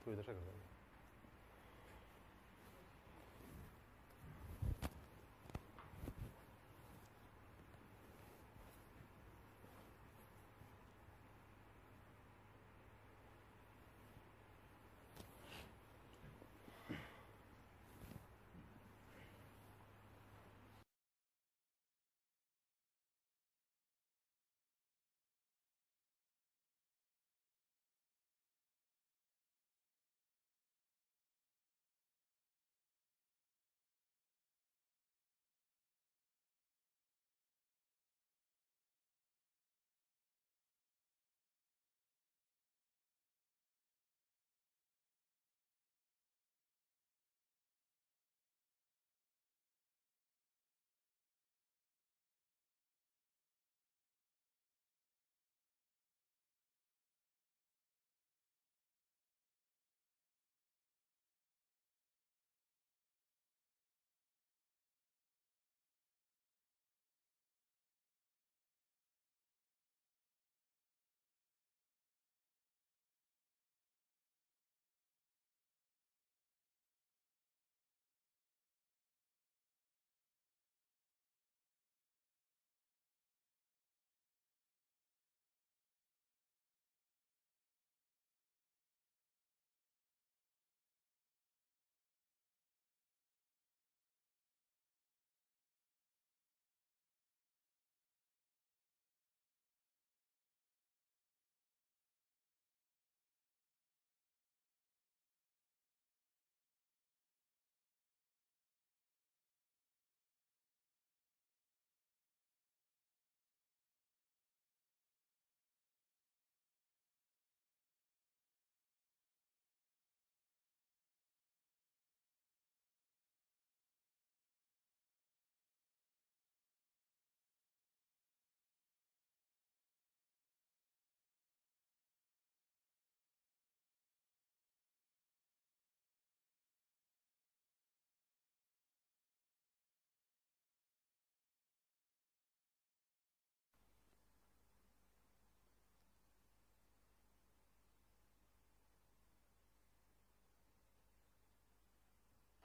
तो इधर से कर देंगे।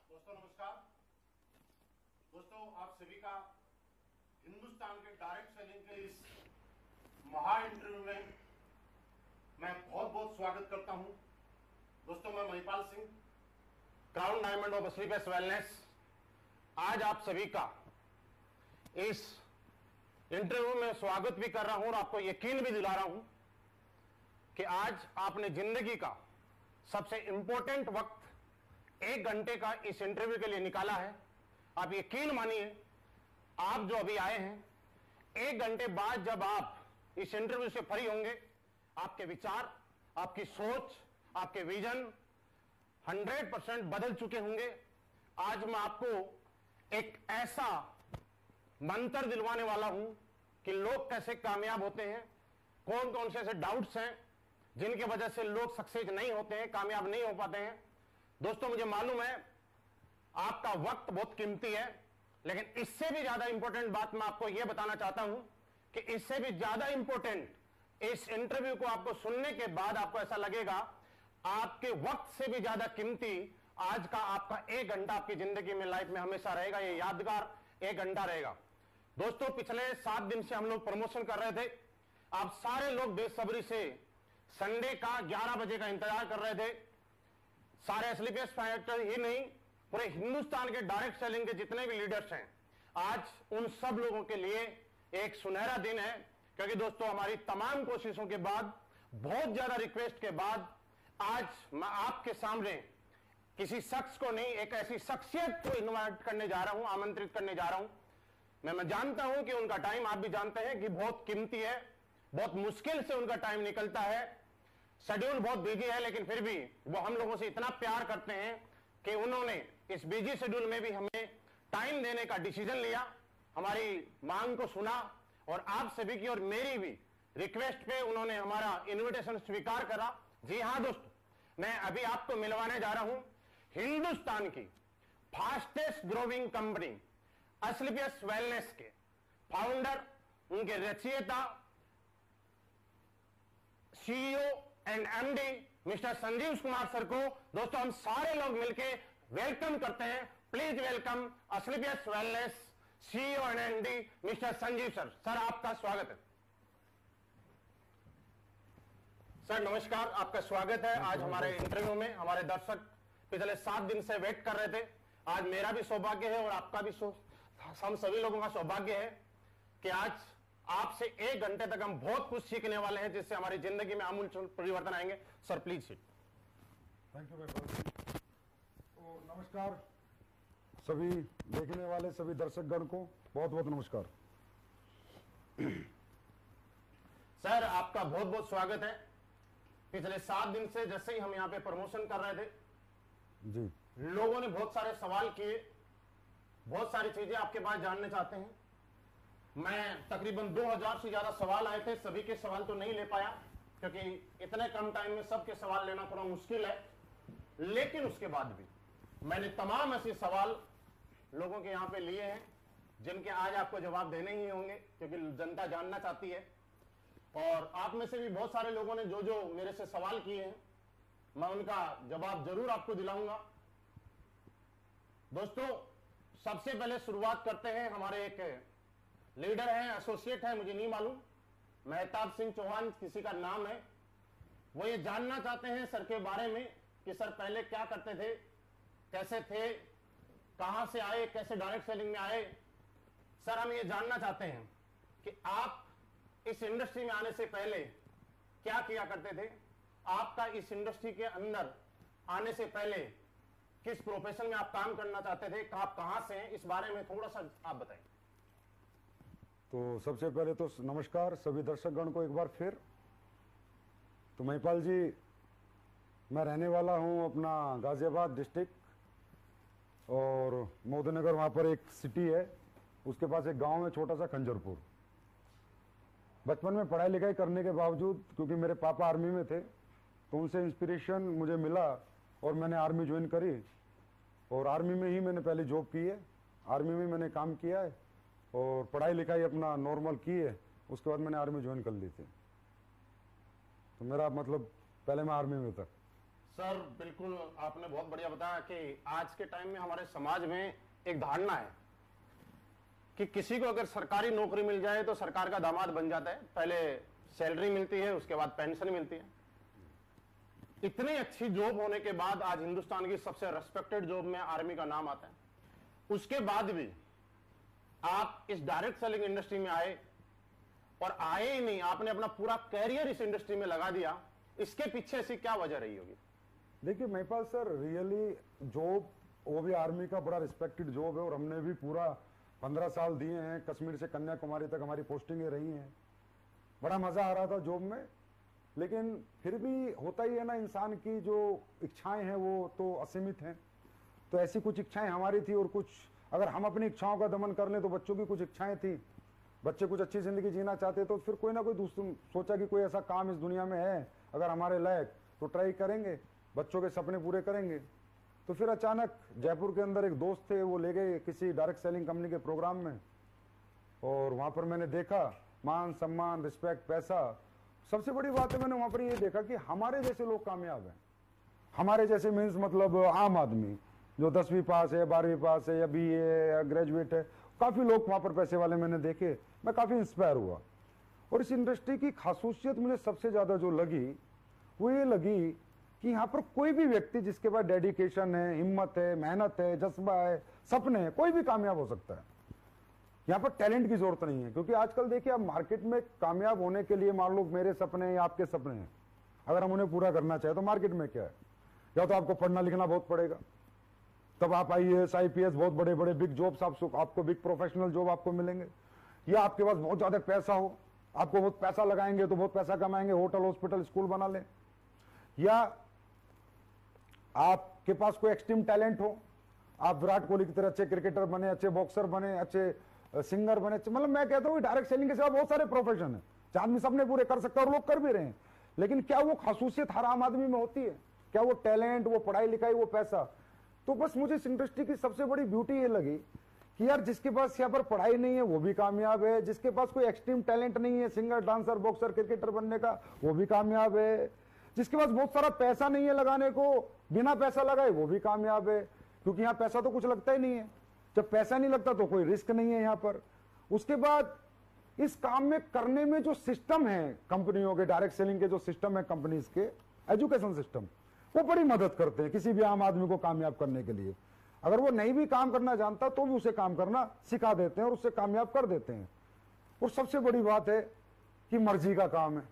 दोस्तों नमस्कार। दोस्तों आप सभी का हिंदुस्तान के डायरेक्ट सेलिंग के इस महा इंटरव्यू में मैं बहुत बहुत स्वागत करता हूं। दोस्तों मैं Mahipal Singh, crown diamond of sleepless wellness, आज आप सभी का इस इंटरव्यू में स्वागत भी कर रहा हूं और आपको यकीन भी दिला रहा हूं कि आज आपने जिंदगी का सबसे इंपॉर्टेंट वक्त 1 घंटे का इस इंटरव्यू के लिए निकाला है। आप यकीन मानिए, आप जो अभी आए हैं, 1 घंटे बाद जब आप इस इंटरव्यू से फ्री होंगे, आपके विचार, आपकी सोच, आपके विजन 100% बदल चुके होंगे। आज मैं आपको एक ऐसा मंत्र दिलवाने वाला हूं कि लोग कैसे कामयाब होते हैं, कौन कौन से ऐसे डाउट्स हैं जिनकी वजह से लोग सक्सेस नहीं होते हैं, कामयाब नहीं हो पाते हैं। दोस्तों मुझे मालूम है आपका वक्त बहुत कीमती है, लेकिन इससे भी ज्यादा इंपॉर्टेंट बात मैं आपको यह बताना चाहता हूं कि इससे भी ज्यादा इंपॉर्टेंट इस इंटरव्यू को आपको सुनने के बाद आपको ऐसा लगेगा आपके वक्त से भी ज्यादा कीमती आज का आपका 1 घंटा आपकी जिंदगी में, लाइफ में हमेशा रहेगा। यह यादगार 1 घंटा रहेगा। दोस्तों पिछले 7 दिन से हम लोग प्रमोशन कर रहे थे। आप सारे लोग बेसब्री से संडे का 11 बजे का इंतजार कर रहे थे। सारे स्लीपलेस फाइटर ही नहीं, पूरे हिंदुस्तान के डायरेक्ट सेलिंग के जितने भी लीडर्स हैं, आज उन सब लोगों के लिए एक सुनहरा दिन है। क्योंकि दोस्तों हमारी तमाम कोशिशों के बाद, बहुत ज्यादा रिक्वेस्ट के बाद, आज मैं आपके सामने किसी शख्स को नहीं, एक ऐसी शख्सियत को इन्वाइट करने जा रहा हूं, आमंत्रित करने जा रहा हूं। मैं जानता हूं कि उनका टाइम, आप भी जानते हैं कि बहुत कीमती है, बहुत मुश्किल से उनका टाइम निकलता है, शेड्यूल बहुत बिजी है, लेकिन फिर भी वो हम लोगों से इतना प्यार करते हैं कि उन्होंने इस बिजी शेड्यूल में भी हमें टाइम देने का डिसीजन लिया, हमारी मांग को सुना और आप सभी की और मेरी भी रिक्वेस्ट पे उन्होंने हमारा इनविटेशन स्वीकार करा। जी हां दोस्तों, मैं अभी आपको मिलवाने जा रहा हूं हिंदुस्तान की fastest growing company sleepless wellness के फाउंडर, उनके रचयिता, CEO and MD mister Sanjeev Kumar sir को दोस्तों हम सारे लोग मिलके वेलकम करते हैं। प्लीज वेलकम असलियस wellness CEO and MD mister Sanjeev sir. Sir आपका स्वागत है। सर नमस्कार, आपका स्वागत है आज हमारे इंटरव्यू में। हमारे दर्शक पिछले 7 दिन से वेट कर रहे थे। आज मेरा भी सौभाग्य है और आपका भी हम सभी लोगों का सौभाग्य है कि आज आपसे 1 घंटे तक हम बहुत कुछ सीखने वाले हैं, जिससे हमारी जिंदगी में आमूल परिवर्तन आएंगे। Sir please seat. Thank you और नमस्कार सभी देखने वाले सभी दर्शकगण को बहुत बहुत नमस्कार। सर आपका बहुत बहुत स्वागत है। पिछले 7 दिन से जैसे ही हम यहाँ पे प्रमोशन कर रहे थे जी, लोगों ने बहुत सारे सवाल किए, बहुत सारी चीजें आपके पास जानने चाहते हैं। मैं तकरीबन 2000 से ज्यादा सवाल आए थे, सभी के सवाल तो नहीं ले पाया क्योंकि इतने कम टाइम में सबके सवाल लेना थोड़ा मुश्किल है। लेकिन उसके बाद भी मैंने तमाम ऐसे सवाल लोगों के यहाँ पे लिए हैं जिनके आज आपको जवाब देने ही होंगे क्योंकि जनता जानना चाहती है। और आप में से भी बहुत सारे लोगों ने जो जो मेरे से सवाल किए हैं मैं उनका जवाब जरूर आपको दिलाऊंगा। दोस्तों सबसे पहले शुरुआत करते हैं, हमारे एक लीडर हैं, एसोसिएट है, मुझे नहीं मालूम, मेहताब सिंह चौहान किसी का नाम है। वो ये जानना चाहते हैं सर के बारे में कि सर पहले क्या करते थे, कैसे थे, कहां से आए, कैसे डायरेक्ट सेलिंग में आए। सर हम ये जानना चाहते हैं कि आप इस इंडस्ट्री में आने से पहले क्या किया करते थे, आपका इस इंडस्ट्री के अंदर आने से पहले किस प्रोफेशन में आप काम करना चाहते थे, आप कहां से हैं, इस बारे में थोड़ा सा आप बताएं। तो सबसे पहले तो नमस्कार सभी दर्शकगण को एक बार फिर। तो महिपाल जी, मैं रहने वाला हूं अपना गाजियाबाद डिस्ट्रिक्ट और मोदीनगर, वहां पर एक सिटी है, उसके पास एक गांव है छोटा सा खंजरपुर। बचपन में पढ़ाई लिखाई करने के बावजूद, क्योंकि मेरे पापा आर्मी में थे, तो उनसे इंस्पिरेशन मुझे मिला और मैंने आर्मी ज्वाइन करी और आर्मी में ही मैंने पहले जॉब की है, आर्मी में मैंने काम किया है और पढ़ाई लिखाई अपना नॉर्मल की है। उसके बाद मैंने आर्मी ज्वाइन कर ली थी। तो मेरा मतलब पहले मैं आर्मी में था। सर बिल्कुल आपने बहुत बढ़िया बताया कि आज के टाइम में हमारे समाज में एक धारणा है कि किसी को अगर सरकारी नौकरी मिल जाए तो सरकार का दामाद बन जाता है। पहले सैलरी मिलती है, उसके बाद पेंशन मिलती है। इतनी अच्छी जॉब होने के बाद आज हिंदुस्तान की सबसे रेस्पेक्टेड जॉब में आर्मी का नाम आता है। उसके बाद भी आप इस डायरेक्ट सेलिंग इंडस्ट्री में आए और आए ही नहीं, आपने अपना पूरा कैरियर इस इंडस्ट्री में लगा दिया। इसके पीछे ऐसी क्या वजह रही होगी? देखिए महिपाल सर, रियली जॉब वो भी आर्मी का बड़ा रिस्पेक्टेड जॉब है और हमने भी पूरा 15 साल दिए हैं। कश्मीर से कन्याकुमारी तक हमारी पोस्टिंगें रही हैं। बड़ा मजा आ रहा था जॉब में, लेकिन फिर भी होता ही है ना, इंसान की जो इच्छाएं हैं वो तो असीमित हैं। तो ऐसी कुछ इच्छाएं हमारी थी और कुछ अगर हम अपनी इच्छाओं का दमन कर लें तो बच्चों की कुछ इच्छाएं थी, बच्चे कुछ अच्छी जिंदगी जीना चाहते, तो फिर कोई ना कोई दूसरा सोचा कि कोई ऐसा काम इस दुनिया में है अगर हमारे लायक, तो ट्राई करेंगे, बच्चों के सपने पूरे करेंगे। तो फिर अचानक जयपुर के अंदर एक दोस्त थे, वो ले गए किसी डायरेक्ट सेलिंग कंपनी के प्रोग्राम में और वहां पर मैंने देखा मान सम्मान, रिस्पेक्ट, पैसा। सबसे बड़ी बात है मैंने वहां पर ये देखा कि हमारे जैसे लोग कामयाब हैं। हमारे जैसे मीन्स मतलब आम आदमी जो 10वीं पास है, 12वीं पास है या BA या ग्रेजुएट है, काफी लोग वहां पर पैसे वाले मैंने देखे। मैं काफी इंस्पायर हुआ और इस इंडस्ट्री की खासूसियत मुझे सबसे ज्यादा जो लगी वो ये लगी कि यहाँ पर कोई भी व्यक्ति जिसके पास डेडिकेशन है, हिम्मत है, मेहनत है, जज्बा है, सपने हैं, कोई भी कामयाब हो सकता है। यहाँ पर टैलेंट की जरूरत नहीं है, क्योंकि आजकल देखिए आप मार्केट में कामयाब होने के लिए, मान लो मेरे सपने या आपके सपने हैं, अगर हम उन्हें पूरा करना चाहे तो मार्केट में क्या है, या तो आपको पढ़ना लिखना बहुत पड़ेगा, तब आप IAS IPS बहुत बड़े बड़े बिग जॉब्स आपको बिग प्रोफेशनल जॉब आपको मिलेंगे, या आपके पास बहुत ज्यादा पैसा हो, आपको बहुत पैसा लगाएंगे तो बहुत पैसा कमाएंगे, होटल हॉस्पिटल स्कूल बना लें, या आपके पास कोई एक्सट्रीम टैलेंट हो, आप विराट कोहली की तरह अच्छे क्रिकेटर बने, अच्छे बॉक्सर बने, अच्छे सिंगर बने। मतलब मैं कहता हूँ डायरेक्ट सेलिंग के सिवा बहुत सारे प्रोफेशन है, आदमी सबने पूरे कर सकता है और लोग कर भी रहे हैं, लेकिन क्या वो खासूसियत हर आम आदमी में होती है? क्या वो टैलेंट, वो पढ़ाई लिखाई, वो पैसा? तो बस मुझे इस इंडस्ट्री की सबसे बड़ी ब्यूटी ये लगी कि यार जिसके पास यहाँ पर पढ़ाई नहीं है वो भी कामयाब है, जिसके पास कोई एक्सट्रीम टैलेंट नहीं है, सिंगर, डांसर, बॉक्सर, क्रिकेटर बनने का, वो भी कामयाब है, जिसके पास बहुत सारा पैसा नहीं है लगाने को, बिना पैसा लगाए वो भी कामयाब है, क्योंकि यहां पैसा तो कुछ लगता ही नहीं है। जब पैसा नहीं लगता तो कोई रिस्क नहीं है यहां पर। उसके बाद इस काम में करने में जो सिस्टम है कंपनियों के, डायरेक्ट सेलिंग के जो सिस्टम है कंपनीज के, एजुकेशन सिस्टम, वो बड़ी मदद करते हैं किसी भी आम आदमी को कामयाब करने के लिए। अगर वो नहीं भी काम करना जानता तो भी उसे काम करना सिखा देते हैं और उससे कामयाब कर देते हैं। और सबसे बड़ी बात है कि मर्जी का काम है,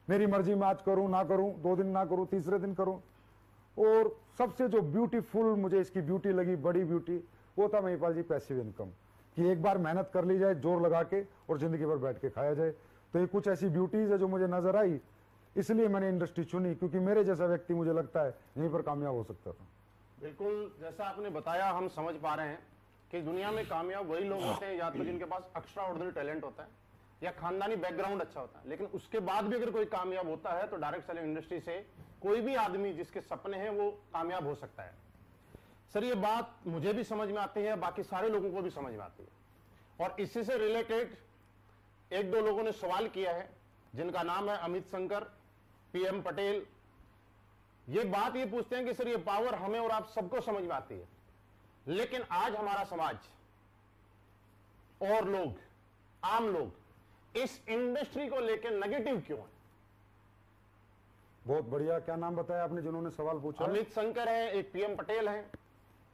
मेरी मर्जी में आज करूं ना करूं, 2 दिन ना करूं, तीसरे दिन करूं। और सबसे जो ब्यूटीफुल मुझे इसकी ब्यूटी लगी, बड़ी ब्यूटी, वो था महिपाल जी पैसिव इनकम, कि एक बार मेहनत कर ली जाए जोर लगा के और जिंदगी भर बैठ के खाया जाए। तो ये कुछ ऐसी ब्यूटीज है जो मुझे नजर आई, इसलिए मैंने इंडस्ट्री चुनी, क्योंकि मेरे जैसा व्यक्ति मुझे लगता है यहीं पर कामयाब हो सकता था। बिल्कुल जैसा आपने बताया, हम समझ पा रहे हैं कि दुनिया में कामयाब वही लोग होते हैं या तो जिनके पास एक्स्ट्रा ऑर्डिनरी टैलेंट होता है या खानदानी बैकग्राउंड अच्छा होता है। लेकिन उसके बाद भी अगर कोई कामयाब होता है तो डायरेक्ट सेलिंग इंडस्ट्री से कोई भी आदमी जिसके सपने हैं वो कामयाब हो सकता है। सर, ये बात मुझे भी समझ में आती है, बाकी सारे लोगों को भी समझ में आती है। और इसी से रिलेटेड 1-2 लोगों ने सवाल किया है, जिनका नाम है अमित शंकर, PM पटेल। ये बात ये पूछते हैं कि सर, ये पावर हमें और आप सबको समझ में आती है, लेकिन आज हमारा समाज और लोग, आम लोग इस इंडस्ट्री को लेकर नेगेटिव क्यों है? बहुत बढ़िया। क्या नाम बताया आपने जिन्होंने सवाल पूछा? अमित शंकर है, एक PM पटेल है।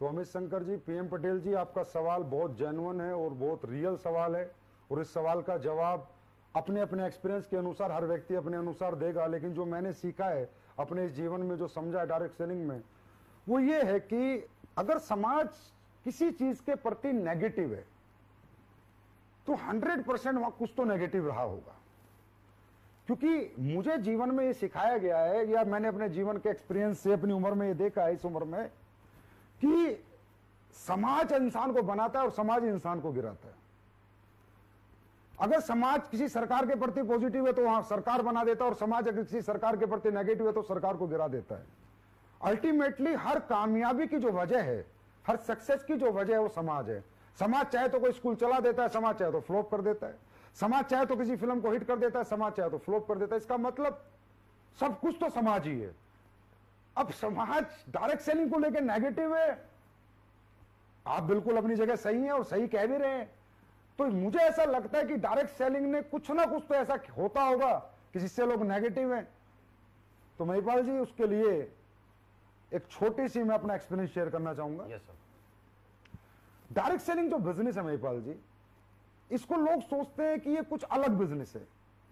तो अमित शंकर जी, PM पटेल जी, आपका सवाल बहुत जेन्युइन है और बहुत रियल सवाल है, और इस सवाल का जवाब अपने अपने एक्सपीरियंस के अनुसार हर व्यक्ति अपने अनुसार देगा। लेकिन जो मैंने सीखा है अपने इस जीवन में, जो समझा है डायरेक्ट सेलिंग में, वो ये है कि अगर समाज किसी चीज के प्रति नेगेटिव है तो 100% वहां कुछ तो नेगेटिव रहा होगा। क्योंकि मुझे जीवन में ये सिखाया गया है, या मैंने अपने जीवन के एक्सपीरियंस से अपनी उम्र में ये देखा है, इस उम्र में, कि समाज इंसान को बनाता है और समाज इंसान को गिराता है। अगर समाज किसी सरकार के प्रति पॉजिटिव है तो वहां सरकार बना देता है, और समाज अगर किसी सरकार के प्रति नेगेटिव है तो सरकार को गिरा देता है। अल्टीमेटली हर कामयाबी की जो वजह है, हर सक्सेस की जो वजह है, वो समाज है। समाज चाहे तो कोई स्कूल चला देता है, समाज चाहे तो फ्लॉप कर देता है। समाज चाहे तो किसी फिल्म को हिट कर देता है, समाज चाहे तो फ्लॉप कर देता है। इसका मतलब सब कुछ तो समाज ही है। अब समाज डायरेक्ट सेलिंग को लेकर नेगेटिव है, आप बिल्कुल अपनी जगह सही हैं और सही कह भी रहे हैं। तो मुझे ऐसा लगता है कि डायरेक्ट सेलिंग ने कुछ ना कुछ तो ऐसा होता होगा कि जिससे लोग नेगेटिव हैं। तो महिपाल जी, उसके लिए एक छोटी सी मैं अपना एक्सपीरियंस शेयर करना चाहूंगा। Yes sir. डायरेक्ट सेलिंग जो बिजनेस है महिपाल जी, इसको लोग सोचते हैं कि ये कुछ अलग बिजनेस है।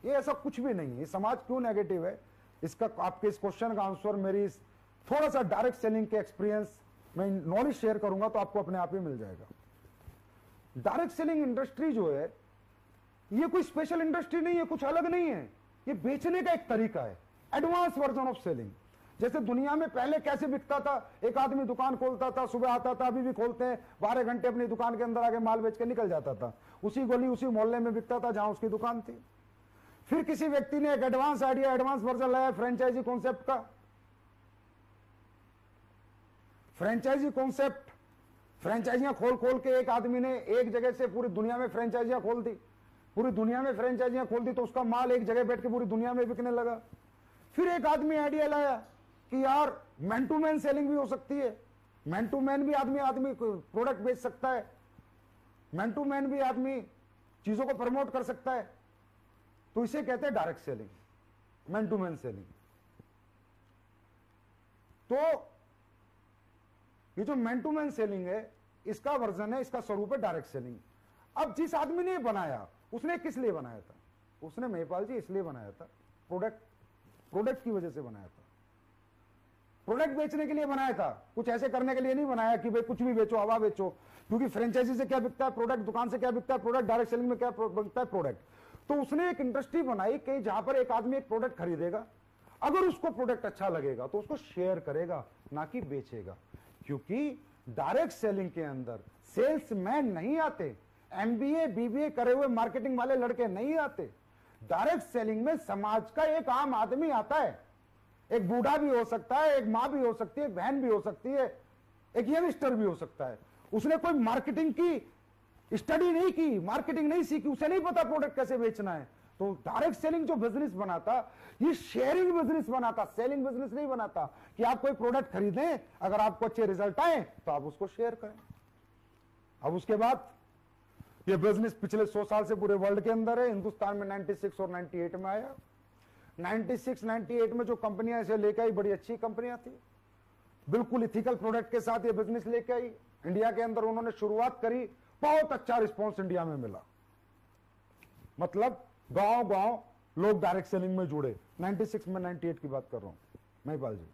ये ऐसा कुछ भी नहीं है। ये समाज क्यों नेगेटिव है, इसका आपके इस क्वेश्चन का आंसर मेरी थोड़ा सा डायरेक्ट सेलिंग के एक्सपीरियंस में नॉलेज शेयर करूंगा तो आपको अपने आप ही मिल जाएगा। डायरेक्ट सेलिंग इंडस्ट्री जो है, ये कोई स्पेशल इंडस्ट्री नहीं है, कुछ अलग नहीं है। ये बेचने का एक तरीका है, एडवांस वर्जन ऑफ सेलिंग। जैसे दुनिया में पहले कैसे बिकता था, एक आदमी दुकान खोलता था, सुबह आता था, अभी भी खोलते हैं, 12 घंटे अपनी दुकान के अंदर आके माल बेच के निकल जाता था। उसी गली उसी मोहल्ले में बिकता था जहां उसकी दुकान थी। फिर किसी व्यक्ति ने एक एडवांस आइडिया, एडवांस वर्जन लाया फ्रेंचाइजी कॉन्सेप्ट का। फ्रेंचाइजी कॉन्सेप्ट, फ्रेंचाइजियां खोल खोल के एक आदमी ने एक जगह से पूरी दुनिया में फ्रेंचाइजियां खोल दी। पूरी दुनिया में फ्रेंचाइजियां खोल दी तो उसका माल एक जगह बैठ के पूरी दुनिया में बिकने लगा। फिर एक आदमी आइडिया लाया कि यार मैन टू मैन सेलिंग भी हो सकती है, मैन टू मैन भी आदमी प्रोडक्ट बेच सकता है, मैन टू मैन भी आदमी चीजों को प्रमोट कर सकता है। तो इसे कहते हैं direct selling, man to man selling. तो ये जो मैन टू मैन सेलिंग है, इसका वर्जन है, इसका स्वरूप है डायरेक्ट सेलिंग। अब जिस आदमी ने बनाया, उसने किस लिए बनाया था? उसने महिपाल जी इसलिए बनाया था, प्रोडक्ट की वजह से बनाया था। प्रोडक्ट बेचने के लिए बनाया था, कुछ ऐसे करने के लिए नहीं बनाया कि भाई कुछ भी बेचो, हवा बेचो। क्योंकि फ्रेंचाइजी से क्या बिकता है? प्रोडक्ट। दुकान से क्या बिकता है? प्रोडक्ट। डायरेक्ट सेलिंग में क्या बिकता है? प्रोडक्ट। तो उसने एक इंडस्ट्री बनाई कि जहां पर एक आदमी एक प्रोडक्ट खरीदेगा, अगर उसको प्रोडक्ट अच्छा लगेगा तो उसको शेयर करेगा, ना कि बेचेगा। क्योंकि डायरेक्ट सेलिंग के अंदर सेल्समैन नहीं आते, MBA BBA करे हुए मार्केटिंग वाले लड़के नहीं आते। डायरेक्ट सेलिंग में समाज का एक आम आदमी आता है। एक बूढ़ा भी हो सकता है, एक मां भी हो सकती है, एक बहन भी हो सकती है, एक यंगस्टर भी हो सकता है। उसने कोई मार्केटिंग की स्टडी नहीं की, मार्केटिंग नहीं सीखी, उसे नहीं पता प्रोडक्ट कैसे बेचना है। तो डायरेक्ट सेलिंग जो बिजनेस बनाता, ये शेयरिंग बिजनेस बनाता, सेलिंग बिजनेस नहीं बनाता कि आप कोई प्रोडक्ट खरीदें, अगर आपको अच्छे रिजल्ट आए तो आप उसको शेयर करें। अब उसके बाद ये बिजनेस पिछले 100 साल से पूरे वर्ल्ड के अंदर है। हिंदुस्तान में 96 और 98 में आया। 96-98 में जो कंपनियां इसे लेकर आई, बड़ी अच्छी कंपनियां थी, बिल्कुल इथिकल प्रोडक्ट के साथ ये बिजनेस लेके आई। इंडिया के अंदर उन्होंने शुरुआत करी, बहुत अच्छा रिस्पॉन्स इंडिया में मिला, मतलब गांव गांव लोग डायरेक्ट सेलिंग में जुड़े। 96 में 98 की बात कर रहा हूं महिपाल जी।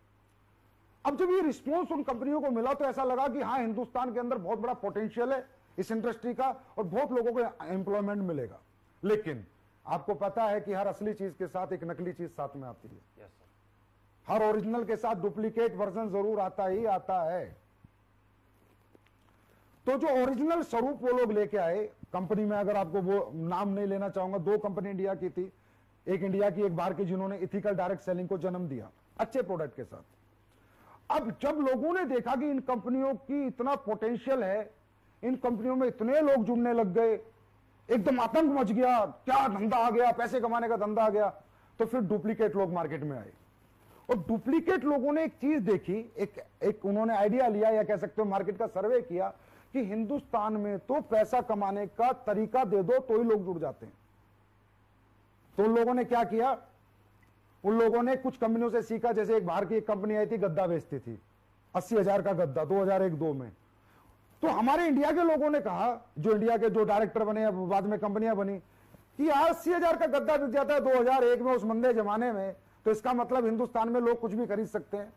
अब जब ये रिस्पॉन्स उन कंपनियों को मिला तो ऐसा लगा कि हाँ, हिंदुस्तान के अंदर बहुत बड़ा पोटेंशियल है इस इंडस्ट्री का और बहुत लोगों को एम्प्लॉयमेंट मिलेगा। लेकिन आपको पता है कि हर असली चीज के साथ एक नकली चीज साथ में आती है। हर ओरिजिनल के साथ डुप्लीकेट वर्जन जरूर आता ही आता है। तो जो ओरिजिनल स्वरूप वो लोग लेके आए कंपनी में, अगर आपको वो नाम नहीं लेना चाहूंगा, 2 कंपनी इंडिया की थी, एक इंडिया की एक बाहर की, जिन्होंने इथिकल डायरेक्ट सेलिंग को जन्म दिया अच्छे प्रोडक्ट के साथ। अब जब लोगों ने देखा कि इन कंपनियों की इतना पोटेंशियल है, इन कंपनियों में इतने लोग जुड़ने लग गए, एकदम आतंक मच गया, क्या धंधा आ गया, पैसे कमाने का धंधा आ गया, तो फिर डुप्लीकेट लोग मार्केट में आए। और डुप्लीकेट लोगों ने एक चीज देखी, एक उन्होंने आइडिया लिया या कह सकते हो मार्केट का सर्वे किया कि हिंदुस्तान में तो पैसा कमाने का तरीका दे दो तो ही लोग जुड़ जाते हैं। तो उन लोगों ने क्या किया, उन लोगों ने कुछ कंपनियों से सीखा। जैसे एक बाहर की एक कंपनी आई थी, गद्दा बेचती थी, 80,000 का गद्दा 2001-2 में। तो हमारे इंडिया के लोगों ने कहा, जो इंडिया के जो डायरेक्टर बने या बाद में कंपनियां बनी, कि यार 80,000 का गद्दा बिक जाता है 2001 में उस मंदे जमाने में, तो इसका मतलब हिंदुस्तान में लोग कुछ भी खरीद सकते हैं।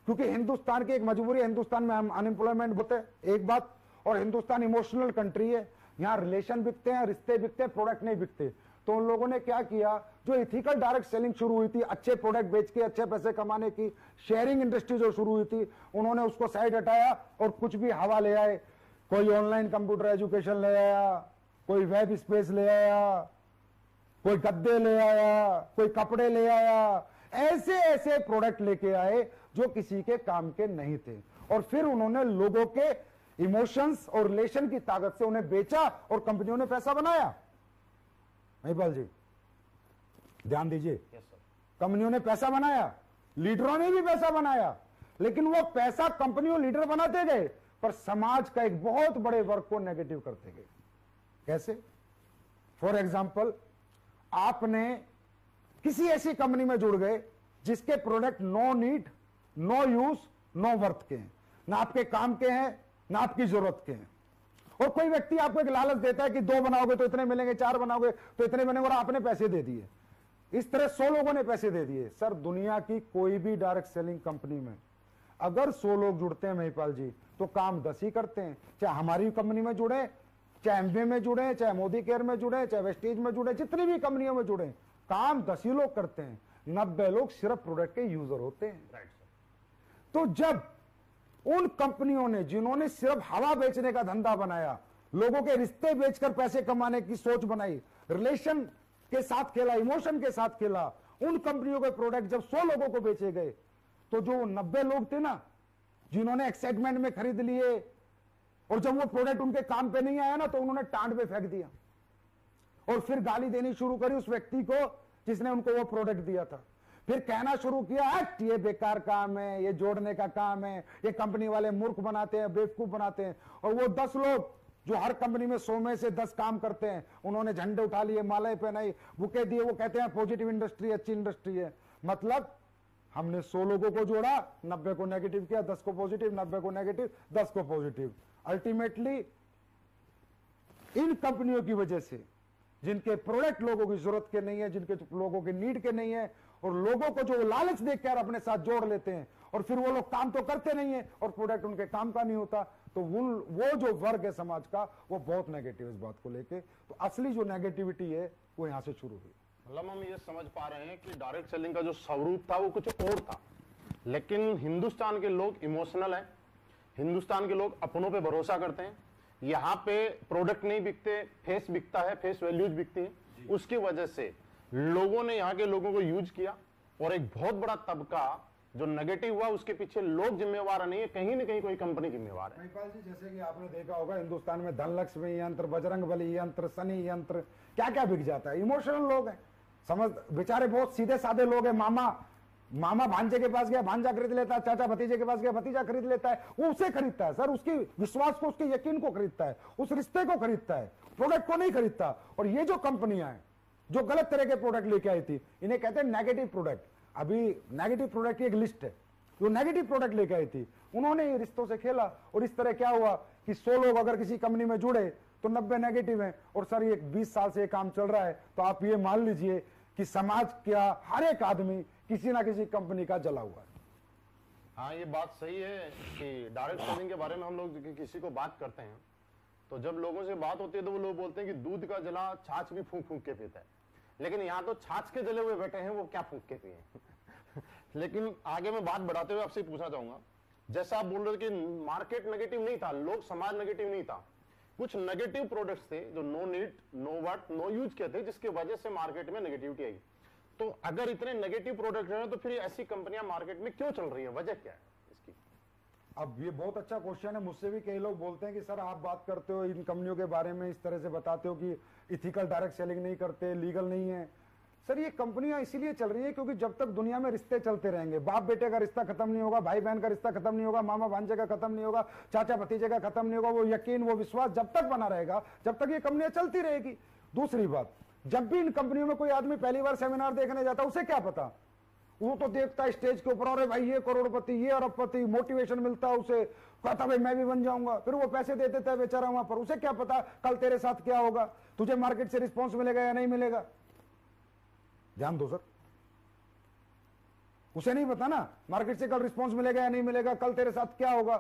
क्योंकि हिंदुस्तान की एक मजबूरी है, हिंदुस्तान में अनएम्प्लॉयमेंट होते हैं एक बात, और हिंदुस्तान इमोशनल कंट्री है, यहाँ रिलेशन बिकते हैं, रिश्ते बिकते हैं, प्रोडक्ट नहीं बिकते। तो उन लोगों ने क्या किया, जो इथिकल डायरेक्ट सेलिंग शुरू हुई थी, अच्छे प्रोडक्ट बेच के अच्छे पैसे कमाने की शेयरिंग इंडस्ट्री जो शुरू हुई थी, उन्होंने उसको साइड हटाया और कुछ भी हवा ले आए। कोई ऑनलाइन कंप्यूटर एजुकेशन ले आया, कोई वेब स्पेस ले आया, कोई गद्दे ले आया, कोई कपड़े ले आया, ऐसे ऐसे प्रोडक्ट लेके आए जो किसी के काम के नहीं थे। और फिर उन्होंने लोगों के इमोशंस और रिलेशन की ताकत से उन्हें बेचा और कंपनियों ने पैसा बनाया। महिपाल जी ध्यान दीजिए, कंपनियों ने पैसा बनाया, लीडरों ने भी पैसा बनाया, लेकिन वो पैसा कंपनियों लीडर बनाते गए पर समाज का एक बहुत बड़े वर्ग को नेगेटिव करते गए। कैसे? फॉर एग्जाम्पल, आपने किसी ऐसी कंपनी में जुड़ गए जिसके product no need, no use, no worth के हैं, ना आपके काम के हैं, ना आपकी जरूरत के हैं। और कोई व्यक्ति आपको एक लालच देता है कि 2 बनाओगे तो इतने मिलेंगे, 4 बनाओगे तो इतने मिलेंगे, और आपने पैसे दे दिए। इस तरह 100 लोगों ने पैसे दे दिए। सर, दुनिया की कोई भी डायरेक्ट सेलिंग कंपनी में अगर 100 लोग जुड़ते हैं महिपाल जी, तो काम 10 ही करते हैं। चाहे हमारी कंपनी में जुड़े, चाहे एमवे में जुड़े, चाहे मोदी केयर में जुड़े, चाहे वेस्टेज में जुड़े, जितनी भी कंपनियों में जुड़े, काम 10 ही लोग करते हैं, 90 लोग सिर्फ प्रोडक्ट के यूजर होते हैं। तो जब उन कंपनियों ने, जिन्होंने सिर्फ हवा बेचने का धंधा बनाया, लोगों के रिश्ते बेचकर पैसे कमाने की सोच बनाई, रिलेशन के साथ खेला, इमोशन के साथ खेला, उन कंपनियों के प्रोडक्ट जब 100 लोगों को बेचे गए, तो जो 90 लोग थे ना, जिन्होंने एक्साइटमेंट में खरीद लिए, और जब वो प्रोडक्ट उनके काम पे नहीं आया ना, तो उन्होंने टांड पे फेंक दिया और फिर गाली देनी शुरू करी उस व्यक्ति को जिसने उनको वो प्रोडक्ट दिया था। फिर कहना शुरू किया, ये बेकार काम है, ये जोड़ने का काम है, ये कंपनी वाले मूर्ख बनाते हैं, बेवकूफ बनाते हैं। और वो 10 लोग जो हर कंपनी में 100 में से 10 काम करते हैं, उन्होंने झंडे उठा लिए, मालाएं पहनाई, बुके दिए, वो कहते हैं पॉजिटिव इंडस्ट्री, अच्छी इंडस्ट्री है। मतलब हमने 100 लोगों को जोड़ा, 90 को नेगेटिव किया, 10 को पॉजिटिव, 90 को नेगेटिव, 10 को पॉजिटिव। अल्टीमेटली इन कंपनियों की वजह से, जिनके प्रोडक्ट लोगों की जरूरत के नहीं है, जिनके लोगों के नीड के नहीं है, और लोगों को जो लालच देखकर अपने साथ जोड़ लेते हैं, और फिर वो लोग काम तो करते नहीं है और प्रोडक्ट उनके काम का नहीं होता, तो वो जो वर्ग है समाज का, वो बहुत नेगेटिव इस बात को लेके। तो असली जो नेगेटिविटी है वो यहां से शुरू हुई। मतलब हम ये समझ पा रहे हैं कि डायरेक्ट सेलिंग का जो स्वरूप था वो कुछ और था, लेकिन हिंदुस्तान के लोग इमोशनल हैं, हिंदुस्तान के लोग अपनों पे भरोसा करते हैं। यहाँ पे प्रोडक्ट नहीं बिकते, फेस बिकता है, फेस वैल्यूज बिकती है। उसकी वजह से लोगों ने यहाँ के लोगों को यूज किया और एक बहुत बड़ा तबका जो नेगेटिव हुआ उसके पीछे लोग जिम्मेवार नहीं है, कहीं ना कहीं कोई कंपनी जिम्मेवार है। महिपाल जी, जैसे कि आपने देखा होगा हिंदुस्तान में धनलक्ष्मी यंत्र, बजरंगबली यंत्र, शनि यंत्र, क्या क्या बिक जाता है। इमोशनल लोग हैं, समझ, बेचारे बहुत सीधे साधे लोग हैं। मामा भांजे के पास गया, भांजा खरीद लेता है, चाचा भतीजे के पास गया, भतीजा खरीद लेता है। वो उसे खरीदता है सर, उसकी विश्वास को, उसके यकीन को खरीदता है, उस रिश्ते को खरीदता है, प्रोडक्ट को नहीं खरीदता। और ये जो कंपनियां हैं जो गलत तरह के प्रोडक्ट लेके आई थी, इन्हें कहते हैं नेगेटिव प्रोडक्ट। अभी नेगेटिव प्रोडक्ट की एक लिस्ट है, जो नेगेटिव प्रोडक्ट लेके आई थी, उन्होंने ये रिश्तों से खेला। और इस तरह क्या हुआ कि 100 लोग अगर किसी कंपनी में जुड़े तो 90 नेगेटिव हैं। और सर ये 20 साल से ये काम चल रहा है, तो आप ये मान लीजिए कि समाज का हर एक आदमी किसी ना किसी कंपनी का जला हुआ है। हाँ, ये बात सही है कि डायरेक्ट सेलिंग के बारे में हम लोग किसी को बात करते हैं तो जब लोगों से बात होती है तो वो लोग बोलते हैं कि दूध का जला छाछ भी फूंक फूंक के पीता है। लेकिन यहाँ तो छाछ के जले हुए बैठे हैं, वो क्या फूंक के पिए। लेकिन आगे मैं बात बढ़ाते हुए आपसे पूछना चाहूंगा, जैसा आप बोल रहे थे कि मार्केट नेगेटिव नहीं था, लोग समाज नेगेटिव नहीं था, कुछ नेगेटिव प्रोडक्ट्स थे जो no need, no worth, no use के थे, जिसकी वजह से मार्केट में नेगेटिविटी आई। तो अगर इतने नेगेटिव प्रोडक्ट हैं तो फिर ऐसी कंपनियां मार्केट में क्यों चल रही है, वजह क्या है इसकी? अब ये बहुत अच्छा क्वेश्चन है। मुझसे भी कई लोग बोलते हैं कि सर आप बात करते हो इन कंपनियों के बारे में, इस तरह से बताते हो कि इथिकल डायरेक्ट सेलिंग नहीं करते, लीगल नहीं है। सर ये कंपनियां इसीलिए चल रही है क्योंकि जब तक दुनिया में रिश्ते चलते रहेंगे, बाप बेटे का रिश्ता खत्म नहीं होगा, भाई बहन का रिश्ता खत्म नहीं होगा, मामा भांजे का खत्म नहीं होगा, चाचा भतीजे का खत्म नहीं होगा, वो यकीन, वो विश्वास जब तक बना रहेगा, जब तक ये कंपनियां चलती रहेगी। दूसरी बात, जब भी इन कंपनियों में कोई आदमी पहली बार सेमिनार देखने जाता है, उसे क्या पता, वो तो देखता है स्टेज के ऊपर, अरे भाई ये करोड़पति, ये अरबपति, मोटिवेशन मिलता है उसे, कहता भाई मैं भी बन जाऊंगा, फिर वो पैसे दे देता है बेचारा वहां पर। उसे क्या पता कल तेरे साथ क्या होगा, तुझे मार्केट से रिस्पॉन्स मिलेगा या नहीं मिलेगा। ध्यान दो सर, उसे नहीं पता ना मार्केट से कल रिस्पॉन्स मिलेगा या नहीं मिलेगा, कल तेरे साथ क्या होगा।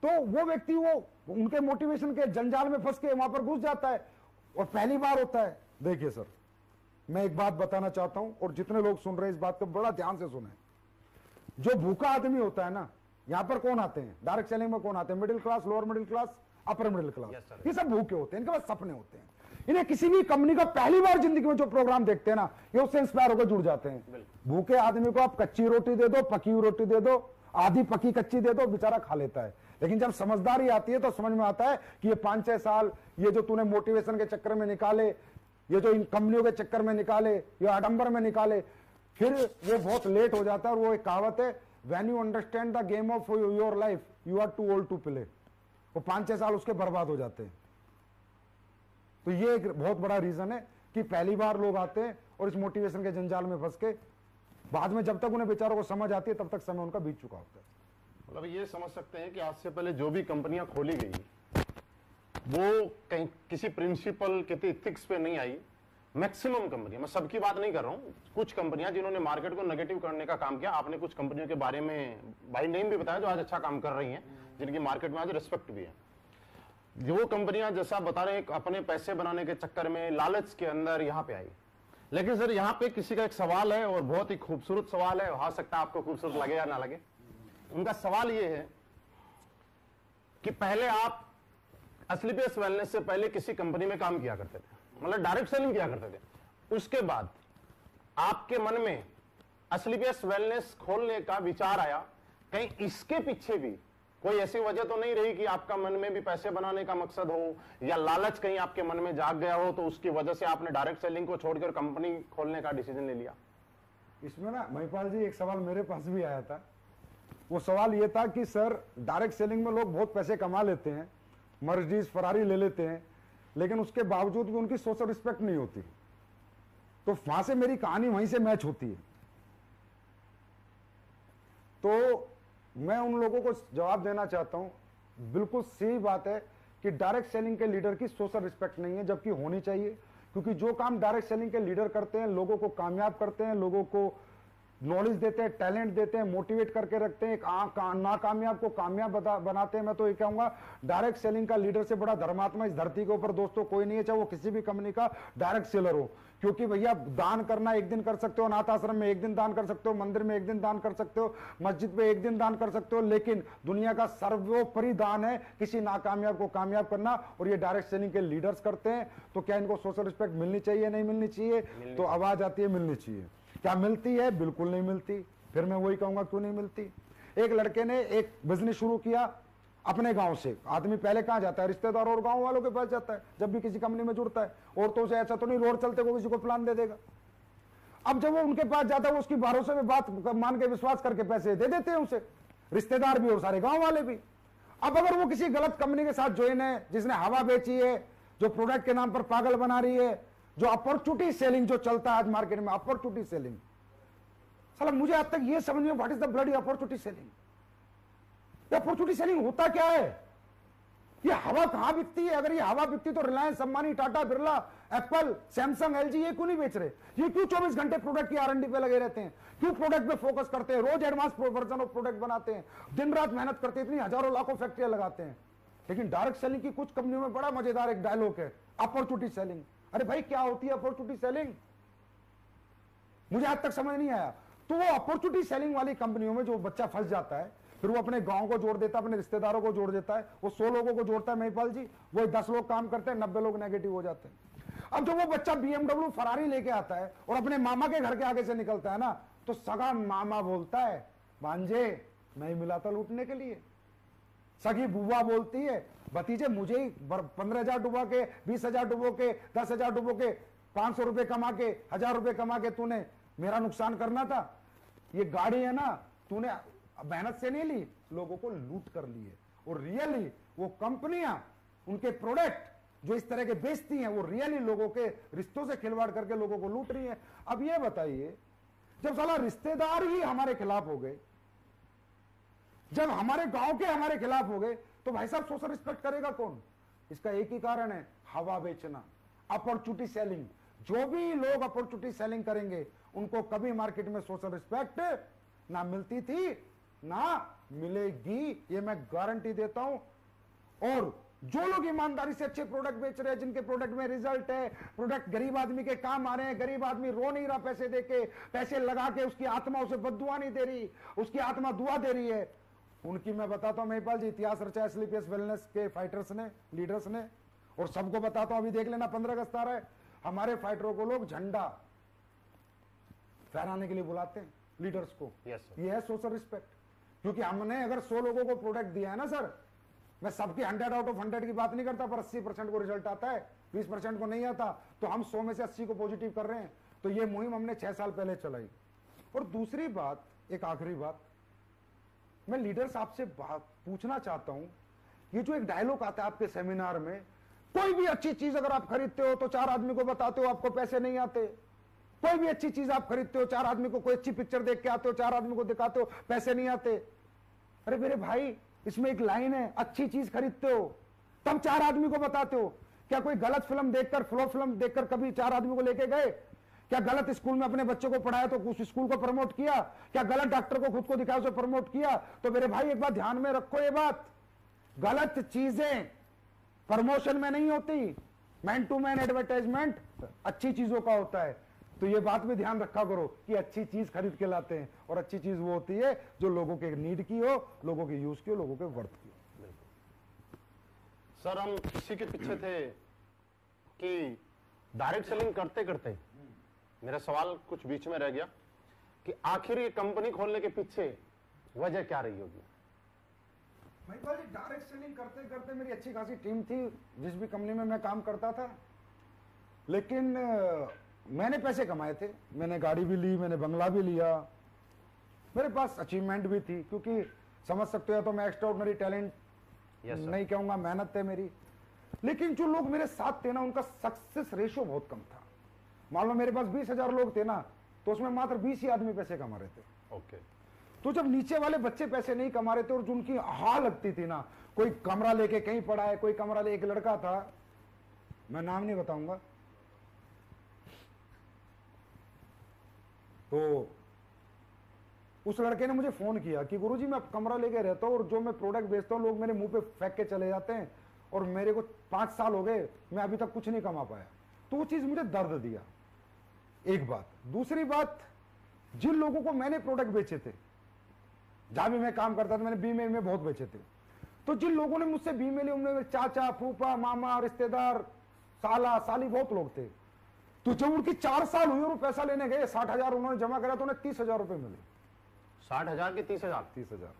तो वो व्यक्ति वो उनके मोटिवेशन के जंजाल में फंस के वहां पर घुस जाता है और पहली बार होता है। देखिए सर, मैं एक बात बताना चाहता हूं और जितने लोग सुन रहे हैं इस बात को बड़ा ध्यान से सुने। जो भूखा आदमी होता है ना, यहां पर कौन आते हैं डायरेक्ट सेलिंग में, कौन आते हैं? Middle class, lower middle class, upper middle class. ये सब भूखे होते हैं, इनके पास सपने होते हैं। इन्हें किसी भी कंपनी का पहली बार जिंदगी में जो प्रोग्राम देखते हैं ना, ये उससे इंस्पायर होकर जुड़ जाते हैं। भूखे आदमी को आप कच्ची रोटी दे दो, पकी हुई रोटी दे दो, आधी पकी कच्ची दे दो, बेचारा खा लेता है। लेकिन जब समझदारी आती है तो समझ में आता है कि ये 5-6 साल ये जो तूने मोटिवेशन के चक्कर में निकाले, ये जो इन कंपनियों के चक्कर में निकाले, ये आडंबर में निकाले, फिर वो बहुत लेट हो जाता है। और वो एक कहावत है, when you understand the game of your life you are too old to play. वो 5-6 साल उसके बर्बाद हो जाते हैं। तो ये एक बहुत बड़ा रीजन है कि पहली बार लोग आते हैं और इस मोटिवेशन के जंजाल में फंस के बाद में जब तक उन्हें बेचारों को समझ आती है तब तक समय उनका बीत चुका होता है। मतलब ये समझ सकते हैं कि आज से पहले जो भी कंपनियां खोली गई वो कहीं किसी प्रिंसिपल किसी इथिक्स पे नहीं आई। मैक्सिमम कंपनियां, मैं सबकी बात नहीं कर रहा हूं, कुछ कंपनियां जिन्होंने मार्केट को नेगेटिव करने का काम किया। आपने कुछ कंपनियों के बारे में बाय नेम भी बताया जो आज अच्छा काम कर रही हैं, जिनकी मार्केट में आज रिस्पेक्ट भी है। वो कंपनियां जैसा बता रहे हैं अपने पैसे बनाने के चक्कर में लालच के अंदर यहां पे आई। लेकिन सर यहाँ पे किसी का एक सवाल है और बहुत ही खूबसूरत सवाल है, हो सकता है आपको खूबसूरत लगे या ना लगे। उनका सवाल ये है कि पहले आप असलीपियस वेलनेस से पहले किसी कंपनी में काम किया करते थे, मतलब डायरेक्ट सेलिंग किया करते थे, उसके बाद आपके मन में असलीपियस वेलनेस खोलने का विचार आया, कहीं इसके पीछे भी कोई ऐसी वजह तो नहीं रही कि आपका मन में भी पैसे बनाने का मकसद हो या लालच कहीं आपके मन में जाग गया हो, तो उसकी वजह से आपने डायरेक्ट सेलिंग को छोड़कर कंपनी खोलने का डिसीजन ले लिया? इसमें ना महिपाल जी एक सवाल मेरे पास भी आया था। वो सवाल ये था कि सर डायरेक्ट सेलिंग में लोग बहुत पैसे कमा लेते हैं, मर्सिडीज फरारी ले लेते हैं, लेकिन उसके बावजूद भी उनकी सोशल रिस्पेक्ट नहीं होती। तो वहां से मेरी कहानी वहीं से मैच होती है। तो मैं उन लोगों को जवाब देना चाहता हूं, बिल्कुल सही बात है कि डायरेक्ट सेलिंग के लीडर की सोशल रिस्पेक्ट नहीं है, जबकि होनी चाहिए। क्योंकि जो काम डायरेक्ट सेलिंग के लीडर करते हैं, लोगों को कामयाब करते हैं, लोगों को नॉलेज देते हैं, टैलेंट देते हैं, मोटिवेट करके रखते हैं, नाकामयाब को कामयाब बनाते हैं। मैं तो ये कहूंगा डायरेक्ट सेलिंग का लीडर से बड़ा धर्मात्मा इस धरती के ऊपर दोस्तों कोई नहीं है, चाहे वो किसी भी कंपनी का डायरेक्ट सेलर हो। क्योंकि भैया दान करना एक दिन कर सकते हो, अनाथ आश्रम में एक दिन दान कर सकते हो, मंदिर में एक दिन दान कर सकते हो, मस्जिद में एक दिन दान कर सकते हो, लेकिन दुनिया का सर्वोपरि दान है किसी नाकामयाब को कामयाब करना। और ये डायरेक्ट सेलिंग के लीडर्स करते हैं। तो क्या इनको सोशल रिस्पेक्ट मिलनी चाहिए, नहीं मिलनी चाहिए? तो आवाज आती है मिलनी चाहिए। क्या मिलती है? बिल्कुल नहीं मिलती। फिर मैं वही कहूंगा क्यों नहीं मिलती। एक लड़के ने एक बिजनेस शुरू किया अपने गांव से। आदमी पहले कहां जाता है? रिश्तेदारों और गांव वालों के पास जाता है जब भी किसी कंपनी में जुड़ता है। औरतों से ऐसा तो नहीं रोड चलते को किसी को प्लान दे देगा। अब जब वो उनके पास जाता है वो उसकी भरोसे में बात मान के विश्वास करके पैसे दे देते हैं उसे, रिश्तेदार भी और सारे गांव वाले भी। अब अगर वो किसी गलत कंपनी के साथ ज्वाइन है जिसने हवा बेची है, जो प्रोडक्ट के नाम पर पागल बना रही है, जो अपॉर्चुनिटी सेलिंग जो चलता है आज मार्केट में, अपॉर्चुनिटी सेलिंग, साला मुझे आज तक ये समझ में what is the bloody opportunity selling. Opportunity selling होता क्या है? ये हवा कहां बिकती है? अगर ये हवा बिकती तो Reliance, Ambani, Tata, Birla, Apple, Samsung, LG ये क्यों नहीं बेच रहे? ये क्यों 24 घंटे प्रोडक्ट की आर&डी पे लगे रहते हैं? क्यों प्रोडक्ट पे फोकस करते हैं? रोज एडवांस वर्जन ऑफ प्रोडक्ट बनाते हैं, दिन रात मेहनत करते हैं, इतनी हजारों लाखों फैक्ट्रियां लगाते हैं। लेकिन डायरेक्ट सेलिंग की कुछ कंपनियों में बड़ा मजेदार एक डायलॉग है, अपॉर्चुनिटी सेलिंग। अरे भाई क्या होती है अपॉर्चुनिटी सेलिंग? मुझे आज तक समझ नहीं आया। तो वो अपॉर्चुनिटी सेलिंग वाली कंपनियों में जो बच्चा फंस जाता है, फिर वो अपने गांव को जोड़ देता है, अपने रिश्तेदारों को जोड़ देता है, वो 100 लोगों को जोड़ता है महिपाल जी, वो 10 लोग काम करते हैं, 90 लोग नेगेटिव हो जाते हैं। अब जब वो बच्चा BMW फरारी लेके आता है और अपने मामा के घर के आगे से निकलता है ना, तो सगा मामा बोलता है, भांजे मैं ही मिला था लूटने के लिए। सगी बुआ बोलती है, भतीजे मुझे ही 15,000 डुबा के, 20,000 डुबो के, 10,000 डुबो के, 500 रुपए कमा के, 1000 रुपए कमा के तूने मेरा नुकसान करना था। ये गाड़ी है ना, तूने मेहनत से नहीं ली, लोगों को लूट कर लिए। और रियली वो कंपनियां, उनके प्रोडक्ट जो इस तरह के बेचती हैं, वो रियली लोगों के रिश्तों से खिलवाड़ करके लोगों को लूट रही हैं। अब ये बताइए, जब साला रिश्तेदार ही हमारे खिलाफ हो गए, जब हमारे गांव के हमारे खिलाफ हो गए, तो भाई साहब सोशल रिस्पेक्ट करेगा कौन? इसका एक ही कारण है, हवा बेचना, अपॉर्चुनिटी सेलिंग। जो भी लोग अपॉर्चुनिटी सेलिंग करेंगे उनको कभी मार्केट में सोशल रिस्पेक्ट ना मिलती थी ना मिलेगी, ये मैं गारंटी देता हूं। और जो लोग ईमानदारी से अच्छे प्रोडक्ट बेच रहे हैं, जिनके प्रोडक्ट में रिजल्ट है, प्रोडक्ट गरीब आदमी के काम आ रहे हैं, गरीब आदमी रो नहीं रहा पैसे देके, पैसे लगा के उसकी आत्मा उसे बद्दुआ नहीं दे रही, उसकी आत्मा दुआ दे रही है, उनकी मैं बताता हूं महिपाल जी, इतिहास रचा है स्लीपियस वेलनेस के फाइटर्स ने, लीडर्स ने। और सबको बताता हूं, अभी देख लेना 15 अगस्त आ रहा है, हमारे फाइटरों को लोग झंडा फहराने के लिए बुलाते हैं, लीडर्स को। ये है सोशल रिस्पेक्ट। क्योंकि हमने अगर 100 लोगों को प्रोडक्ट दिया है ना सर, मैं सबकी 100 आउट ऑफ 100 की बात नहीं करता, पर 80% को रिजल्ट आता है, 20% को नहीं आता, तो हम 100 में से 80 को पॉजिटिव कर रहे हैं। तो ये मुहिम हमने 6 साल पहले चलाई। और दूसरी बात, एक आखिरी बात, मैं लीडर्स आपसे पूछना चाहता हूं, ये जो एक डायलॉग आता है आपके सेमिनार में, कोई भी अच्छी चीज अगर आप खरीदते हो तो 4 आदमी को बताते हो, आपको पैसे नहीं आते। कोई भी अच्छी चीज आप खरीदते हो, 4 आदमी को, कोई अच्छी पिक्चर देख के आते हो, 4 आदमी को दिखाते हो, पैसे नहीं आते। अरे मेरे भाई, इसमें एक लाइन है, अच्छी चीज खरीदते हो तब 4 आदमी को बताते हो। क्या कोई गलत फिल्म देखकर, फ्लॉप फिल्म देखकर कभी 4 आदमी को लेके गए? क्या गलत स्कूल में अपने बच्चे को पढ़ाया तो उस स्कूल को प्रमोट किया? क्या गलत डॉक्टर को खुद को दिखाया, उसे प्रमोट किया? तो मेरे भाई एक बात ध्यान में रखो, ये बात, गलत चीजें प्रमोशन में नहीं होती, मैन टू मैन एडवर्टाइजमेंट अच्छी चीजों का होता है। तो ये बात भी ध्यान रखा करो कि अच्छी चीज खरीद के लाते हैं, और अच्छी चीज वो होती है जो लोगों के नीड की हो, लोगों के यूज की हो, लोगों के वर्थ की हो। सर हम इसी के पीछे थे कि डायरेक्ट सेलिंग करते करते मेरा सवाल कुछ बीच में रह गया कि आखिर ये कंपनी खोलने के पीछे वजह क्या रही होगी? डायरेक्ट सेलिंग करते करते मेरी अच्छी खासी टीम थी जिस भी कंपनी में मैं काम करता था, लेकिन मैंने पैसे कमाए थे, मैंने गाड़ी भी ली, मैंने बंगला भी लिया, मेरे पास अचीवमेंट भी थी, क्योंकि समझ सकते हो तो मैं एक्स्ट्राऑर्डिनरी टैलेंट नहीं कहूंगा, मेहनत है मेरी। लेकिन जो लोग मेरे साथ थे ना, उनका सक्सेस रेशियो बहुत कम था। मान लो मेरे पास 20,000 लोग थे ना, तो उसमें मात्र 20 ही आदमी पैसे कमा रहे थे। ओके। तो जब नीचे वाले बच्चे पैसे नहीं कमा रहे थे और जो उनकी हाल लगती थी ना, कोई कमरा लेके कहीं पड़ा है, कोई कमरा ले, एक लड़का था, मैं नाम नहीं बताऊंगा, तो उस लड़के ने मुझे फोन किया कि गुरुजी मैं कमरा लेके रहता हूं और जो मैं प्रोडक्ट बेचता हूं लोग मेरे मुंह पे फेंक के चले जाते हैं, और मेरे को 5 साल हो गए, मैं अभी तक कुछ नहीं कमा पाया। तो वो चीज मुझे दर्द दिया, एक बात। दूसरी बात, जिन लोगों को मैंने प्रोडक्ट बेचे थे, जहां भी मैं काम करता था, मैंने बीमेल में बहुत बेचे थे, तो जिन लोगों ने मुझसे बीमेल ली उनमें चाचा, फूफा, मामा, रिश्तेदार, साला, साली, बहुत लोग थे। तो जब उनकी 4 साल हुई और वो पैसा लेने गए, 60,000 उन्होंने जमा करा तो उन्हें 30,000 रुपए मिले। 60,000 की 30,000? 30,000,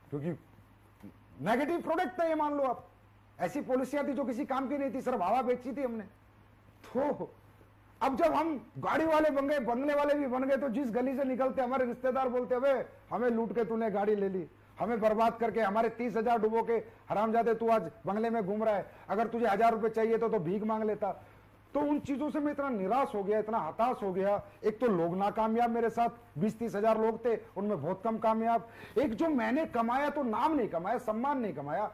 क्योंकि नेगेटिव प्रोडक्ट था ये, मान लो आप। ऐसी पॉलिसियां थी जो किसी काम की नहीं थी, सिर्फ हवा बेची थी हमने। तो अब जब हम गाड़ी वाले बन गए, बंगले वाले भी बन गए, तो जिस गली से निकलते हमारे रिश्तेदार बोलते, अबे हमें लूट के तूने गाड़ी ले ली, हमें बर्बाद करके हमारे 30,000 डुबो के हरामजादे तू आज बंगले में घूम रहा है, अगर तुझे 1,000 रुपए चाहिए तो भीख मांग लेता। तो उन चीजों से मैं इतना निराश हो गया, इतना हताश हो गया। एक तो लोग नाकामयाब, मेरे साथ 20-30 हजार लोग थे, उनमें बहुत कम कामयाब। एक जो मैंने कमाया, तो नाम नहीं कमाया, सम्मान नहीं कमाया,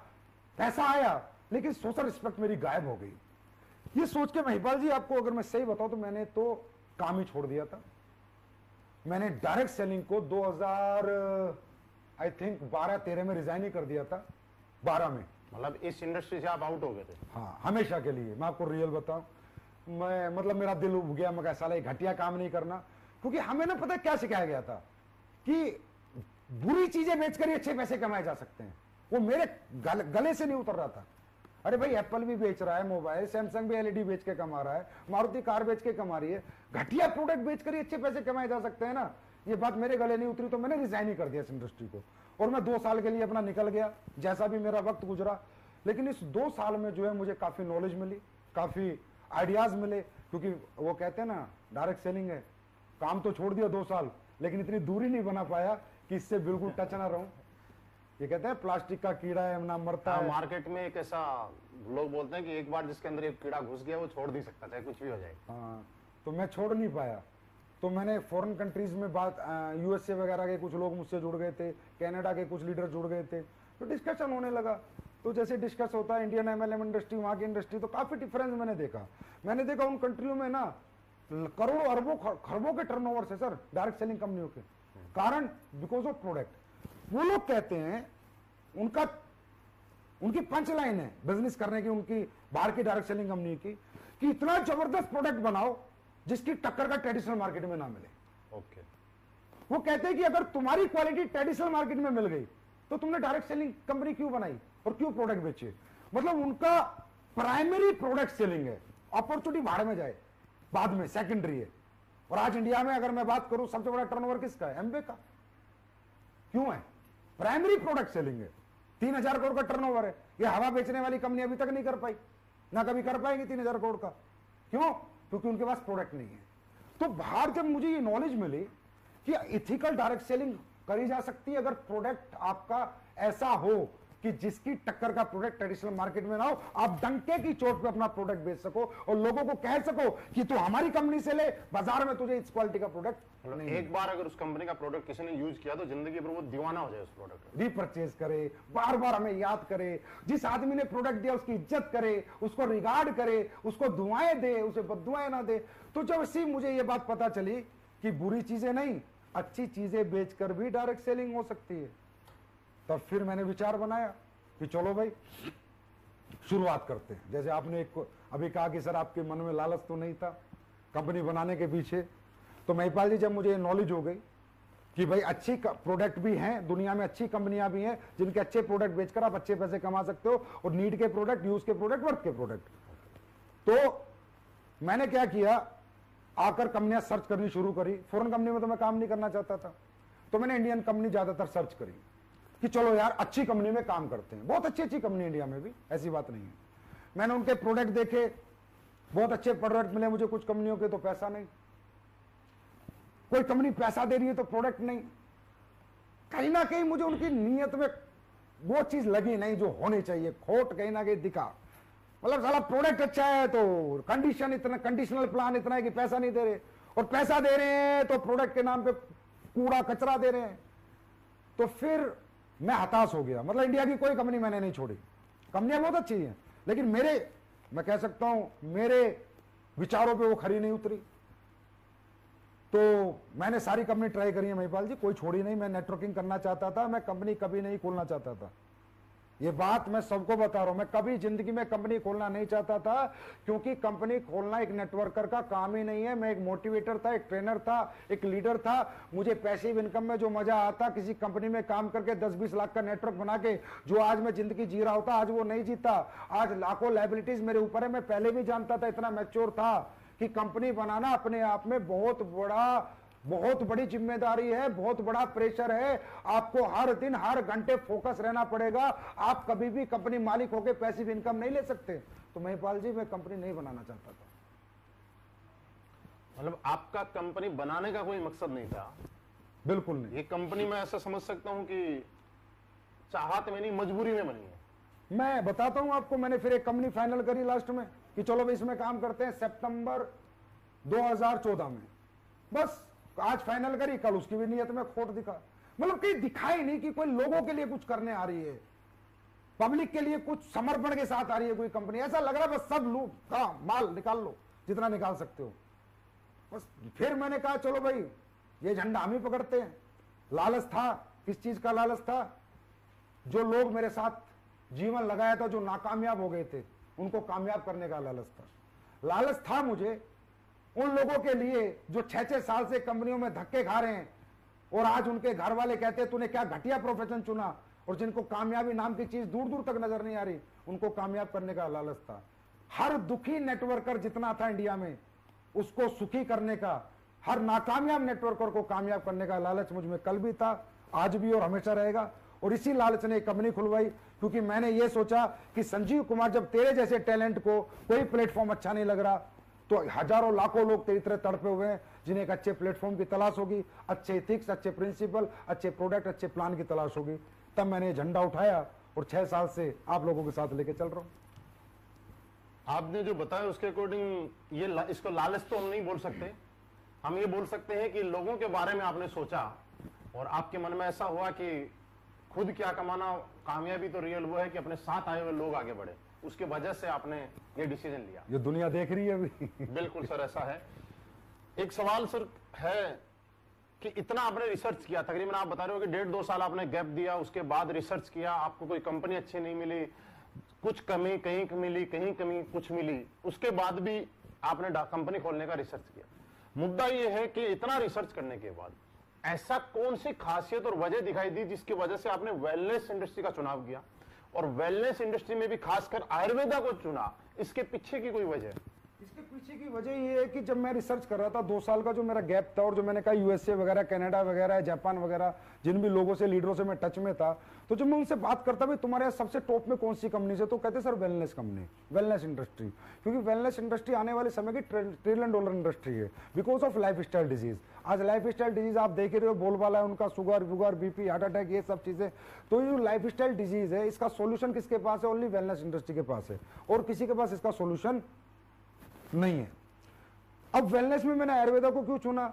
पैसा आया, लेकिन सोशल रिस्पेक्ट मेरी गायब हो गई। ये सोच के महिपाल जी, आपको अगर मैं सही बताऊं तो मैंने तो काम ही छोड़ दिया था। मैंने डायरेक्ट सेलिंग को 2000 आई थिंक 12-13 में रिजाइन ही कर दिया था, 12 में। मतलब इस इंडस्ट्री से आप आउट हो गए थे? हाँ, हमेशा के लिए। मैं आपको रियल बताऊं, मैं मतलब मेरा दिल उब गया, मैं कहा साला घटिया काम नहीं करना। क्योंकि हमें ना पता क्या सिखाया गया था कि बुरी चीजें बेचकर ही अच्छे पैसे कमाए जा सकते हैं। वो मेरे गले से नहीं उतर रहा था। अरे भाई, एप्पल भी बेच रहा है मोबाइल, सैमसंग भी एलईडी बेच के कमा रहा है, मारुति कार बेच के कमा रही है, घटिया प्रोडक्ट बेचकर ही अच्छे पैसे कमाए जा सकते हैं ना। ये बात मेरे गले नहीं उतरी, तो मैंने रिजाइन ही कर दिया इस इंडस्ट्री को। और मैं 2 साल के लिए अपना निकल गया, जैसा भी मेरा वक्त गुजरा। लेकिन इस 2 साल में जो है मुझे काफी नॉलेज मिली, काफी आइडियाज मिले। क्योंकि वो कहते हैं ना, डायरेक्ट सेलिंग है, काम तो छोड़ दिया 2 साल, लेकिन इतनी दूरी नहीं बना पाया कि इससे बिल्कुल टच ना रहूं। ये कहते हैं प्लास्टिक का कीड़ा है ना मरता है। मार्केट में एक ऐसा लोग बोलते हैं कि एक बार जिसके अंदर एक कीड़ा घुस गया वो छोड़ नहीं सकता, चाहे कुछ भी हो जाए। हाँ, तो मैं छोड़ नहीं पाया। तो मैंने फॉरेन कंट्रीज में बात, यूएसए वगैरह के कुछ लोग मुझसे जुड़ गए थे, कनाडा के कुछ लीडर जुड़ गए थे, तो डिस्कशन होने लगा। तो जैसे डिस्कस होता है इंडियन एमएलएम इंडस्ट्री, वहाँ की इंडस्ट्री, तो काफी डिफरेंस मैंने देखा उन कंट्रियों में ना करोड़ों अरबों खरबों के टर्नओवर है सर डायरेक्ट सेलिंग कंपनियों के। कारण बिकॉज ऑफ प्रोडक्ट। वो लोग कहते हैं, उनकी पंच लाइन है बिजनेस करने की, उनकी बाहर की डायरेक्ट सेलिंग कंपनी की, कि इतना जबरदस्त प्रोडक्ट बनाओ जिसकी टक्कर का ट्रेडिशनल मार्केट में ना मिले। ओके। वो कहते हैं कि अगर तुम्हारी क्वालिटी ट्रेडिशनल मार्केट में मिल गई तो तुमने डायरेक्ट सेलिंग कंपनी क्यों बनाई और क्यों प्रोडक्ट बेचे। मतलब उनका प्राइमरी प्रोडक्ट सेलिंग है, अपॉर्चुनिटी भाड़ में जाए बाद में सेकेंडरी है। और आज इंडिया में अगर मैं बात करूं, सबसे बड़ा टर्नओवर किसका है? एमवे का। क्यों है? प्राइमरी प्रोडक्ट सेलिंग है। 3,000 करोड़ का टर्नओवर है। ये हवा बेचने वाली कंपनी अभी तक नहीं कर पाई, ना कभी कर पाएंगे 3,000 करोड़ का। क्यों? क्योंकि उनके पास प्रोडक्ट नहीं है। तो बाहर जब मुझे ये नॉलेज मिली कि इथिकल डायरेक्ट सेलिंग करी जा सकती है अगर प्रोडक्ट आपका ऐसा हो कि जिसकी टक्कर का प्रोडक्ट ट्रेडिशनल मार्केट में ना हो, आप डंके की चोट पे अपना प्रोडक्ट बेच सको और लोगों को कह सको कि तू हमारी कंपनी से ले, बाजार में तुझे इस क्वालिटी का प्रोडक्ट नहीं। एक बार अगर उस कंपनी का प्रोडक्ट किसी ने यूज किया तो जिंदगी भर वो दीवाना हो जाए उस प्रोडक्ट। रीपरचेज करे, बार बार हमें याद करे, जिस आदमी ने प्रोडक्ट दिया उसकी इज्जत करे, उसको रिगार्ड करे, उसको दुआएं दे, उसे बददुआएं ना दे। तो जब इसी मुझे ये बात पता चली कि बुरी चीजें नहीं, अच्छी चीजें बेचकर भी डायरेक्ट सेलिंग हो सकती है, तब फिर मैंने विचार बनाया कि चलो भाई शुरुआत करते हैं। जैसे आपने अभी कहा कि सर आपके मन में लालच तो नहीं था कंपनी बनाने के पीछे, तो महिपाल जी जब मुझे नॉलेज हो गई कि भाई अच्छी प्रोडक्ट भी हैं, दुनिया में अच्छी कंपनियां भी हैं जिनके अच्छे प्रोडक्ट बेचकर आप अच्छे पैसे कमा सकते हो, और नीड के प्रोडक्ट, यूज के प्रोडक्ट, वर्थ के प्रोडक्ट। तो मैंने क्या किया, आकर कंपनियां सर्च करनी शुरू करी। फॉरेन कंपनी में तो मैं काम नहीं करना चाहता था, तो मैंने इंडियन कंपनी ज्यादातर सर्च करी कि चलो यार अच्छी कंपनी में काम करते हैं। बहुत अच्छी अच्छी कंपनी इंडिया में भी, ऐसी बात नहीं है। मैंने उनके प्रोडक्ट देखे, बहुत अच्छे प्रोडक्ट मिले मुझे कुछ कंपनियों के, तो पैसा नहीं। कोई कंपनी पैसा दे रही है तो प्रोडक्ट नहीं। कहीं ना कहीं मुझे उनकी नीयत में वो चीज लगी नहीं जो होनी चाहिए, खोट कहीं ना कहीं दिखा। मतलब साला प्रोडक्ट अच्छा है तो कंडीशन इतना, कंडीशनल प्लान इतना है कि पैसा नहीं दे रहे, और पैसा दे रहे हैं तो प्रोडक्ट के नाम पे कूड़ा कचरा दे रहे हैं। तो फिर मैं हताश हो गया। मतलब इंडिया की कोई कंपनी मैंने नहीं छोड़ी, कंपनियां बहुत अच्छी हैं, लेकिन मैं कह सकता हूं मेरे विचारों पे वो खरी नहीं उतरी। तो मैंने सारी कंपनी ट्राई करी है महिपाल जी, कोई छोड़ी नहीं। मैं नेटवर्किंग करना चाहता था, मैं कंपनी कभी नहीं खोलना चाहता था। ये बात मैं सबको बता रहा हूं, मैं कभी जिंदगी में कंपनी खोलना नहीं चाहता था, क्योंकि कंपनी खोलना एक नेटवर्कर का काम ही नहीं है। मैं एक मोटिवेटर था, एक ट्रेनर था, एक लीडर था। मुझे पैसिव इनकम में जो मजा आता, किसी कंपनी में काम करके 10-20 लाख का नेटवर्क बना के जो आज मैं जिंदगी जी रहा होता, आज वो नहीं जीता। आज लाखों लायबिलिटीज मेरे ऊपर है। मैं पहले भी जानता था, इतना मैच्योर था कि कंपनी बनाना अपने आप में बहुत बड़ा बहुत बड़ी जिम्मेदारी है, बहुत बड़ा प्रेशर है। आपको हर दिन हर घंटे फोकस रहना पड़ेगा। आप कभी भी कंपनी मालिक होकर पैसिव इनकम नहीं ले सकते। तो महिपाल जी, मैं कंपनी नहीं बनाना चाहता था। मतलब आपका कंपनी बनाने का कोई मकसद नहीं था? बिल्कुल नहीं। ये कंपनी मैं ऐसा समझ सकता हूं कि चाहत में नहीं, मजबूरी में बनी है। मैं बताता हूं आपको, मैंने फिर एक कंपनी फाइनल करी लास्ट में कि चलो भाई इसमें काम करते हैं, सितंबर 2014 में। बस आज फाइनल करी, कल उसकी भी नीयत में खोट दिखा। मतलब कहीं दिखाई नहीं कि कोई लोगों के लिए कुछ करने आ रही है, पब्लिक के लिए कुछ समर्पण के साथ आ रही है कोई कंपनी। ऐसा लग रहा है बस सब लूट का माल निकाल लो जितना निकाल सकते हो। बस फिर मैंने कहा चलो भाई ये झंडा हम ही पकड़ते हैं। लालच था, किस चीज का लालच था? जो लोग मेरे साथ जीवन लगाया था, जो नाकामयाब हो गए थे, उनको कामयाब करने का लालच था। लालच था मुझे उन लोगों के लिए जो 6-6 साल से कंपनियों में धक्के खा रहे हैं और आज उनके घर वाले कहते हैं तूने क्या घटिया प्रोफेशन चुना, और जिनको कामयाबी नाम की चीज दूर दूर तक नजर नहीं आ रही, उनको कामयाब करने का लालच था। हर दुखी नेटवर्कर जितना था इंडिया में, उसको सुखी करने का, हर नाकामयाब नेटवर्कर को कामयाब करने का लालच मुझ में कल भी था, आज भी और हमेशा रहेगा। और इसी लालच ने कंपनी खुलवाई, क्योंकि मैंने ये सोचा कि संजीव कुमार, जब तेरे जैसे टैलेंट को कोई प्लेटफॉर्म अच्छा नहीं लग रहा, तो हजारों लाखों लोग तेरी तरह तड़पे हुए हैं जिन्हें एक अच्छे प्लेटफॉर्म की तलाश होगी, अच्छे एथिक्स, अच्छे प्रिंसिपल, अच्छे प्रोडक्ट, अच्छे प्लान की तलाश होगी। तब मैंने झंडा उठाया और 6 साल से आप लोगों के साथ लेके चल रहा हूं। आपने जो बताया उसके अकॉर्डिंग ये इसको लालच तो हम नहीं बोल सकते, हम ये बोल सकते हैं कि लोगों के बारे में आपने सोचा और आपके मन में ऐसा हुआ कि खुद क्या कमाना, कामयाबी तो रियल वो है कि अपने साथ आए हुए लोग आगे बढ़े, उसके वजह से आपने ये डिसीजन लिया। ये दुनिया देख रही है अभी। बिल्कुल सर, ऐसा है। एक सवाल सर है कि इतना आपने रिसर्च किया, तकरीबन आप बता रहे हो कि 1.5-2 साल आपने गैप दिया, उसके बाद रिसर्च किया, आपको कोई कंपनी अच्छी नहीं मिली, कुछ कमी कहीं मिली, कहीं कमी कुछ मिली, उसके बाद भी आपने कंपनी खोलने का रिसर्च किया। मुद्दा यह है कि इतना रिसर्च करने के बाद ऐसा कौन सी खासियत और वजह दिखाई दी जिसकी वजह से आपने वेलनेस इंडस्ट्री का चुनाव किया, और वेलनेस इंडस्ट्री में भी खासकर आयुर्वेदा को चुना? इसके पीछे की कोई वजह? इसके पीछे की वजह ये है कि जब मैं रिसर्च कर रहा था, 2 साल का जो मेरा गैप था, और जो मैंने कहा यूएसए वगैरह, कनाडा वगैरह, जापान वगैरह, जिन भी लोगों से, लीडरों से मैं टच में था, तो जब मैं उनसे बात करता भाई तुम्हारे यहाँ सबसे टॉप में कौन सी कंपनी से, तो कहते sir wellness company, wellness industry. क्योंकि वेलनेस इंडस्ट्री आने वाले समय की $1 ट्रिलियन इंडस्ट्री है, because of life style disease. आज लाइफ स्टाइल डिजीज आप देख रहे हो, बोलबाला है उनका, शुगर वुगर, बीपी, हार्ट अटैक, ये सब चीजें। तो ये लाइफ स्टाइल डिजीज है, इसका सोल्यूशन किसके पास है? ओनली वेलनेस इंडस्ट्री के पास है, और किसी के पास इसका सोल्यूशन नहीं है। अब वेलनेस में मैंने आयुर्वेदा को क्यों चुना?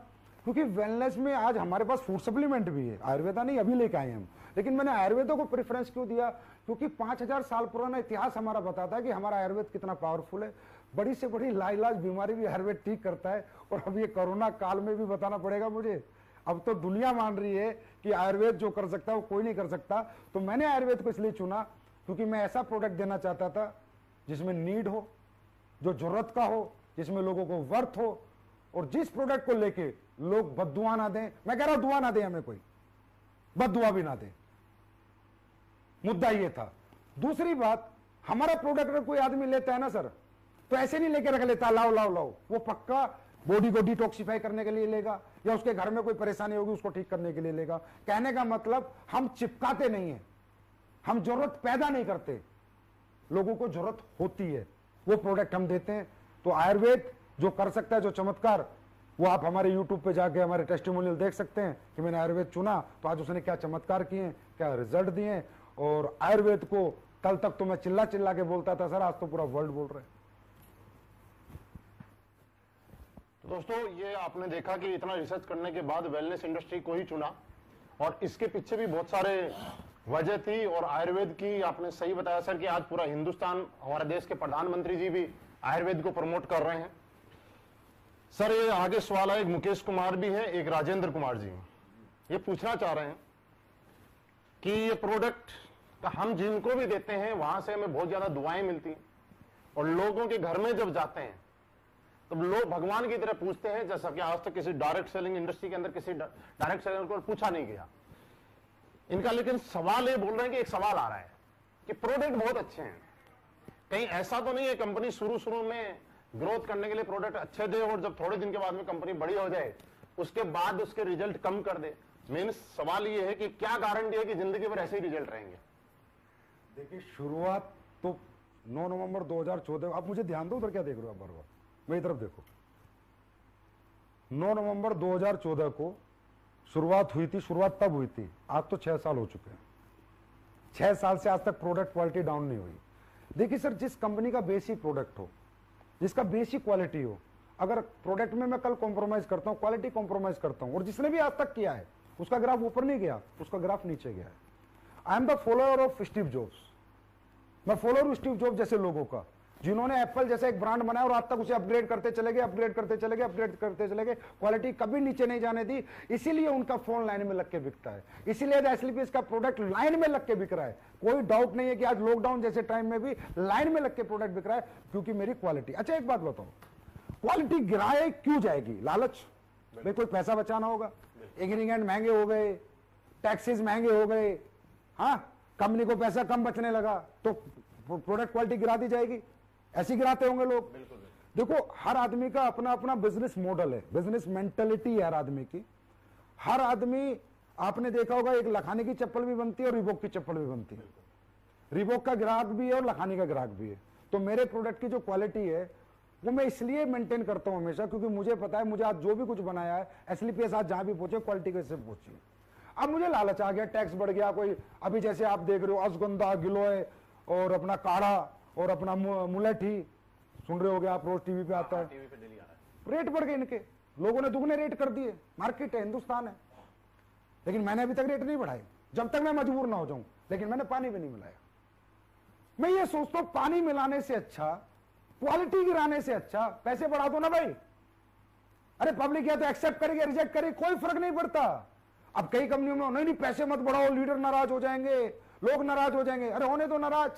क्योंकि वेलनेस में आज हमारे पास फूड सप्लीमेंट भी है, आयुर्वेदा नहीं अभी लेके आए हम, लेकिन मैंने आयुर्वेदा को प्रेफरेंस क्यों दिया? क्योंकि 5000 साल पुराना इतिहास हमारा बताता है कि हमारा आयुर्वेद कितना पावरफुल है। बड़ी से बड़ी लाइलाज बीमारी भी आयुर्वेद ठीक करता है, और अब ये कोरोना काल में भी बताना पड़ेगा मुझे। अब तो दुनिया मान रही है कि आयुर्वेद जो कर सकता है वो कोई नहीं कर सकता। तो मैंने आयुर्वेद को इसलिए चुना क्योंकि मैं ऐसा प्रोडक्ट देना चाहता था जिसमें नीड हो, जो जरूरत का हो, जिसमें लोगों को वर्थ हो, और जिस प्रोडक्ट को लेके लोग बद्दुआ ना दें। मैं कह रहा हूं दुआ ना दे हमें, कोई बद्दुआ भी ना दे, मुद्दा ये था। दूसरी बात, हमारा प्रोडक्ट अगर कोई आदमी लेता है ना सर, तो ऐसे नहीं लेके रख लेता लाओ लाओ लाओ, वो पक्का बॉडी को डिटॉक्सिफाई करने के लिए लेगा, या उसके घर में कोई परेशानी होगी उसको ठीक करने के लिए लेगा। कहने का मतलब हम चिपकाते नहीं है, हम जरूरत पैदा नहीं करते, लोगों को जरूरत होती है, वो प्रोडक्ट हम देते हैं। तो आयुर्वेद जो कर सकता है, जो चमत्कार, वो आप हमारे यूट्यूब पे जाके हमारे टेस्टिमोनियल देख सकते हैं कि मैंने आयुर्वेद चुना तो आज उसने क्या चमत्कार किए, क्या रिजल्ट दिए। और आयुर्वेद को कल तक तो मैं चिल्ला चिल्ला के बोलता था सर, आज तो पूरा वर्ल्ड बोल रहा है। तो दोस्तों, ये आपने देखा कि इतना रिसर्च करने के बाद वेलनेस इंडस्ट्री को ही चुना, और इसके पीछे भी बहुत सारे वजह थी। और आयुर्वेद की आपने सही बताया सर कि आज पूरा हिंदुस्तान, हमारे देश के प्रधानमंत्री जी भी आयुर्वेद को प्रमोट कर रहे हैं। सर ये आगे सवाल है, एक मुकेश कुमार भी है, एक राजेंद्र कुमार जी, ये पूछना चाह रहे हैं कि ये प्रोडक्ट हम जिनको भी देते हैं वहां से हमें बहुत ज्यादा दुआएं मिलती हैं, और लोगों के घर में जब जाते हैं तब लोग भगवान की तरह पूछते हैं, जैसा कि आज तक किसी डायरेक्ट सेलिंग इंडस्ट्री के अंदर किसी डायरेक्ट सेलर को पूछा नहीं गया इनका। लेकिन सवाल ये बोल रहे हैं कि एक सवाल आ रहा है कि प्रोडक्ट बहुत अच्छे हैं, कहीं ऐसा तो नहीं है कंपनी शुरू में ग्रोथ करने के लिए प्रोडक्ट अच्छे दे और जब थोड़े दिन के बाद में कंपनी बड़ी हो जाए उसके बाद उसके रिजल्ट कम कर दे। मेन सवाल ये है कि क्या गारंटी है कि जिंदगी भर ऐसे ही रिजल्ट रहेंगे? देखिए, शुरुआत तो 9 नवंबर 2014, आप मुझे ध्यान दो, उधर क्या देख रहे हो आप बार बार, मेरी तरफ देखो। 9 नवंबर 2014 को शुरुआत हुई थी। शुरुआत तब हुई थी, आज तो 6 साल हो चुके हैं। 6 साल से आज तक प्रोडक्ट क्वालिटी डाउन नहीं हुई। देखिए सर, जिस कंपनी का बेसिक प्रोडक्ट हो, जिसका बेसिक क्वालिटी हो, अगर प्रोडक्ट में मैं कल कॉम्प्रोमाइज करता हूं, क्वालिटी कॉम्प्रोमाइज करता हूं, और जिसने भी आज तक किया है उसका ग्राफ ऊपर नहीं गया, उसका ग्राफ नीचे गया है। I am the follower of Steve jobs. मैं फॉलोअर हूं स्टीव जॉब्स जैसे लोगों का, जिन्होंने एप्पल जैसा एक ब्रांड बनाया और आज तक उसे अपग्रेड करते चले गए, अपग्रेड करते चले गए, अपग्रेड करते चले गए, क्वालिटी कभी नीचे नहीं जाने दी। इसीलिए उनका फोन लाइन में लग के बिकता है, इसीलिए एसलीपीएस का प्रोडक्ट लाइन में लग के बिक रहा है। कोई डाउट नहीं है कि आज लॉकडाउन जैसे टाइम में भी लाइन में लग के प्रोडक्ट बिक रहा है, क्योंकि मेरी क्वालिटी। अच्छा, एक बात बताओ, क्वालिटी गिराए क्यों जाएगी? लालच, भाई कोई पैसा बचाना होगा, इंग्रेडिएंट महंगे हो गए, टैक्सेस महंगे हो गए, हाँ, कंपनी को पैसा कम बचने लगा तो प्रोडक्ट क्वालिटी गिरा दी जाएगी। ऐसे गिराते होंगे लोग। देखो, हर आदमी का अपना अपना बिजनेस मॉडल है, बिजनेस मेंटेलिटी है हर आदमी की। हर आदमी, आपने देखा होगा, एक लखानी की चप्पल भी बनती है और रिबॉक की चप्पल भी बनती है। रिबॉक का ग्राहक भी है और लखानी का ग्राहक भी है। तो मेरे प्रोडक्ट की जो क्वालिटी है वो मैं इसलिए मेंटेन करता हूं हमेशा, क्योंकि मुझे पता है मुझे आज जो भी कुछ बनाया है, एसलीपीएस आज जहां भी पहुंचे क्वालिटी कैसे पहुंची। अब मुझे लालच आ गया, टैक्स बढ़ गया, कोई अभी जैसे आप देख रहे हो अश्वगंधा, गिलोय और अपना काढ़ा और अपना मुलेठी, सुन रहे होगे आप, रोज टीवी पे आता है, टीवी पे डेली आ रहा है। रेट बढ़ गए इनके, लोगों ने दुगने रेट कर दिए। मार्केट है, हिंदुस्तान है, लेकिन मैंने अभी तक रेट नहीं बढ़ाए, जब तक मैं मजबूर ना हो जाऊं। लेकिन मैंने पानी भी नहीं मिलाया। मैं ये सोचता हूं, पानी मिलाने से अच्छा, क्वालिटी गिराने से अच्छा पैसे बढ़ा दो ना भाई। अरे पब्लिक या तो एक्सेप्ट करेगी, रिजेक्ट करेगी, कोई फर्क नहीं पड़ता। अब कई कंपनियों में नहीं पैसे मत बढ़ाओ, लीडर नाराज हो जाएंगे, लोग नाराज हो जाएंगे। अरे होने दो नाराज,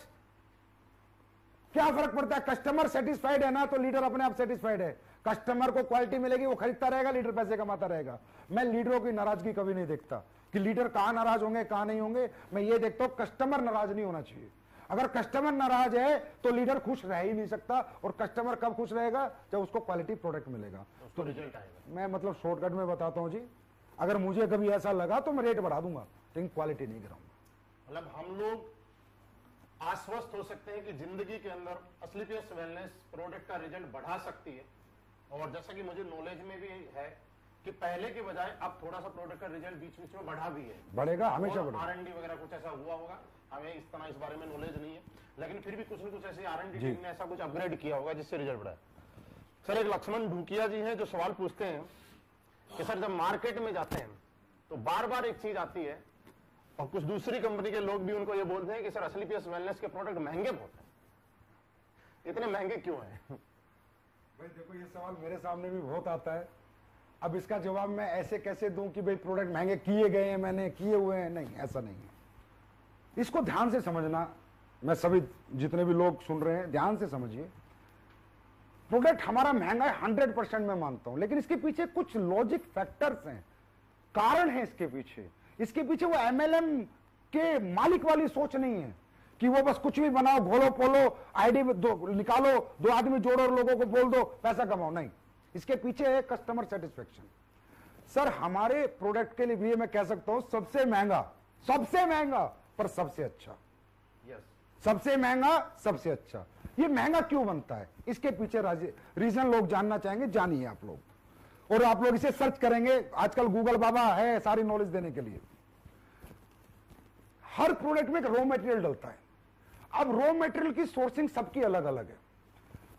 क्या फर्क पड़ता है? कस्टमर सेटिस्फाइड है ना तो लीडर अपने आप सेटिस्फाइड है। कस्टमर को क्वालिटी मिलेगी, वो खरीदता रहेगा, लीडर पैसे कमाता रहेगा। मैं लीडरों की नाराजगी कभी नहीं देखता कि लीडर कहां नाराज होंगे कहां नहीं होंगे। मैं ये देखता हूं कस्टमर नाराज नहीं होना चाहिए। अगर कस्टमर नाराज है तो लीडर खुश रह ही नहीं सकता। और कस्टमर कब खुश रहेगा? जब उसको क्वालिटी प्रोडक्ट मिलेगा, तो रिजल्ट आएगा। मैं मतलब शॉर्टकट में बताता हूं जी, अगर मुझे कभी ऐसा लगा तो मैं रेट बढ़ा दूंगा, लेकिन क्वालिटी नहीं गिराऊंगा। मतलब हम लोग आश्वस्त हो सकते हैं कि जिंदगी के अंदर एसलीपीएस वेलनेस प्रोडक्ट का रिजल्ट बढ़ा सकती है। और जैसा कि मुझे नॉलेज में भी है कि पहले के बजाय अब थोड़ा सा प्रोडक्ट का रिजल्ट बीच बीच में बढ़ा भी है, बढ़ेगा, हमेशा बढ़ेगा। R&D वगैरह कुछ ऐसा हुआ होगा, हमें इस तरह इस बारे में नॉलेज नहीं है, लेकिन फिर भी कुछ न कुछ ऐसे R&D टीम ने ऐसा कुछ अपग्रेड किया होगा जिससे रिजल्ट बढ़ा है। सर, एक लक्ष्मण ढूकिया जी हैं जो सवाल पूछते हैं कि सर, जब मार्केट में जाते हैं तो बार बार एक चीज आती है और कुछ दूसरी कंपनी के लोग भी उनको ये बोलते हैं कि सर एसलीपीएस वेलनेस के प्रोडक्ट महंगे बहुत हैं, इतने महंगे क्यों हैं? भाई देखो, ये सवाल मेरे सामने भी बहुत आता है। अब इसका जवाब मैं ऐसे कैसे दूं कि भाई प्रोडक्ट महंगे किए गए हैं, मैंने किए हुए हैं? नहीं, ऐसा नहीं है। इसको ध्यान से समझना, मैं सभी जितने भी लोग सुन रहे हैं ध्यान से समझिए। प्रोडक्ट हमारा महंगा है 100% मैं मानता हूं, लेकिन इसके पीछे कुछ लॉजिक फैक्टर्स हैं, कारण है इसके पीछे। इसके पीछे वो एमएलएम के मालिक वाली सोच नहीं है कि वो बस कुछ भी बनाओ, घोलो पोलो, आईडी निकालो, 2 आदमी जोड़ो और लोगों को बोल दो पैसा कमाओ। नहीं, इसके पीछे है कस्टमर सेटिस्फेक्शन। सर, हमारे प्रोडक्ट के लिए मैं कह सकता हूं सबसे महंगा पर सबसे अच्छा। सबसे महंगा, सबसे अच्छा। ये महंगा क्यों बनता है? इसके पीछे रीजन लोग जानना चाहेंगे, जानिए आप लोग, और आप लोग इसे सर्च करेंगे। आजकल गूगल बाबा है सारी नॉलेज देने के लिए। हर प्रोडक्ट में एक रॉ मटेरियल डलता है। अब रॉ मटेरियल की सोर्सिंग सबकी अलग अलग है।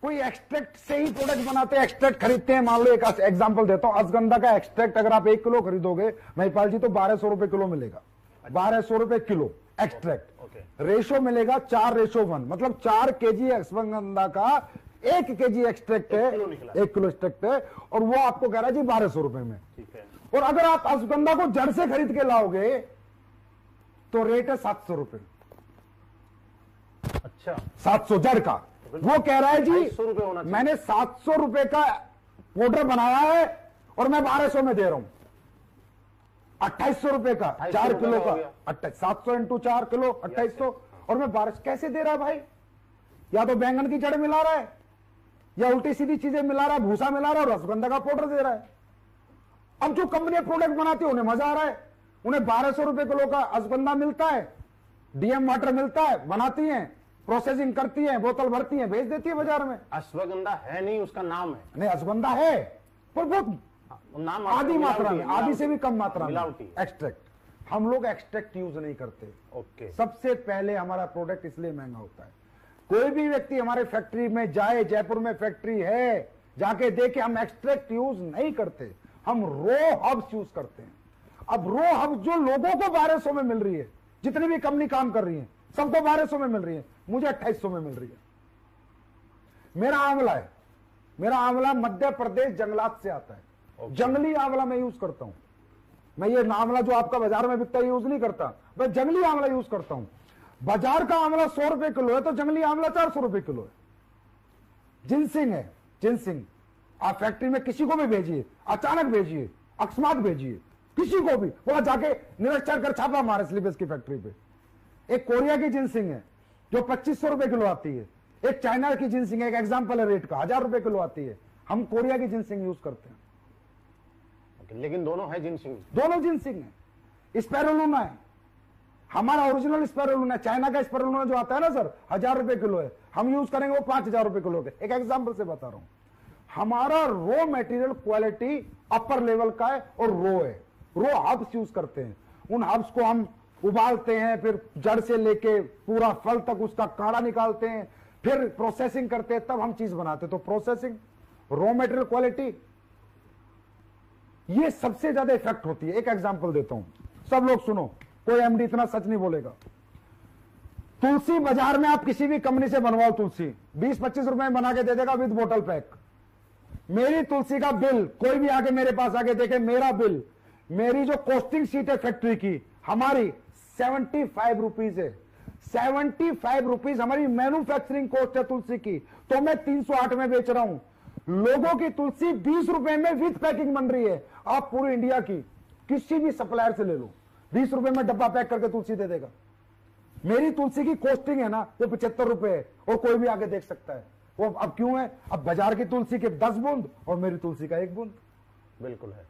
कोई एक्सट्रैक्ट से ही प्रोडक्ट बनाते हैं, एक्सट्रैक्ट खरीदते हैं। मान लो एक एग्जांपल देता हूं, अश्वगंधा का एक्सट्रैक्ट अगर आप 1 किलो खरीदोगे महिपाल जी तो 1200 रुपए किलो मिलेगा। 1200 रुपए किलो एक्सट्रैक्ट। रेशो मिलेगा 4:1, मतलब 4 केजी अश्वगंधा का 1 केजी एक्सट्रैक्ट है, 1 किलो एक्सट्रैक्ट है, और वो आपको कह रहा है जी 1200 रुपए में। और अगर आप अश्वगंधा को जड़ से खरीद के लाओगे तो रेट है 700 रुपए। अच्छा, 700 जड़ का। वो कह रहा है जी मैंने 700 रुपए का पाउडर बनाया है और मैं 1200 में दे रहा हूं। 2800 रुपए का 4 किलो का, 700 इंटू 4 किलो 2800, और मैं 1200 कैसे दे रहा भाई? या तो बैंगन की जड़ मिला रहा है, या उल्टी सीधी चीजें मिला रहा है, भूसा मिला रहा है, और रसगंधा का पाउडर दे रहा है। अब जो कंपनी प्रोडक्ट बनाती है उन्हें मजा आ रहा है, उन्हें 1200 रुपए किलो का अश्वगंधा मिलता है, डीएम वाटर मिलता है, बनाती हैं, प्रोसेसिंग करती हैं, बोतल भरती हैं, भेज देती है बाजार में। अश्वगंधा है नहीं, उसका नाम है। नहीं, अश्वगंधा है पर बहुत नाम आधी मात्रा में, आधी से भी कम मात्रा में मिलावटी एक्सट्रैक्ट। हम लोग एक्सट्रैक्ट यूज नहीं करते। ओके। सबसे पहले हमारा प्रोडक्ट इसलिए महंगा होता है। कोई भी व्यक्ति हमारे फैक्ट्री में जाए, जयपुर में फैक्ट्री है, जाके देखे, हम एक्सट्रैक्ट यूज नहीं करते, हम रो हब्स यूज करते हैं। अब रो हब्स जो लोगों को 1200 में मिल रही है, जितनी भी कंपनी काम कर रही है सबको 1200 में मिल रही है, मुझे 2800 में मिल रही है। मेरा आंवला है, मेरा आंवला मध्य प्रदेश जंगलात से आता है। जंगली आंवला मैं यूज करता हूं। मैं ये आंवला जो आपका बाजार में बिकता है यूज नहीं करता, मैं जंगली आंवला यूज करता हूं। बाजार का आंवला 100 रुपए किलो है तो जंगली आंवला 400 रुपए किलो है। जिनसिंग है, जिनसिंग आप फैक्ट्री में किसी को भी भेजिए, अचानक भेजिए, अकस्मात भेजिए, किसी को भी, वहां जाके निरीक्षण कर छापा मारे स्लीपेज की फैक्ट्री पे। एक कोरिया की जिनसिंग है जो 2500 रुपए किलो आती है, एक चाइना की जिनसिंग है, एक एग्जाम्पल है रेट का, 1000 रुपए किलो आती है। हम कोरिया की जिनसिंग यूज करते हैं। लेकिन दोनों है जिनसिंग, दोनों जिनसिंग है। स्पैरुलिना है, हमारा ओरिजिनल स्पैरुलिना है। चाइना का स्पैरुलिना जो आता है ना सर, 1000 रुपए किलो है, हम यूज करेंगे वो 5000 रुपए किलो के। एक एग्जाम्पल से बता रहा हूं। हमारा raw material quality upper level का है और रो है। रो हब्स यूज करते हैं, उन हब्स को हम उबालते हैं, फिर जड़ से लेके पूरा फल तक उसका काढ़ा निकालते हैं, फिर प्रोसेसिंग करते हैं, तब हम चीज बनाते हैं। तो प्रोसेसिंग, रो मटेरियल क्वालिटी, ये सबसे ज्यादा इफेक्ट होती है। एक एग्जांपल देता हूं, सब लोग सुनो, कोई एमडी इतना सच नहीं बोलेगा। तुलसी बाजार में आप किसी भी कंपनी से बनवाओ, तुलसी 20-25 रुपए में बना के दे देगा विद बोतल पैक। मेरी तुलसी का बिल, कोई भी आके मेरे पास आके देखे, मेरा बिल, मेरी जो कॉस्टिंग शीट है फैक्ट्री की, हमारी 75 रुपीज है। 75 रुपीज हमारी मैन्युफैक्चरिंग कॉस्ट है तुलसी की, तो मैं 308 में बेच रहा हूं। लोगों की तुलसी 20 रुपए में विद पैकिंग बन रही है। आप पूरी इंडिया की किसी भी सप्लायर से ले लो, 20 रुपए में डब्बा पैक करके तुलसी दे देगा। मेरी तुलसी की कॉस्टिंग है ना, वो 75 रुपए है, और कोई भी आगे देख सकता है। वो अब क्यों है? अब बाजार की तुलसी के 10 बूंद और मेरी तुलसी का 1 बूंद। बिल्कुल है।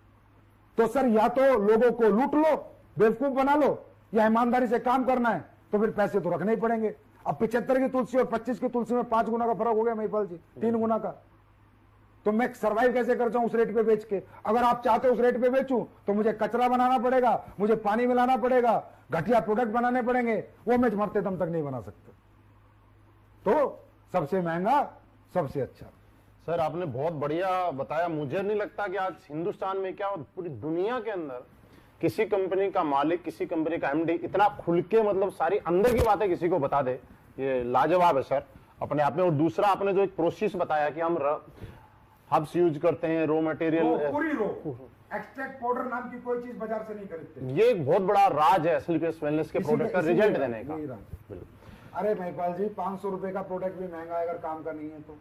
तो सर, या तो लोगों को लूट लो, बेवकूफ बना लो, या ईमानदारी से काम करना है तो फिर पैसे तो रखने ही पड़ेंगे। अब 75 की तुलसी और 25 की तुलसी में 5 गुना का फर्क हो गया महिपाल जी, 3 गुना का। तो मैं सर्वाइव कैसे कर जाऊं उस रेट पे बेच के? अगर आप चाहते हो उस रेट पे बेचूं तो मुझे कचरा बनाना पड़ेगा, मुझे पानी मिलाना पड़ेगा, घटिया प्रोडक्ट बनाने पड़ेंगे, वो मैं मरते दम तक नहीं बना सकते। तो सबसे महंगा, सबसे अच्छा। सर आपने बहुत बढ़िया बताया। मुझे नहीं लगता कि आज हिंदुस्तान में क्या, पूरी दुनिया के अंदर किसी कंपनी का मालिक, किसी कंपनी का एमडी इतना खुल के मतलब सारी अंदर की बातें किसी को बता दे, ये लाजवाब है सर अपने आप में। और दूसरा, आपने जो एक प्रोसेस बताया कि हम हब्स यूज करते हैं, रो मटेरियल, पूरी रो एक्सट्रैक्ट पाउडर नाम की कोई चीज बाजार से नहीं खरीदते। ये एक बहुत बड़ा राज है स्लीपेज वेलनेस के प्रोडक्ट का रिजल्ट देने का। अरे महिपाल जी, 500 रुपए का प्रोडक्ट भी महंगा है अगर काम का नहीं है तो।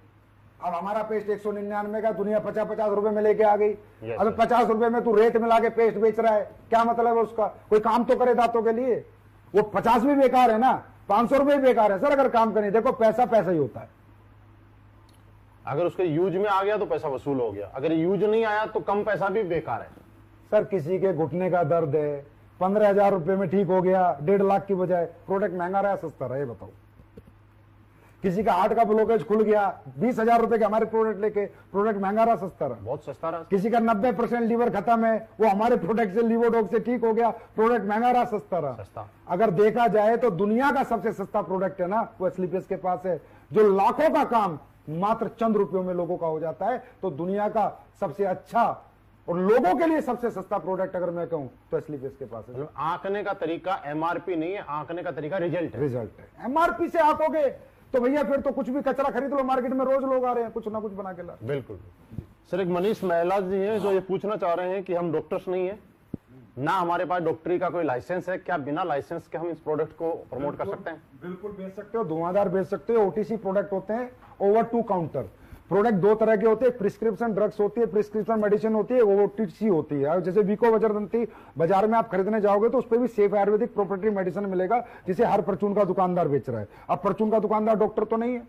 अब हमारा पेस्ट 199 का, दुनिया 50-50 रुपए में लेके आ गई। अब 50 रुपए में तू रेट मिला के पेस्ट बेच रहा है, क्या मतलब है उसका? कोई काम तो करे दांतों के लिए। वो 50 भी बेकार है ना, 500 रुपए भी बेकार है सर अगर काम करनी। देखो, पैसा पैसा ही होता है। अगर उसके यूज में आ गया तो पैसा वसूल हो गया, अगर यूज नहीं आया तो कम पैसा भी बेकार है। सर, किसी के घुटने का दर्द है, 15,000 रुपए में ठीक हो गया, 1.5 लाख की बजाय, प्रोडक्ट महंगा रहा सस्ता रहा, ये बताओ। किसी का हार्ट का ब्लॉकेज खुल गया, 20,000 रुपए के हमारे प्रोडक्ट लेके, प्रोडक्ट महंगा रहा सस्ता रहा, बहुत सस्ता रहा। किसी का 90% लीवर खत्म है, वो हमारे प्रोडक्ट से लीवोडॉग से ठीक हो गया, प्रोडक्ट महंगा रहा सस्ता रहा। अगर देखा जाए तो दुनिया का सबसे सस्ता प्रोडक्ट है ना, वो स्लीपेज के पास है, जो लाखों का काम मात्र चंद रुपयों में लोगों का हो जाता है। तो दुनिया का सबसे अच्छा और लोगों के लिए सबसे सस्ता प्रोडक्ट अगर मैं कहूं तो स्लीपेज के पास है। आंकने का तरीका एमआरपी नहीं है, आंकने का तरीका रिजल्ट है। एमआरपी से आंकोगे तो भैया फिर तो कुछ भी कचरा खरीद लो, मार्केट में रोज लोग आ रहे हैं कुछ ना कुछ बना के ला। बिल्कुल सर। एक मनीष महिला जी हैं जो ये पूछना चाह रहे हैं कि हम डॉक्टर्स नहीं है ना, हमारे पास डॉक्टरी का कोई लाइसेंस है, क्या बिना लाइसेंस के हम इस प्रोडक्ट को प्रमोट कर सकते हैं? बिल्कुल बेच सकते हो, धुआंधार बेच सकते हो। ओटीसी प्रोडक्ट होते हैं, ओवर टू काउंटर प्रोडक्ट। 2 तरह के होते हैं, प्रिस्क्रिप्शन ड्रग्स होती है, प्रिस्क्रिप्शन मेडिसिन होती है, ओटीसी होती है। जैसे विको वज्रदंती बाजार में आप खरीदने जाओगे तो उस पर भी सेफ आयुर्वेदिक प्रोप्राइटरी मेडिसिन मिलेगा, जिसे हर परचून का दुकानदार बेच रहा है। अब परचून का दुकानदार डॉक्टर तो नहीं है,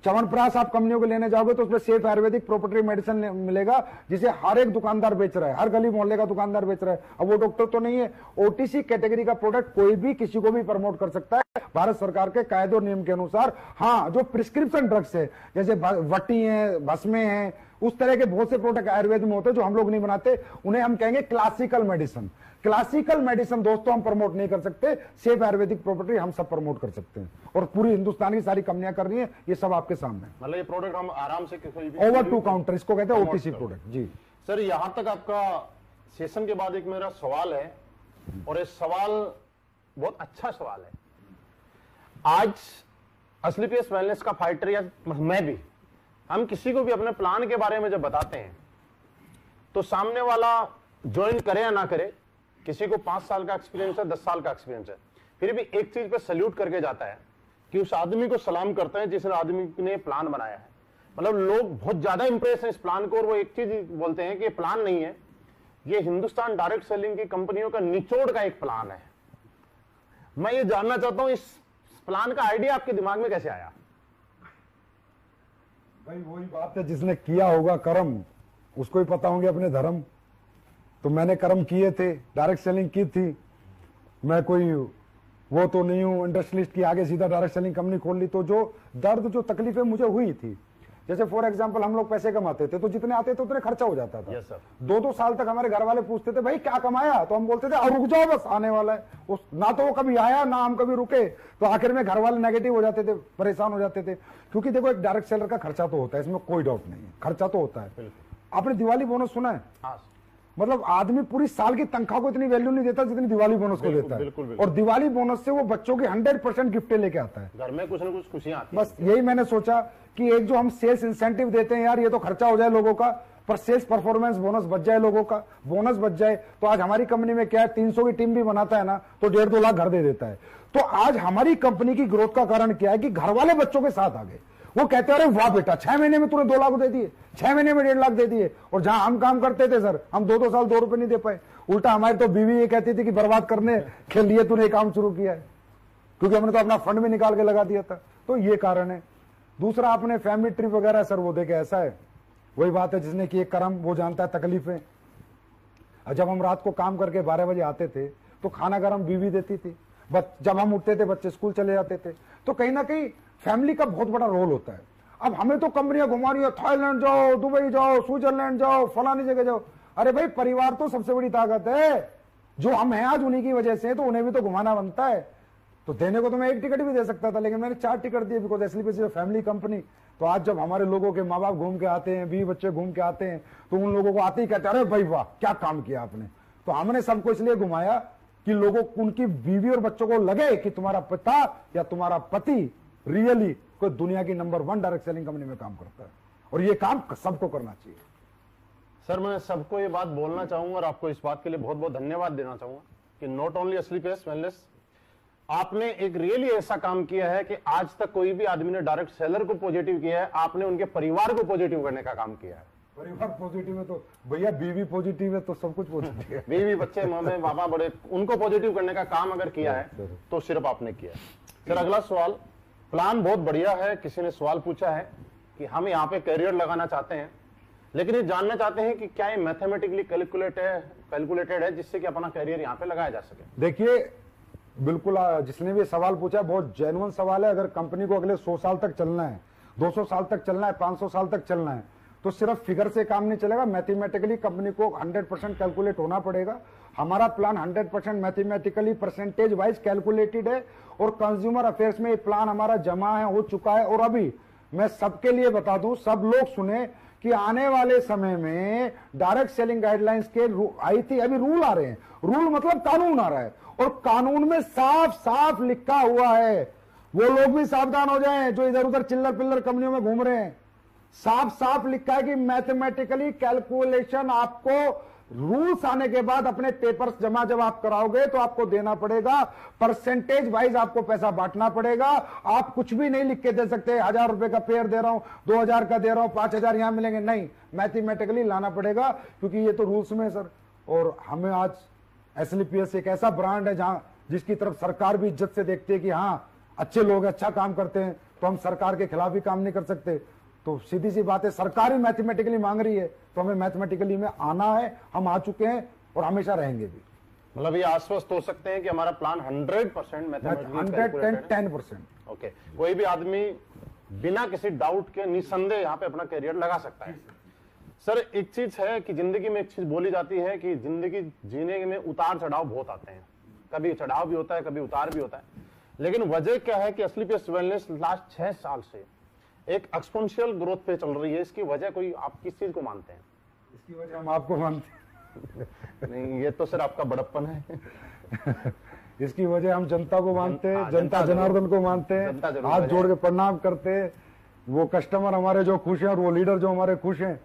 च्यवनप्राश आप कंपनियों को लेने जाओगे तो उसमें सेफ आयुर्वेदिक प्रोप्राइटरी मेडिसिन मिलेगा, जिसे हर एक दुकानदार बेच रहा है, हर गली मोहल्ले का दुकानदार बेच रहा है। अब वो डॉक्टर तो नहीं है। ओटीसी कैटेगरी का प्रोडक्ट कोई भी किसी को भी प्रमोट कर सकता है भारत सरकार के कायदे और नियम के अनुसार। हाँ, जो प्रिस्क्रिप्शन ड्रग्स है जैसे वटी है, भस्मे हैं, उस तरह के बहुत से प्रोडक्ट आयुर्वेद में होते हैं जो हम लोग नहीं बनाते, उन्हें हम कहेंगे क्लासिकल मेडिसिन। क्लासिकल मेडिसिन दोस्तों हम प्रमोट नहीं कर सकते, सेफ आयुर्वेदिक प्रॉपर्टी हम सब प्रमोट कर सकते हैं, और पूरी हिंदुस्तान की सारी कंपनियां कर रही हैं, ये सब आपके सामने। मतलब ये प्रोडक्ट हम आराम से कोई भी ओवर टू काउंटर, इसको कहते हैं ओटीसी प्रोडक्ट। जी सर, यहां तक आपका सेशन के बाद एक मेरा सवाल है, और ये सवाल बहुत अच्छा सवाल है। आज असली पेस वेलनेस का फाइटर, या मैं भी, हम किसी को भी अपने प्लान के बारे में जब बताते हैं तो सामने वाला ज्वाइन करे या ना करे, किसी को 5 साल का एक्सपीरियंस है, 10 साल का एक्सपीरियंस है, फिर भी एक चीज पे सल्यूट करके जाता है कि उस आदमी को सलाम करते हैं जिस आदमी ने प्लान बनाया है। मतलब लोग बहुत ज्यादा इंप्रेस हैं इस प्लान को, और वो एक चीज बोलते हैं कि ये प्लान नहीं है, ये हिंदुस्तान डायरेक्ट सेलिंग की कंपनियों का निचोड़ का एक प्लान है। मैं ये जानना चाहता हूं, इस प्लान का आइडिया आपके दिमाग में कैसे आया? भाई वही बात है, जिसने किया होगा कर्म उसको ही पता होंगे अपने धर्म। तो मैंने कर्म किए थे, डायरेक्ट सेलिंग की थी, मैं कोई वो तो नहीं हूं इंडस्ट्रियलिस्ट की आगे सीधा डायरेक्ट सेलिंग कंपनी खोल ली। तो जो दर्द, जो तकलीफें मुझे हुई थी, जैसे फॉर एग्जांपल हम लोग पैसे कमाते थे तो जितने आते थे उतने खर्चा हो जाता था। yes, sir. 2-2 साल तक हमारे घर वाले पूछते थे भाई क्या कमाया, तो हम बोलते थे रुक जाओ बस आने वाला है। ना तो वो कभी आया ना हम कभी रुके, तो आखिर में घर वाले नेगेटिव हो जाते थे, परेशान हो जाते थे। क्योंकि देखो एक डायरेक्ट सेलर का खर्चा तो होता है, इसमें कोई डाउट नहीं है, खर्चा तो होता है। आपने दिवाली बोनस सुना है? हाँ, मतलब आदमी पूरी साल की तनख्वाह को इतनी वैल्यू नहीं देता जितनी दिवाली बोनस को देता है। बिल्कुल। और दिवाली बोनस से वो बच्चों की 100% गिफ्टें लेके आता है, घर में कुछ ना कुछ खुशियां आती बस यही मैंने सोचा कि एक जो हम सेल्स इंसेंटिव देते हैं यार, ये तो खर्चा हो जाए लोगों का, पर सेल्स परफॉर्मेंस बोनस बच जाए, लोगों का बोनस बच जाए। तो आज हमारी कंपनी में क्या है, 300 की टीम भी बनाता है ना तो 1.5-2 लाख घर दे देता है। तो आज हमारी कंपनी की ग्रोथ का कारण क्या है कि घर वाले बच्चों के साथ आ गए, वो कहते हैं अरे वाह बेटा 6 महीने में तूने 2 लाख दे दिए, 6 महीने में 1.5 लाख दे दिए। और जहां हम काम करते थे सर, हम 2-2 साल 2 रुपए नहीं दे पाए, उल्टा हमारी तो बीवी ये कहती थी कि बर्बाद करने के लिए तूने काम शुरू किया है, क्योंकि हमने तो अपना फंड भी निकाल के लगा दिया था। तो ये कारण है। दूसरा आपने फैमिली ट्रिप वगैरह सर, वो देखे ऐसा है, वही बात है, जिसने किए कर्म वो जानता है तकलीफें। जब हम रात को काम करके 12 बजे आते थे तो खाना गरम बीवी देती थी, जब हम उठते थे बच्चे स्कूल चले जाते थे। तो कहीं ना कहीं फैमिली का बहुत बड़ा रोल होता है। अब हमें तो कंपनियां घुमा रही है, थाईलैंड जाओ, दुबई जाओ, स्विट्जरलैंड जाओ, फलानी जगह जाओ। अरे भाई परिवार तो सबसे बड़ी ताकत है, जो हम हैं आज उन्हीं की वजह से, तो उन्हें भी तो घुमाना बनता है। तो देने को तो मैं 1 टिकट भी दे सकता था, लेकिन मैंने 4 टिकट दिए, बिकॉज एसलीपीएस फैमिली कंपनी। तो आज जब हमारे लोगों के माँ बाप घूम के आते हैं, 20 बच्चे घूम के आते हैं, तो उन लोगों को आते ही कहते हैं अरे भाई वाह क्या काम किया आपने। तो हमने सबको इसलिए घुमाया कि लोगों, उनकी बीवी और बच्चों को लगे कि तुम्हारा पिता या तुम्हारा पति रियली कोई दुनिया की नंबर 1 डायरेक्ट सेलिंग कंपनी में काम करता है, और ये काम सबको करना चाहिए। सर, मैं सबको ये बात बोलना चाहूंगा और आपको इस बात के लिए बहुत बहुत धन्यवाद देना चाहूंगा कि नॉट ओनली असली पेस वेलनेस, आपने एक रियली ऐसा काम किया है कि आज तक कोई भी आदमी ने डायरेक्ट सेलर को पॉजिटिव किया है, आपने उनके परिवार को पॉजिटिव करने का काम किया है। परिवार पॉजिटिव है तो भैया, बीवी पॉजिटिव है तो सब कुछ पॉजिटिव है। बीवी बच्चे मम्मी पापा बड़े, उनको पॉजिटिव करने का काम अगर किया है तो सिर्फ आपने किया है। सर अगला सवाल, प्लान बहुत बढ़िया है। किसी ने सवाल पूछा है कि हम यहाँ पे करियर लगाना चाहते हैं, लेकिन ये जानना चाहते हैं कि क्या ये मैथमेटिकली कैलकुलेटेड है जिससे कि अपना करियर यहाँ पे लगाया जा सके। देखिए बिल्कुल, जिसने भी सवाल पूछा बहुत जेन्युइन सवाल है। अगर कंपनी को अगले 100 साल तक चलना है, 200 साल तक चलना है, 500 साल तक चलना है, तो सिर्फ फिगर से काम नहीं चलेगा। मैथमेटिकली कंपनी को 100% कैलकुलेट होना पड़ेगा। हमारा plan 100% mathematically percentage wise calculated है, और कंज्यूमर अफेयर्स में ये प्लान हमारा जमा है, हो चुका है। और अभी मैं सबके लिए बता दूं, सब लोग सुने कि आने वाले समय में डायरेक्ट सेलिंग गाइडलाइंस के आई थी, अभी रूल आ रहे हैं। रूल मतलब कानून आ रहा है, और कानून में साफ साफ लिखा हुआ है, वो लोग भी सावधान हो जाएं जो इधर उधर चिल्लर पिल्लर कंपनियों में घूम रहे हैं। साफ साफ लिखा है कि मैथमेटिकली कैलकुलेशन आपको रूल्स आने के बाद अपने पेपर्स जमा जब आप कराओगे तो आपको देना पड़ेगा, परसेंटेज वाइज आपको पैसा बांटना पड़ेगा। आप कुछ भी नहीं लिख के दे सकते 1000 रुपए का पेयर दे रहा हूं, 2000 का दे रहा हूं, 5000 यहां मिलेंगे, नहीं, मैथमेटिकली लाना पड़ेगा, क्योंकि ये तो रूल्स में है सर। और हमें आज एसलीपीएस एक ऐसा ब्रांड है जहां जिसकी तरफ सरकार भी इज्जत से देखती है कि हाँ अच्छे लोग अच्छा काम करते हैं, तो हम सरकार के खिलाफ भी काम नहीं कर सकते। तो सीधी सी बात है, सरकार ही मैथमेटिकली मांग रही है तो हमें मैथमेटिकली में आना है। हम आ चुके हैं और हमेशा रहेंगे भी। मतलब ये आश्वस्त हो सकते हैं कि हमारा प्लान 100% मैथमेटिकली 110%। ओके, कोई भी आदमी बिना किसी डाउट के निसंदेह यहाँ पे अपना करियर लगा सकता है। सर एक चीज है कि जिंदगी में एक चीज बोली जाती है कि जिंदगी जीने में उतार चढ़ाव बहुत आते हैं, कभी चढ़ाव भी होता है, कभी उतार भी होता है, लेकिन वजह क्या है कि एसलीपीएस वेलनेस लास्ट 6 साल से एक एक्सपोनेंशियल ग्रोथ पे चल रही है। इसकी वजह कोई आप किस चीज को मानते हैं? इसकी वजह हम आपको मानते हैं। नहीं, ये तो सर आपका बड़प्पन है। इसकी वजह हम जनता को मानते हैं, जनता जनार्दन को मानते हैं, हाथ जोड़ के प्रणाम करते हैं। वो कस्टमर हमारे जो खुश हैं और वो लीडर जो हमारे खुश हैं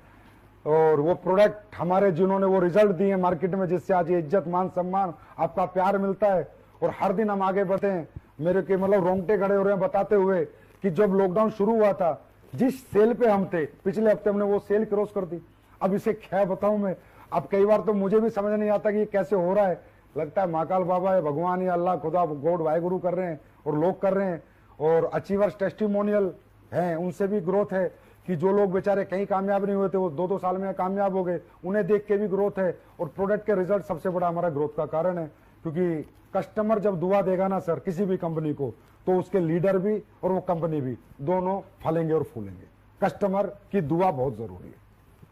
और वो प्रोडक्ट हमारे जिन्होंने वो रिजल्ट दिए मार्केट में, जिससे आज ये इज्जत मान सम्मान आपका प्यार मिलता है और हर दिन हम आगे बढ़ते हैं। मेरे के मतलब रोंगटे खड़े हो रहे हैं बताते हुए कि जब लॉकडाउन शुरू हुआ था, जिस सेल पे हम थे, पिछले हफ्ते हमने वो सेल क्रॉस कर दी। अब इसे क्या बताऊं मैं, अब कई बार तो मुझे भी समझ नहीं आता कि ये कैसे हो रहा है। लगता है महाकाल बाबा है, भगवान या अल्लाह खुदा गॉड वाहेगुरु कर रहे हैं और लोग कर रहे हैं। और अचीवर्स टेस्टिमोनियल हैं, उनसे भी ग्रोथ है कि जो लोग बेचारे कहीं कामयाब नहीं हुए थे वो 2-2 साल में कामयाब हो गए, उन्हें देख के भी ग्रोथ है। और प्रोडक्ट के रिजल्ट सबसे बड़ा हमारा ग्रोथ का कारण है, क्योंकि कस्टमर जब दुआ देगा ना सर किसी भी कंपनी को, तो उसके लीडर भी और वो कंपनी भी दोनों फलेंगे और फूलेंगे। कस्टमर की दुआ बहुत जरूरी है।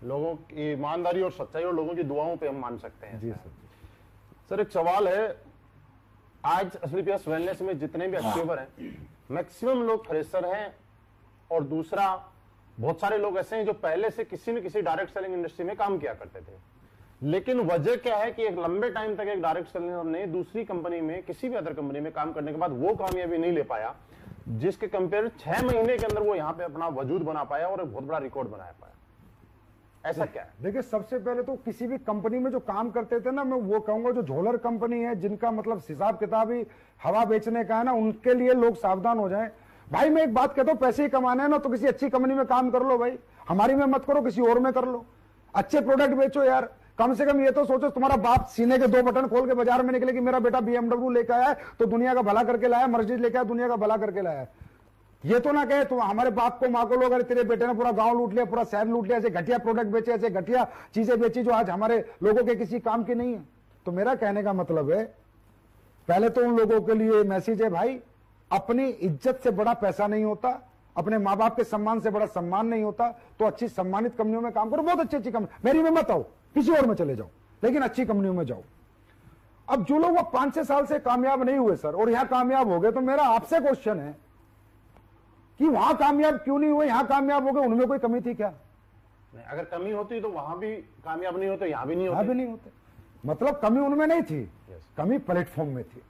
लोगों की ईमानदारी और सच्चाई और लोगों की दुआओं पे हम मान सकते हैं। जी सर। सर एक सवाल है, आज एसलीपीएस वेलनेस में जितने भी अचीवर हैं मैक्सिमम लोग फ्रेशर हैं, और दूसरा बहुत सारे लोग ऐसे हैं जो पहले से किसी न किसी डायरेक्ट सेलिंग इंडस्ट्री में काम किया करते थे। लेकिन वजह क्या है कि एक लंबे टाइम तक एक डायरेक्ट सेलर ने दूसरी कंपनी में, किसी भी अदर कंपनी में काम करने के बाद वो कामयाबी नहीं ले पाया जिसके कंपेयर 6 महीने के अंदर वो यहाँ पे अपना वजूद बना पाया और एक बहुत बड़ा रिकॉर्ड बना पाया। ऐसा क्या है? देखिए, सबसे पहले तो किसी भी कंपनी में जो काम करते थे ना, मैं वो कहूंगा जो झोलर कंपनी है, जिनका मतलब हिसाब किताब ही हवा बेचने का है ना, उनके लिए लोग सावधान हो जाएं। भाई मैं एक बात कहता हूं, पैसे ही कमाने हैं ना तो किसी अच्छी कंपनी में काम कर लो भाई, हमारी में मत करो, किसी और में कर लो। अच्छे प्रोडक्ट बेचो यार। कम से कम ये तो सोचो, तुम्हारा बाप सीने के 2 बटन खोल के बाजार में निकले कि मेरा बेटा BMW लेके आया है तो दुनिया का भला करके लाया, मर्सिडीज लेके आया दुनिया का भला करके लाया। ये तो ना कहे तुम हमारे बाप को माँ को लोग, अरे तेरे बेटे ने पूरा गांव लूट लिया, पूरा शहर लूट लिया, ऐसे घटिया प्रोडक्ट बेचे, ऐसे घटिया चीजें बेची जो आज हमारे लोगों के किसी काम की नहीं है। तो मेरा कहने का मतलब है, पहले तो उन लोगों के लिए मैसेज है, भाई अपनी इज्जत से बड़ा पैसा नहीं होता, अपने माँ बाप के सम्मान से बड़ा सम्मान नहीं होता। तो अच्छी सम्मानित कंपनियों में काम करो, बहुत अच्छी कंपनी, मेरी में मत आओ, किसी और में चले जाओ, लेकिन अच्छी कंपनियों में जाओ। अब जो लोग वो 5-6 साल से कामयाब नहीं हुए सर और यहां कामयाब हो गए, तो मेरा आपसे क्वेश्चन है कि वहां कामयाब क्यों नहीं हुए, यहां कामयाब हो गए, उनमें कोई कमी थी क्या? नहीं, अगर कमी होती तो वहां भी कामयाब नहीं होते, यहां भी नहीं होते। यहां भी नहीं होते। मतलब कमी उनमें नहीं थी, कमी प्लेटफॉर्म में थी,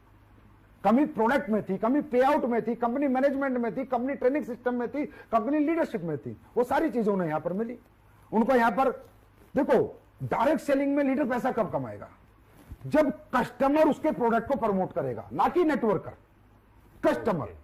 कमी प्रोडक्ट में थी, कमी पे आउट में थी, कंपनी मैनेजमेंट में थी, कंपनी ट्रेनिंग सिस्टम में थी, कंपनी लीडरशिप में थी। वो सारी चीजें उन्हें यहां पर मिली। उनको यहां पर देखो, डायरेक्ट सेलिंग में लीडर पैसा कब कमाएगा? जब कस्टमर उसके प्रोडक्ट को प्रमोट करेगा, ना कि नेटवर्कर। कस्टमर,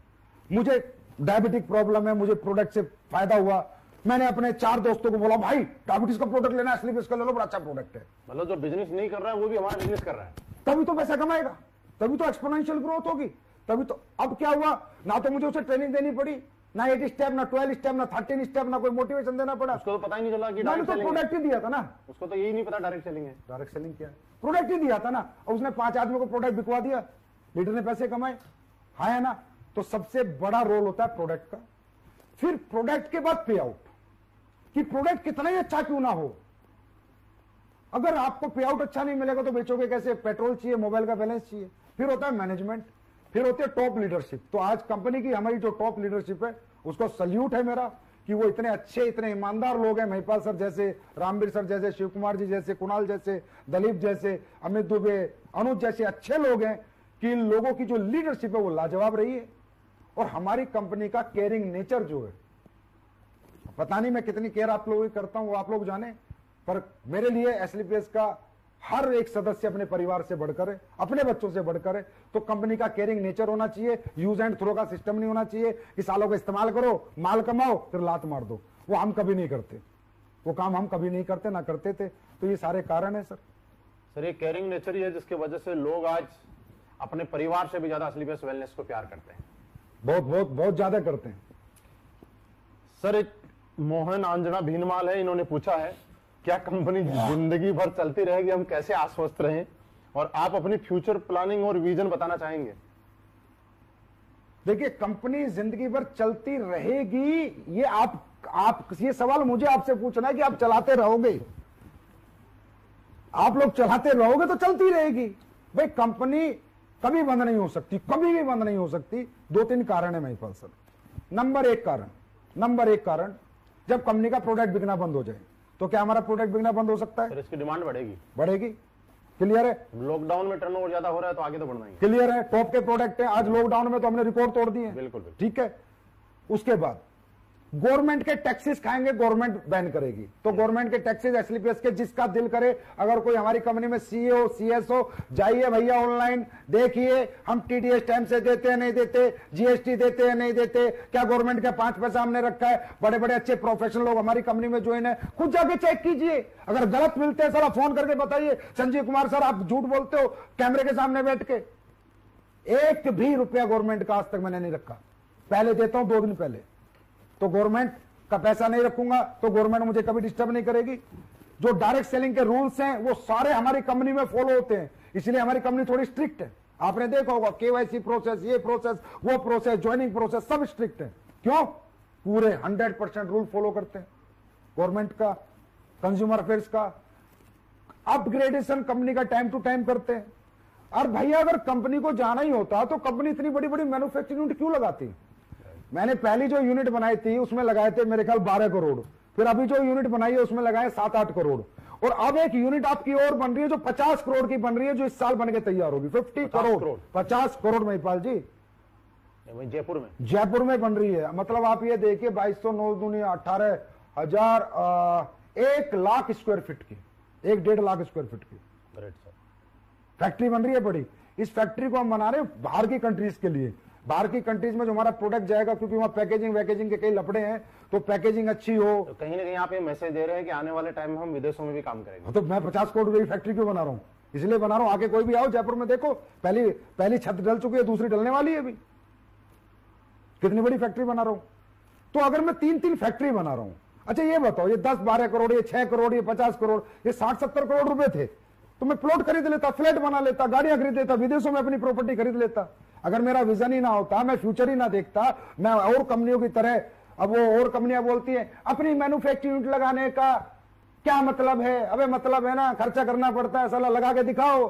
मुझे डायबिटिक प्रॉब्लम है, मुझे प्रोडक्ट से फायदा हुआ, मैंने अपने 4 दोस्तों को बोला भाई डायबिटीज का प्रोडक्ट लेना है, एसलीपीएस का ले लो, बड़ा अच्छा प्रोडक्ट है। मतलब जो बिजनेस नहीं कर रहा है वो भी हमारा बिजनेस कर रहा है, तभी तो पैसा कमाएगा, तभी तो एक्सपोनेंशियल ग्रोथ होगी, तभी तो। अब क्या हुआ, ना तो मुझे उसे ट्रेनिंग देनी पड़ी, ना 8 स्टेप, ना 12 स्टेप, ना 13 स्टेप, ना कोई मोटिवेशन देना पड़ा। उसको तो पता ही नहीं चला कि मैंने तो प्रोडक्ट ही दिया था ना, उसको तो यही नहीं पता डायरेक्ट सेलिंग है। डायरेक्ट सेलिंग क्या है, प्रोडक्ट ही दिया था ना, और उसने 5 आदमियों को प्रोडक्ट बिकवा दिया, लीडर ने पैसे कमाए, हाँ है ना। तो सबसे बड़ा रोल होता है प्रोडक्ट का। फिर प्रोडक्ट के बाद पे आउट, कि प्रोडक्ट कितना ही अच्छा क्यों ना हो, अगर आपको पे आउट अच्छा नहीं मिलेगा तो बेचोगे कैसे? पेट्रोल चाहिए, मोबाइल का बैलेंस चाहिए। फिर होता है मैनेजमेंट, फिर होती है टॉप लीडरशिप। तो आज कंपनी की हमारी जो टॉप लीडरशिप है उसको सल्यूट है मेरा, कि वो इतने अच्छे, इतने ईमानदार लोग हैं। महिपाल सर जैसे, रामवीर सर जैसे, शिव कुमार जी जैसे, कुणाल जैसे, दलीप जैसे, अमित दुबे, अनुज जैसे अच्छे लोग हैं कि लोगों की जो लीडरशिप है वो लाजवाब रही है। और हमारी कंपनी का केयरिंग नेचर जो है, पता नहीं मैं कितनी केयर आप लोगों की करता हूं, वो आप लोग जाने, पर मेरे लिए एसलीपीएस का हर एक सदस्य अपने परिवार से बढ़कर है, अपने बच्चों से बढ़कर है। तो कंपनी का केयरिंग नेचर होना चाहिए, यूज एंड थ्रो का सिस्टम नहीं होना चाहिए कि सालों का इस्तेमाल करो, माल कमाओ, फिर लात मार दो। वो हम कभी नहीं करते, वो काम हम कभी नहीं करते, ना करते थे। तो ये सारे कारण है सर। ये केयरिंग नेचर ही है जिसकी वजह से लोग आज अपने परिवार से भी ज्यादा एसलीपीएस वेलनेस को प्यार करते हैं। बहुत बहुत बहुत ज्यादा करते हैं। सर, एक मोहन आंजना भीनमाल है, इन्होंने पूछा है क्या कंपनी जिंदगी भर चलती रहेगी, हम कैसे आश्वस्त रहें, और आप अपनी फ्यूचर प्लानिंग और विजन बताना चाहेंगे। देखिए, कंपनी जिंदगी भर चलती रहेगी, ये आप ये सवाल मुझे आपसे पूछना है कि आप चलाते रहोगे, आप लोग चलाते रहोगे तो चलती रहेगी। भाई कंपनी कभी बंद नहीं हो सकती, कभी भी बंद नहीं हो सकती। 2-3 कारण है महिपाल सर। नंबर एक कारण, जब कंपनी का प्रोडक्ट बिकना बंद हो जाए तो क्या हमारा प्रोडक्ट बिकना बंद हो सकता है? सर, इसकी डिमांड बढ़ेगी। क्लियर है? लॉकडाउन में टर्नओवर ज्यादा हो रहा है तो आगे तो बढ़ना ही। क्लियर है? टॉप के प्रोडक्ट है, आज लॉकडाउन में तो हमने रिकॉर्ड तोड़ दिए। बिल्कुल। ठीक है। उसके बाद गवर्नमेंट के टैक्सेस खाएंगे, गवर्नमेंट बैन करेगी, तो गवर्नमेंट के टैक्सेस एसलीपीएस के जिसका दिल करे, अगर कोई हमारी कंपनी में सीईओ सीएसओ, जाइए भैया ऑनलाइन देखिए, हम टीडीएस टाइम से देते हैं नहीं देते, जीएसटी देते हैं नहीं देते, क्या गवर्नमेंट का 5 पैसा हमने रखा है। बड़े बड़े अच्छे प्रोफेशनल लोग हमारी कंपनी में ज्वाइन है, खुद जाके चेक कीजिए। अगर गलत मिलते हैं सर, आप फोन करके बताइए, संजीव कुमार सर आप झूठ बोलते हो कैमरे के सामने बैठ के। 1 भी रुपया गवर्नमेंट का आज तक मैंने नहीं रखा। पहले देता हूं 2 दिन पहले, तो गवर्नमेंट का पैसा नहीं रखूंगा तो गवर्नमेंट मुझे कभी डिस्टर्ब नहीं करेगी। जो डायरेक्ट सेलिंग के रूल्स हैं वो सारे हमारी कंपनी में फॉलो होते हैं, इसलिए हमारी कंपनी थोड़ी स्ट्रिक्ट है। आपने देखा होगा केवाईसी प्रोसेस, ये प्रोसेस, वो प्रोसेस, ज्वाइनिंग प्रोसेस, सब स्ट्रिक्ट है। क्यों? पूरे 100% रूल फॉलो करते हैं गवर्नमेंट का, कंज्यूमर अफेयर्स का। अपग्रेडेशन कंपनी का टाइम टू टाइम करते हैं। और भैया अगर कंपनी को जाना ही होता तो कंपनी इतनी बड़ी बड़ी मैन्युफैक्चरिंग यूनिट क्यों लगाती? मैंने पहली जो यूनिट बनाई थी उसमें लगाए थे मेरे ख्याल 12 करोड़, फिर अभी जो यूनिट बनाई है उसमें लगाए 7-8 करोड़, और अब एक यूनिट आपकी और बन रही है जो 50 करोड़ की बन रही है, जो इस साल बन के तैयार होगी। 50 करोड़ 50 करोड़ महिपाल जी जयपुर में बन रही है। मतलब आप ये देखिए 2209 दुनिया 18,000 1 लाख स्क्वायर फीट की, 1-1.5 लाख स्क्वायर फीट की फैक्ट्री बन रही है बड़ी। इस फैक्ट्री को हम बना रहे हैं बाहर की कंट्रीज के लिए। बाहर की कंट्रीज में जो हमारा प्रोडक्ट जाएगा, क्योंकि वहां पैकेजिंग के कई लफड़े हैं, तो पैकेजिंग अच्छी हो। तो कहीं ना कहीं आप ये मैसेज दे रहे हैं कि आने वाले टाइम में हम विदेशों में भी काम करेंगे। तो मैं 50 करोड़ रुपए की फैक्ट्री क्यों बना रहा हूं? इसलिए बना रहा हूं, आगे कोई भी आओ जयपुर में देखो, पहली छत डल चुकी है, दूसरी डलने वाली है अभी। कितनी बड़ी फैक्ट्री बना रहा हूं। तो अगर मैं 3-3 फैक्ट्री बना रहा हूं, अच्छा ये बताओ, ये 10-12 करोड़, ये 6 करोड़, ये 50 करोड़, ये 60-70 करोड़ रुपए थे, तो मैं प्लॉट खरीद लेता, फ्लैट बना लेता, गाड़ियां खरीद लेता, विदेशों में अपनी प्रॉपर्टी खरीद लेता। अगर मेरा विजन ही ना होता, मैं फ्यूचर ही ना देखता, मैं और कंपनियों की तरह, अब वो और कंपनियां बोलती हैं अपनी मैन्युफैक्चरिंग यूनिट लगाने का क्या मतलब है? अबे मतलब है ना, खर्चा करना पड़ता है, साला लगा के दिखाओ,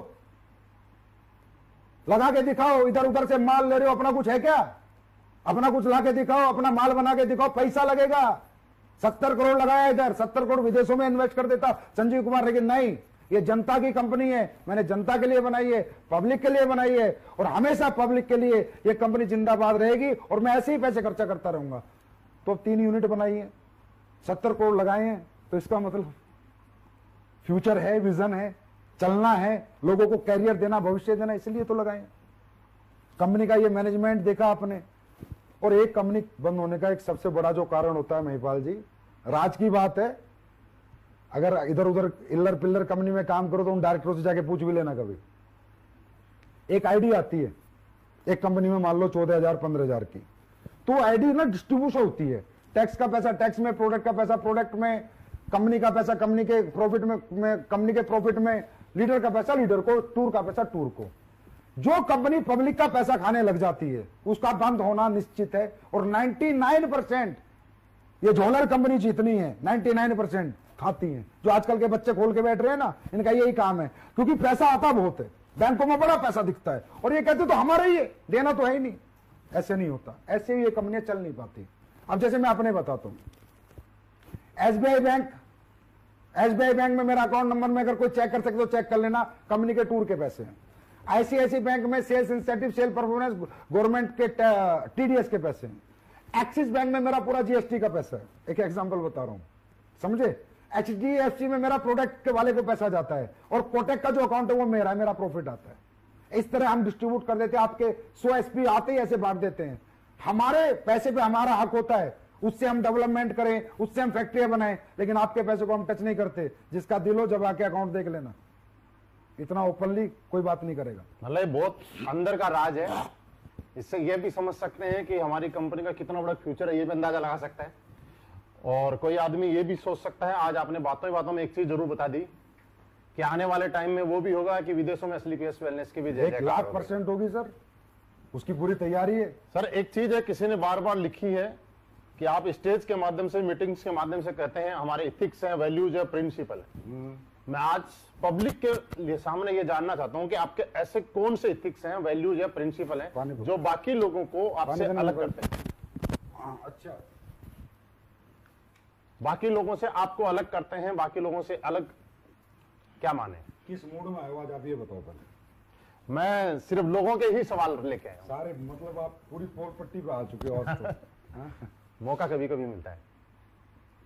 इधर उधर से माल ले रहे हो, अपना कुछ है क्या? अपना कुछ ला के दिखाओ, अपना माल बना के दिखाओ, पैसा लगेगा। 70 करोड़ लगाया इधर, 70 करोड़ विदेशों में इन्वेस्ट कर देता संजीव कुमार, लेकिन नहीं, ये जनता की कंपनी है, मैंने जनता के लिए बनाई है, पब्लिक के लिए बनाई है, और हमेशा पब्लिक के लिए ये कंपनी जिंदाबाद रहेगी, और मैं ऐसे ही पैसे खर्चा करता रहूंगा। तो 3 यूनिट बनाई है, 70 करोड़ लगाए हैं, तो इसका मतलब फ्यूचर है, विजन है, चलना है, लोगों को कैरियर देना, भविष्य देना, इसलिए तो लगाए। कंपनी का ये मैनेजमेंट देखा आपने। और एक कंपनी बंद होने का एक सबसे बड़ा जो कारण होता है महिपाल जी, राज की बात है, अगर इधर उधर इल्लर पिल्लर कंपनी में काम करो तो उन डायरेक्टरों से जाके पूछ भी लेना। कभी एक आईडी आती है एक कंपनी में, मान लो 14,000 15,000 की, तो आईडी ना डिस्ट्रीब्यूशन होती है, टैक्स का पैसा टैक्स में, प्रोडक्ट का पैसा प्रोडक्ट में, कंपनी का पैसा कंपनी के प्रॉफिट में, कंपनी के प्रॉफिट में, लीडर का पैसा लीडर को, टूर का पैसा टूर को। जो कंपनी पब्लिक का पैसा खाने लग जाती है उसका बंद होना निश्चित है। और 99% ये झोलर कंपनी जितनी है 99% खाती हैं। जो आजकल के बच्चे खोल के बैठ रहे हैं ना, इनका यही काम है, क्योंकि पैसा आता बहुत है, बैंकों में बड़ा पैसा दिखता है, और ये कहते तो हमारा ही है, देना तो है ही नहीं। ऐसे नहीं होता, ऐसे ही ये कंपनियां चल नहीं पाती। अब जैसे मैं अपने बताता हूं, एसबीआई बैंक में मेरा अकाउंट नंबर में अगर कोई चेक कर सके तो चेक कर लेना, कंपनी के टूर के पैसे हैं। आईसीआईसी बैंक में sales incentive, sale performance, government के टीडीएस के पैसे हैं। एक्सिस बैंक में मेरा पूरा जीएसटी का पैसा है, एक एग्जांपल बता रहा हूं, समझे। एचडीएफसी में मेरा प्रोडक्ट के वाले को पैसा जाता है, और कोटेक का जो अकाउंट है वो मेरा प्रॉफिट आता है। इस तरह हम डिस्ट्रीब्यूट कर देते हैं, आपके 100 एसपी आते ही ऐसे बांट देते हैं। हमारे पैसे पे हमारा हक होता है, उससे हम डेवलपमेंट करें, उससे हम फैक्ट्रियां बनाएं, लेकिन आपके पैसे को हम टच नहीं करते। जिसका दिल हो जब आके अकाउंट देख लेना, इतना ओपनली कोई बात नहीं करेगा। मतलब बहुत अंदर का राज है। इससे ये भी समझ सकते हैं कि हमारी कंपनी का कितना बड़ा फ्यूचर है, ये भी अंदाजा लगा सकता है। और कोई आदमी ये भी सोच सकता है, आज आपने बातों में एक चीज जरूर बता दी कि आने वाले टाइम में वो भी होगा कि विदेशों में एसलीपीएस वेलनेस की भी जय जयकार 1,00,000% होगी सर, उसकी पूरी तैयारी है। सर एक चीज है, किसी ने बार बार लिखी है कि आप स्टेज के माध्यम से, मीटिंग्स के माध्यम से कहते हैं हमारे इथिक्स है, वैल्यूज है, प्रिंसिपल है। मैं आज पब्लिक के लिए सामने ये जानना चाहता हूं कि आपके ऐसे कौन से इथिक्स हैं, वैल्यूज है, प्रिंसिपल है जो बाकी लोगों को आपसे अलग करते हैं। अच्छा, बाकी लोगों से आपको अलग करते हैं, बाकी लोगों से अलग क्या माने? किस मूड में आए हो आज आप ये बताओ पहले। मैं सिर्फ लोगों के ही सवाल लेके आया हूं। सारे मतलब आप पूरी पोल पट्टी पे आ चुके हो आज तो। हाँ? मौका कभी कभी मिलता है।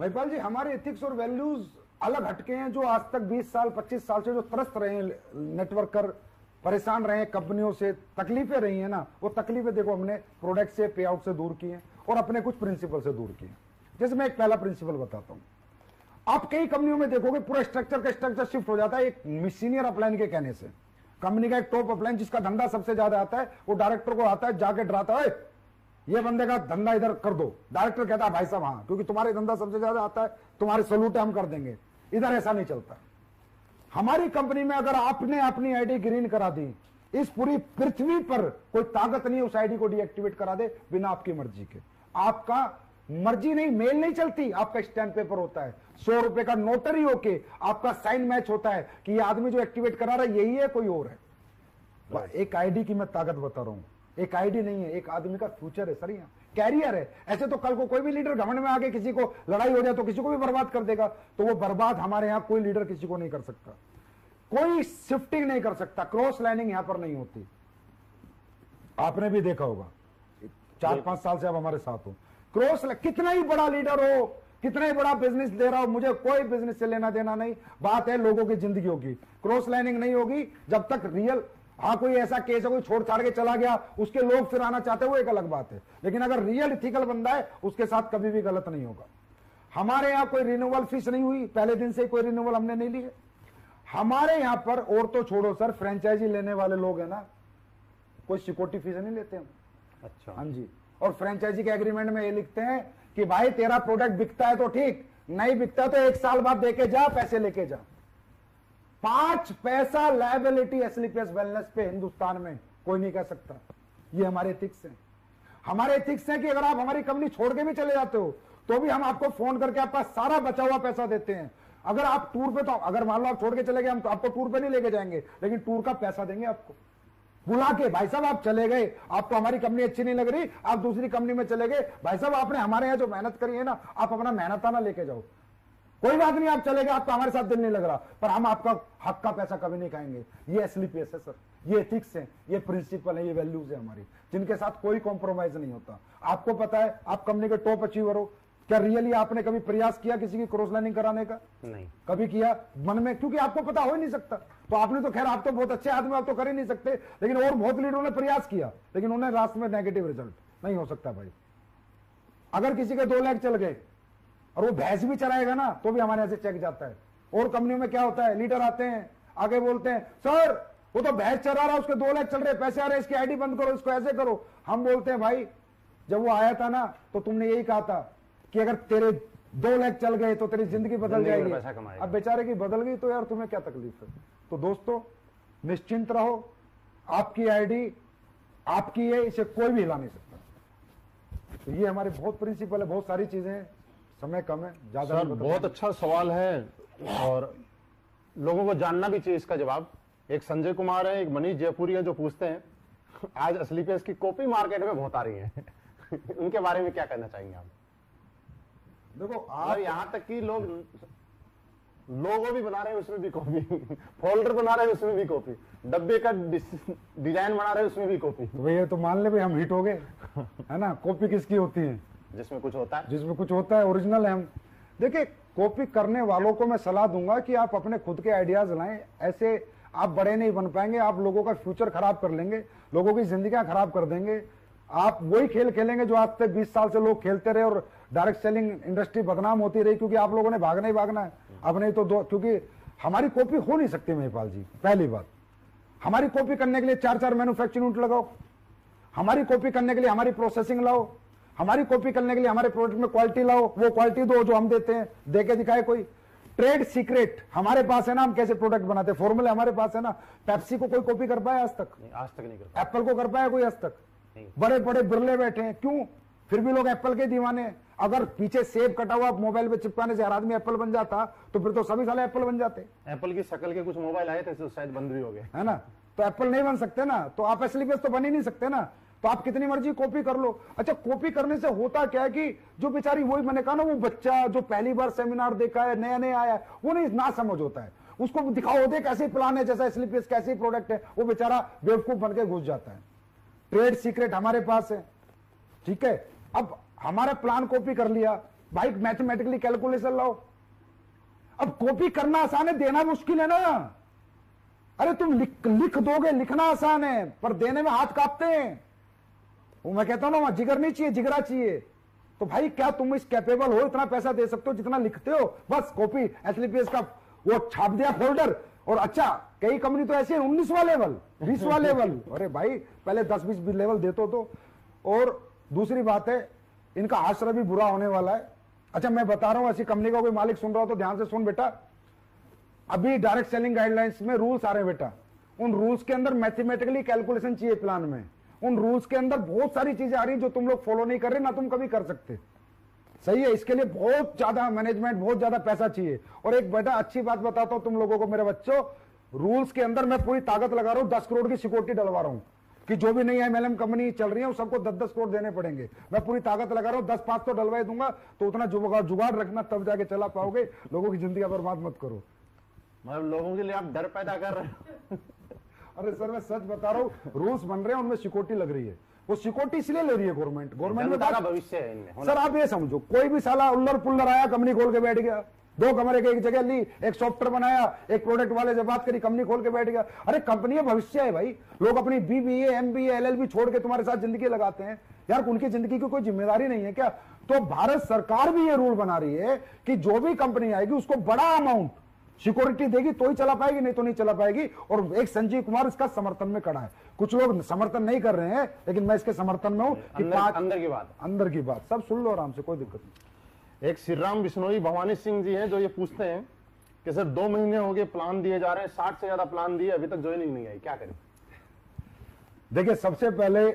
महिपाल जी, हमारे एथिक्स और वैल्यूज अलग हटके हैं, जो आज तक 20 साल 25 साल से जो त्रस्त रहे हैं नेटवर्कर, परेशान रहे हैं कंपनियों से, तकलीफें रही हैं ना, वो तकलीफें देखो हमने प्रोडक्ट से, पे आउट से दूर की हैं और अपने कुछ प्रिंसिपल से दूर की हैं। जैसे मैं एक पहला प्रिंसिपल बताता हूं, आप कई कंपनियों में देखोगे पूरा स्ट्रक्चर का स्ट्रक्चर शिफ्ट हो जाता है एक सीनियर अपलाइन के कहने से। कंपनी का एक टॉप अपलाइन जिसका धंधा सबसे ज्यादा आता है, वो डायरेक्टर को आता है, जाके डराता है, ये बंदे का धंधा इधर कर दो। डायरेक्टर कहता है भाई साहब हाँ, क्योंकि तुम्हारे धंधा सबसे ज्यादा आता है, तुम्हारे सलूट हम कर देंगे। इधर ऐसा नहीं चलता। हमारी कंपनी में अगर आपने अपनी आईडी ग्रीन करा दी, इस पूरी पृथ्वी पर कोई ताकत नहीं उस आईडी को डीएक्टिवेट करा दे बिना आपकी मर्जी के। आपका मर्जी नहीं, मेल नहीं चलती, आपका स्टैंप पेपर होता है, 100 रुपए का नोटरी होके आपका साइन मैच होता है कि ये आदमी जो एक्टिवेट करा रहा है यही है, कोई और है। एक आईडी की मैं ताकत बता रहा हूं, एक आईडी नहीं है, एक आदमी का फ्यूचर है सर, यहाँ कैरियर है। ऐसे तो कल को कोई भी लीडर घमंड में आके किसी को लड़ाई हो जाए तो किसी को भी बर्बाद कर देगा, तो वो बर्बाद हमारे यहाँ कोई लीडर किसी को नहीं कर सकता, कोई शिफ्टिंग नहीं कर सकता, क्रॉस लाइनिंग यहां पर नहीं होती। आपने भी देखा होगा, 4-5 साल से आप हमारे साथ हो। क्रॉस कितना ही बड़ा लीडर हो, कितना ही बड़ा बिजनेस दे रहा हो, मुझे कोई बिजनेस से लेना देना नहीं, बात है लोगों की जिंदगी होगी। क्रॉस लाइनिंग नहीं होगी जब तक रियल, हाँ कोई ऐसा केस है कोई छोड़ छाड़ के चला गया, उसके लोग फिर आना चाहते हैं, वो एक अलग बात है, लेकिन अगर रियल इथिकल बंदा है उसके साथ कभी भी गलत नहीं होगा। हमारे यहाँ कोई रिन्यूअल फीस नहीं हुई, पहले दिन से कोई रिन्यूअल हमने नहीं लिए हमारे यहाँ पर। और तो छोड़ो सर, फ्रेंचाइजी लेने वाले लोग है ना, कोई सिक्योरिटी फीस नहीं लेते हम। अच्छा, हाँ जी। और फ्रेंचाइजी के एग्रीमेंट में ये लिखते हैं कि भाई तेरा प्रोडक्ट बिकता है तो ठीक, नहीं बिकता तो 1 साल बाद देके जा, पैसे लेके जा। 5 पैसा लायबिलिटी एसलीपीएस वेलनेस पे हिंदुस्तान में कोई नहीं कह सकता। ये हमारे एथिक्स हैं। हमारे एथिक्स हैं कि अगर आप हमारी कंपनी छोड़ के भी चले जाते हो तो भी हम आपको फोन करके आपका सारा बचा हुआ पैसा देते हैं। अगर आप टूर पे, तो अगर मान लो आप छोड़ के चले गए, हम तो आपको टूर पे नहीं लेके जाएंगे, लेकिन टूर का पैसा देंगे आपको बुला के। भाई साहब आप चले गए, आपको हमारी कंपनी अच्छी नहीं लग रही, आप दूसरी कंपनी में चले गए, भाई साहब आपने हमारे यहाँ जो मेहनत करी है ना, आप अपना मेहनताना लेके जाओ, कोई बात नहीं, आप चले गए, आपका हमारे साथ दिल नहीं लग रहा, पर हम आपका हक का पैसा कभी नहीं खाएंगे। ये एसलीपीएस है सर, ये एथिक्स है, ये प्रिंसिपल है, ये वैल्यूज है हमारी, जिनके साथ कोई कॉम्प्रोमाइज नहीं होता। आपको पता है आप कंपनी के टॉप अचीवर हो, क्या रियली आपने कभी प्रयास किया किसी की क्रॉस लाइनिंग कराने का? नहीं कभी किया मन में? क्योंकि आपको पता हो ही नहीं सकता। तो आपने तो खैर, आप तो बहुत अच्छे आदमी, आप तो कर ही नहीं सकते, लेकिन और बहुत लीडरों ने प्रयास किया, लेकिन उन्हें रास्ते में नेगेटिव रिजल्ट। नहीं हो सकता भाई। अगर किसी के 2 लाख चल गए और वो भैंस भी चलाएगा ना, तो भी हमारे यहाँ से चेक जाता है। और कंपनियों में क्या होता है, लीडर आते हैं आगे बोलते हैं सर वो तो भैंस चला रहा है, उसके 2 लाख चल रहे, पैसे आ रहे, इसकी आईडी बंद करो, इसको ऐसे करो। हम बोलते हैं भाई जब वो आया था ना तो तुमने यही कहा था कि अगर तेरे 2 लाख चल गए तो तेरी जिंदगी बदल जाएगी। अब बेचारे की बदल गई तो यार तुम्हें क्या तकलीफ है? तो दोस्तों निश्चिंत रहो, आपकी आईडी आपकी है, इसे कोई भी हिला नहीं सकता। तो ये हमारे बहुत प्रिंसिपल है, बहुत सारी चीजें हैं, समय कम है, ज्यादा सर बहुत अच्छा सवाल है और लोगों को जानना भी चाहिए इसका जवाब। एक संजय कुमार है, एक मनीष जयपुरी है जो पूछते हैं आज एसलीपीएस की कॉपी मार्केट में बहुत आ रही है उनके बारे में क्या कहना चाहेंगे आप? देखो आप यहाँ तक कि लोग लोगो भी बना रहे हैं उसमें भी कॉपी फोल्डर बना रहे हैं उसमें भी कॉपी, डब्बे का डिजाइन बना रहे हैं उसमें भी कॉपी। तो भैया तो मान ले भाई हम हिट हो गए है ना। कॉपी किसकी होती है? जिसमें कुछ होता है, जिसमें कुछ होता है, ओरिजिनल है हम। देखिए कॉपी करने वालों को मैं सलाह दूंगा कि आप अपने खुद के आइडियाज लाएं, ऐसे आप बड़े नहीं बन पाएंगे, आप लोगों का फ्यूचर खराब कर लेंगे, लोगों की जिंदगियां खराब कर देंगे। आप वही खेल खेलेंगे जो आज तक 20 साल से लोग खेलते रहे और डायरेक्ट सेलिंग इंडस्ट्री बदनाम होती रही, क्योंकि आप लोगों ने भागना ही भागना है। अब नहीं तो क्योंकि हमारी कॉपी हो नहीं सकती महिपाल जी। पहली बात, हमारी कॉपी करने के लिए 4-4 मैन्युफैक्चरिंग यूनिट लगाओ, हमारी कॉपी करने के लिए हमारी प्रोसेसिंग लाओ, हमारी कॉपी करने के लिए हमारे प्रोडक्ट में क्वालिटी लाओ, वो क्वालिटी दो जो हम देते हैं, दे के दिखाए कोई। ट्रेड सीक्रेट हमारे पास है ना, हम कैसे प्रोडक्ट बनाते हैं, फॉर्मूले हमारे पास है ना। पेप्सी को कोई कॉपी कर पाया आज तक? आज तक नहीं कर पाया। एप्पल को कर पाया कोई आज तक? बड़े बड़े बिरले बैठे हैं, क्यों? फिर भी लोग एप्पल के दीवाने हैं। अगर पीछे सेब कटा हुआ मोबाइल पे चिपकाने से हर आदमी एप्पल बन जाता तो फिर तो सभी साले एप्पल बन जाते। एप्पल की शक्ल के कुछ मोबाइल आए थे तो शायद बंद भी हो गए, है ना। तो एप्पल नहीं बन सकते ना, तो आप एसलीपीएस तो बन ही नहीं सकते ना। तो आप कितनी मर्जी कॉपी कर लो। अच्छा, कॉपी करने से होता क्या है कि जो बेचारी, वही मैंने कहा ना, वो बच्चा जो पहली बार सेमिनार देखा है, नया नया आया है, वो नहीं ना समझ होता है। उसको दिखाओ, देख कैसे प्लान है, जैसा एसलीपीएस कैसे प्रोडक्ट है, वो बेचारा बेवकूफ बन के घुस जाता है। ट्रेड सीक्रेट हमारे पास है, ठीक है। अब हमारा प्लान कॉपी कर लिया भाई, मैथमेटिकली कैलकुलेशन लाओ। अब कॉपी करना आसान है, देना मुश्किल है ना। अरे तुम लिख दोगे, लिखना आसान है, पर देने में हाथ कांपते हैं। वो मैं कहता हूं ना, वहां जिगर नहीं चाहिए, जिगरा चाहिए। तो भाई क्या तुम इस कैपेबल हो, इतना पैसा दे सकते हो जितना लिखते हो? बस कॉपी एसलीपीएस का वो छाप दिया फोल्डर, और अच्छा कई कंपनी तो ऐसे 19वां लेवल, 20वां लेवल। अरे भाई पहले 10-20 लेवल देते तो। और दूसरी बात है, इनका आश्रय भी बुरा होने वाला है। अच्छा मैं बता रहा हूं, ऐसी कंपनी का कोई मालिक सुन रहा हो तो ध्यान से सुन बेटा। अभी डायरेक्ट सेलिंग गाइडलाइंस में रूल्स आ रहे हैं बेटा। उन रूल्स के अंदर मैथमेटिकली कैलकुलेशन चाहिए प्लान में। उन रूल्स के अंदर बहुत सारी चीजें आ रही हैं जो तुम लोग फॉलो नहीं कर रहे, ना तुम कभी कर सकते। सही है, इसके लिए बहुत ज्यादा मैनेजमेंट, बहुत ज्यादा पैसा चाहिए। और एक बेटा अच्छी बात बताता हूं तुम लोगों को, मेरे बच्चों, रूल्स के अंदर मैं पूरी ताकत लगा रहा हूं, 10 करोड़ की सिक्योरिटी डलवा रहा हूं कि जो भी नई एमएलएम कंपनी चल रही है सबको 10-10 करोड़ देने पड़ेंगे। मैं पूरी ताकत लगा रहा हूं, 10-5 तो डलवा दूंगा, तो उतना जुगाड़ रखना, तब जाके चला पाओगे। लोगों की जिंदगी बर्बाद मत करो। मतलब लोगों के लिए आप डर पैदा कर रहे हो। अरे सर मैं सच बता रहा हूँ, रूल्स बन रहे हैं, उनमें सिक्योरिटी लग रही है। वो सिक्योरिटी इसलिए ले रही है गवर्नमेंट में भविष्य है इनमें। सर आप ये समझो, कोई भी साला उल्लर पुल्लर आया, कंपनी खोल के बैठ गया, 2 कमरे की एक जगह ली, एक सॉफ्टवेयर बनाया, एक प्रोडक्ट वाले से बात करी, कंपनी खोल के बैठ गया। अरे कंपनी भविष्य है भाई। लोग अपनी बीबीए, एमबीए, एलएलबी छोड़ के तुम्हारे साथ जिंदगी लगाते हैं यार, उनकी जिंदगी की कोई जिम्मेदारी नहीं है क्या? तो भारत सरकार भी ये रूल बना रही है कि जो भी कंपनी आएगी उसको बड़ा अमाउंट सिक्योरिटी देगी तो ही चला पाएगी, नहीं तो नहीं चला पाएगी। और एक संजीव कुमार इसका समर्थन में खड़ा है। कुछ लोग समर्थन नहीं कर रहे हैं, लेकिन मैं इसके समर्थन में हूं कि अंदर की बात सब सुन लो आराम से, कोई दिक्कत नहीं। एक श्री राम बिश्नोई भवानी सिंह जी हैं जो ये पूछते हैं कि सर 2 महीने हो गए प्लान दिए जा रहे हैं, 60 से ज्यादा प्लान दिए, अभी तक ज्वाइनिंग नहीं आई, क्या करें? देखिए सबसे पहले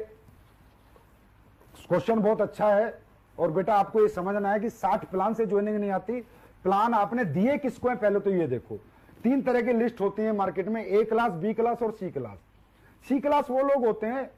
क्वेश्चन बहुत अच्छा है, और बेटा आपको ये समझना है कि 60 प्लान से ज्वाइनिंग नहीं आती। प्लान आपने दिए किसको है पहले तो ये देखो। 3 तरह की लिस्ट होती है मार्केट में, ए क्लास, बी क्लास और सी क्लास। सी क्लास वो लोग होते हैं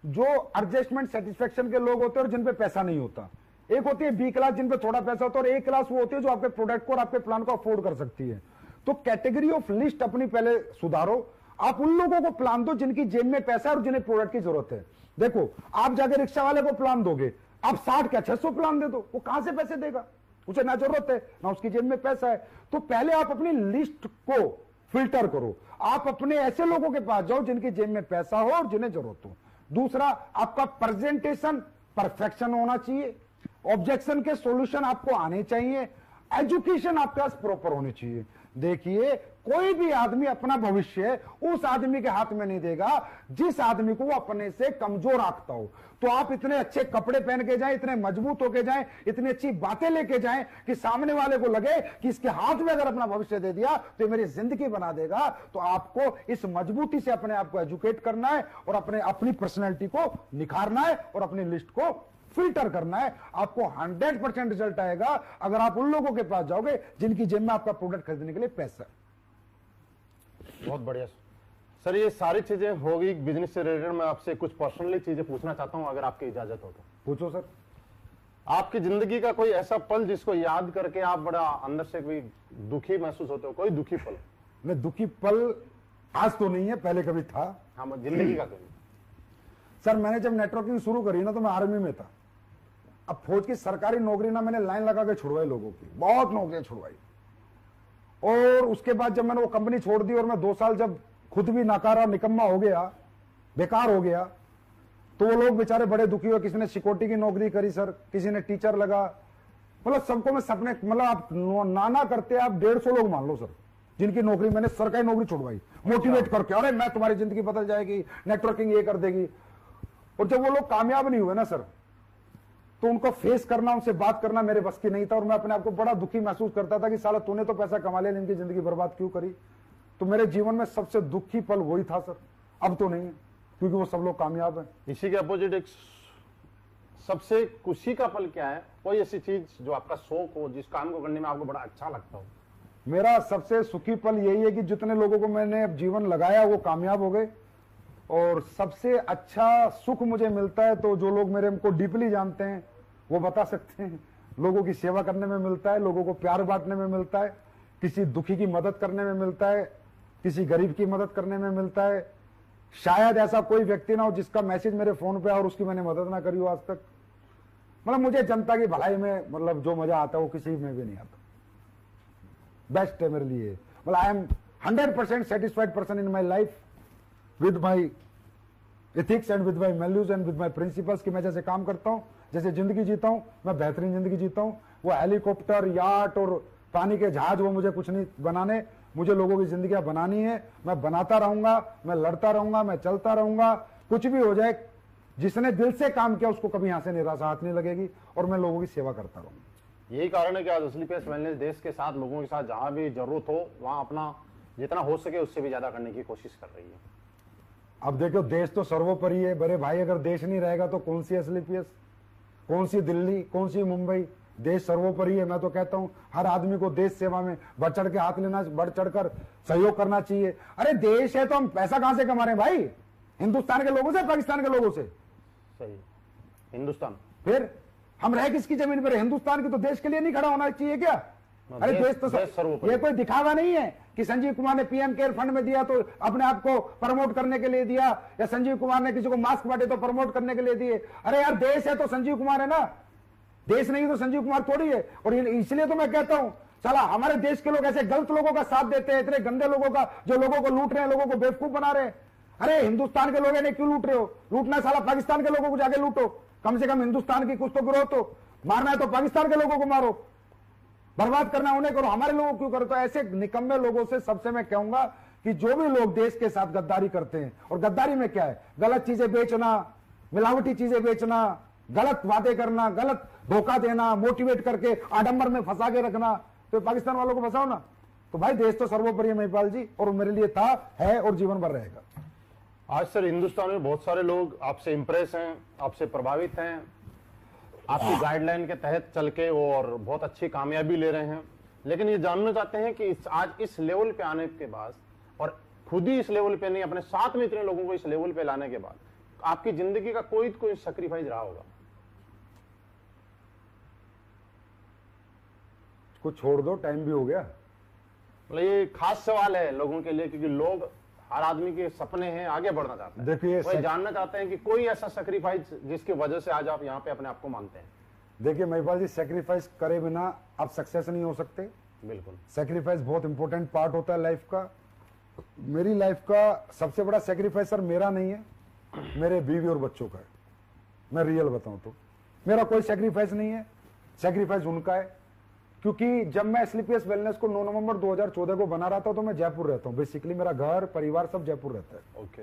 जो एडजस्टमेंट सेटिस्फेक्शन के लोग होते हैं और जिन पे पैसा नहीं होता। एक होती है बी क्लास जिन पे थोड़ा पैसा होता है, और ए क्लास वो होती है जो आपके प्रोडक्ट को और आपके प्लान को अफोर्ड कर सकती है। तो कैटेगरी ऑफ लिस्ट अपनी पहले सुधारो। आप उन लोगों को प्लान दो जिनकी जेब में पैसा है और जिन्हें प्रोडक्ट की जरूरत है। देखो आप जाके रिक्शा वाले को प्लान दोगे, आप 60 क्या 600 प्लान दे दो, वो कहां से पैसे देगा? उसे ना जरूरत है ना उसकी जेब में पैसा है। तो पहले आप अपनी लिस्ट को फिल्टर करो। आप अपने ऐसे लोगों के पास जाओ जिनकी जेब में पैसा हो और जिन्हें जरूरत हो। दूसरा, आपका प्रेजेंटेशन परफेक्शन होना चाहिए, ऑब्जेक्शन के सॉल्यूशन आपको आने चाहिए, एजुकेशन आपके पास प्रॉपर होनी चाहिए। देखिए कोई भी आदमी अपना भविष्य उस आदमी के हाथ में नहीं देगा जिस आदमी को वो अपने से कमजोर आंकता हो। तो आप इतने अच्छे कपड़े पहन के जाएं, इतने मजबूत होके जाएं, इतनी अच्छी बातें लेके जाएं कि सामने वाले को लगे कि इसके हाथ में अगर अपना भविष्य दे दिया तो ये मेरी जिंदगी बना देगा। तो आपको इस मजबूती से अपने आप को एजुकेट करना है और अपनी पर्सनैलिटी को निखारना है और अपनी लिस्ट को फिल्टर करना है। आपको 100% रिजल्ट आएगा अगर आप उन लोगों के पास जाओगे जिनकी जेब में आपका प्रोडक्ट खरीदने के लिए पैसा है। बहुत बढ़िया सर, ये सारी चीजें होगी बिजनेस से रिलेटेड। मैं आपसे कुछ पर्सनली चीजें पूछना चाहता हूं, अगर आपकी इजाजत हो तो। पूछो सर। आपकी जिंदगी का कोई ऐसा पल जिसको याद करके आप बड़ा अंदर से कोई दुखी महसूस होते हो? कोई दुखी पल? नहीं, दुखी पल आज तो नहीं है, पहले कभी था। हाँ, जिंदगी का कोई। सर मैंने जब नेटवर्किंग शुरू करी ना तो मैं आर्मी में था। अब फौज की सरकारी नौकरी ना मैंने लाइन लगा के छुड़वाई लोगों की, बहुत नौकरियां छुड़वाई। और उसके बाद जब मैंने वो कंपनी छोड़ दी और मैं 2 साल जब खुद भी नाकारा निकम्मा हो गया, बेकार हो गया, तो वो लोग बेचारे बड़े दुखी हुए। किसी ने सिक्योरिटी की नौकरी करी सर, किसी ने टीचर लगा, मतलब सबको मैं सपने, मतलब आप नाना करते आप 150 लोग मान लो सर जिनकी नौकरी मैंने सरकारी नौकरी छुड़वाई मोटिवेट करके, अरे मैं तुम्हारी जिंदगी बदल जाएगी, नेटवर्किंग ये कर देगी। और जब वो लोग कामयाब नहीं हुए ना सर, तो उनको फेस करना, उनसे बात करना मेरे बस की नहीं था, और मैं अपने आप को बड़ा दुखी महसूस करता था कि साला तूने तो पैसा कमा लिया, इनकी जिंदगी बर्बाद क्यों करी। तो मेरे जीवन में सबसे दुखी पल वही था सर। अब तो नहीं है, क्योंकि वो सब लोग कामयाब हैं। इसी के अपोजिट एक सबसे खुशी का पल क्या है? कोई ऐसी चीज जो आपका शौक हो, जिस काम को करने में आपको बड़ा अच्छा लगता हो? मेरा सबसे सुखी पल यही है कि जितने लोगों को मैंने अब जीवन लगाया वो कामयाब हो गए, और सबसे अच्छा सुख मुझे मिलता है तो जो लोग मेरे को डीपली जानते हैं वो बता सकते हैं, लोगों की सेवा करने में मिलता है, लोगों को प्यार बांटने में मिलता है, किसी दुखी की मदद करने में मिलता है, किसी गरीब की मदद करने में मिलता है। शायद ऐसा कोई व्यक्ति ना हो जिसका मैसेज मेरे फोन पे और उसकी मैंने मदद ना करी हो आज तक। मतलब मुझे जनता की भलाई में मतलब जो मजा आता है वो किसी में भी नहीं आता। बेस्ट है मेरे लिए। मतलब I am 100% satisfied person in my life with my ethics and with my values and with my principles कि मैं जैसे काम करता हूं, जैसे जिंदगी जीता हूं, मैं बेहतरीन जिंदगी जीता हूं। वो हेलीकॉप्टर, याट और पानी के जहाज वो मुझे कुछ नहीं बनाने, मुझे लोगों की जिंदगियां बनानी है। मैं बनाता रहूंगा, मैं लड़ता रहूंगा, मैं चलता रहूंगा, कुछ भी हो जाए। जिसने दिल से काम किया उसको कभी यहां से निराशा हाथ नहीं लगेगी, और मैं लोगों की सेवा करता रहूंगा। यही कारण है कि आज स्लीपलेस वेलनेस देश के साथ, लोगों के साथ जहां भी जरूरत हो वहां अपना जितना हो सके उससे भी ज्यादा करने की कोशिश कर रही है। अब देखो, देश तो सर्वोपरि है बड़े भाई। अगर देश नहीं रहेगा तो कौन सी एसलीपीएस, कौन सी दिल्ली, कौन सी मुंबई। देश सर्वोपरि है। मैं तो कहता हूं हर आदमी को देश सेवा में बढ़ चढ़ के हाथ लेना, बढ़ चढ़कर सहयोग करना चाहिए। अरे देश है तो हम पैसा कहां से कमा रहे हैं भाई? हिंदुस्तान के लोगों से, पाकिस्तान के लोगों से? सही, हिंदुस्तान। फिर हम रहे किसकी जमीन पर? हिंदुस्तान की। तो देश के लिए नहीं खड़ा होना चाहिए क्या? अरे देश तो ये कोई दिखावा नहीं है कि संजीव कुमार ने पीएम केयर फंड में दिया तो अपने आप को प्रमोट करने के लिए दिया, या संजीव कुमार ने किसी को मास्क बांटे तो प्रमोट करने के लिए दिए। अरे यार देश है तो संजीव कुमार है ना, देश नहीं तो संजीव कुमार थोड़ी है। और इसलिए तो मैं कहता हूं साला हमारे देश के लोग ऐसे गलत लोगों का साथ देते हैं, इतने गंदे लोगों का, जो लोगों को लूट रहे हैं, लोगों को बेवकूफ बना रहे हैं। अरे हिंदुस्तान के लोग इन्हें क्यों लूट रहे हो? लूटना साला पाकिस्तान के लोगों को जाके लूटो, कम से कम हिंदुस्तान की कुछ तो ग्रोथ हो। मारना है तो पाकिस्तान के लोगों को मारो, बर्बाद करना उन्हें करो, हमारे लोगों को क्यों करो? तो ऐसे निकम्मे लोगों से सबसे मैं कहूंगा कि जो भी लोग देश के साथ गद्दारी करते हैं, और गद्दारी में क्या है? गलत चीजें बेचना, मिलावटी चीजें बेचना, गलत वादे करना, गलत धोखा देना, मोटिवेट करके आडंबर में फंसा के रखना, तो पाकिस्तान वालों को फंसाओ ना। तो भाई देश तो सर्वोपरि है महिपाल जी, और मेरे लिए था, है और जीवन भर रहेगा। आज सर हिंदुस्तान में बहुत सारे लोग आपसे इंप्रेस हैं, आपसे प्रभावित हैं, आपकी गाइडलाइन के तहत चल के और बहुत अच्छी कामयाबी ले रहे हैं। लेकिन ये जानना चाहते हैं कि आज इस लेवल पे आने के बाद, और खुद ही इस लेवल पे नहीं, अपने साथ में इतने लोगों को इस लेवल पे लाने के बाद आपकी जिंदगी का कोई सैक्रिफाइस रहा होगा? कुछ छोड़ दो, टाइम भी हो गया। मतलब ये खास सवाल है लोगों के लिए, क्योंकि लोग, हर आदमी के सपने हैं, आगे बढ़ना चाहते हैं। देखिए, वो जानना चाहते हैं कि कोई ऐसा सैक्रिफाइस जिसकी वजह से आज आप यहाँ पे अपने आप को मानते हैं। देखिए महिपाल जी, सैक्रिफाइस करे बिना आप सक्सेस नहीं हो सकते। बिल्कुल, सैक्रिफाइस बहुत इंपॉर्टेंट पार्ट होता है लाइफ का। मेरी लाइफ का सबसे बड़ा सैक्रिफाइस सर मेरा नहीं है, मेरे बीवी और बच्चों का है। मैं रियल बताऊं तो मेरा कोई सैक्रिफाइस नहीं है, सैक्रिफाइस उनका है। क्योंकि जब मैं स्लीपलेस वेलनेस को 9 नवंबर 2014 को बना रहा था तो मैं जयपुर रहता हूँ। बेसिकली मेरा घर परिवार सब जयपुर रहता है। ओके।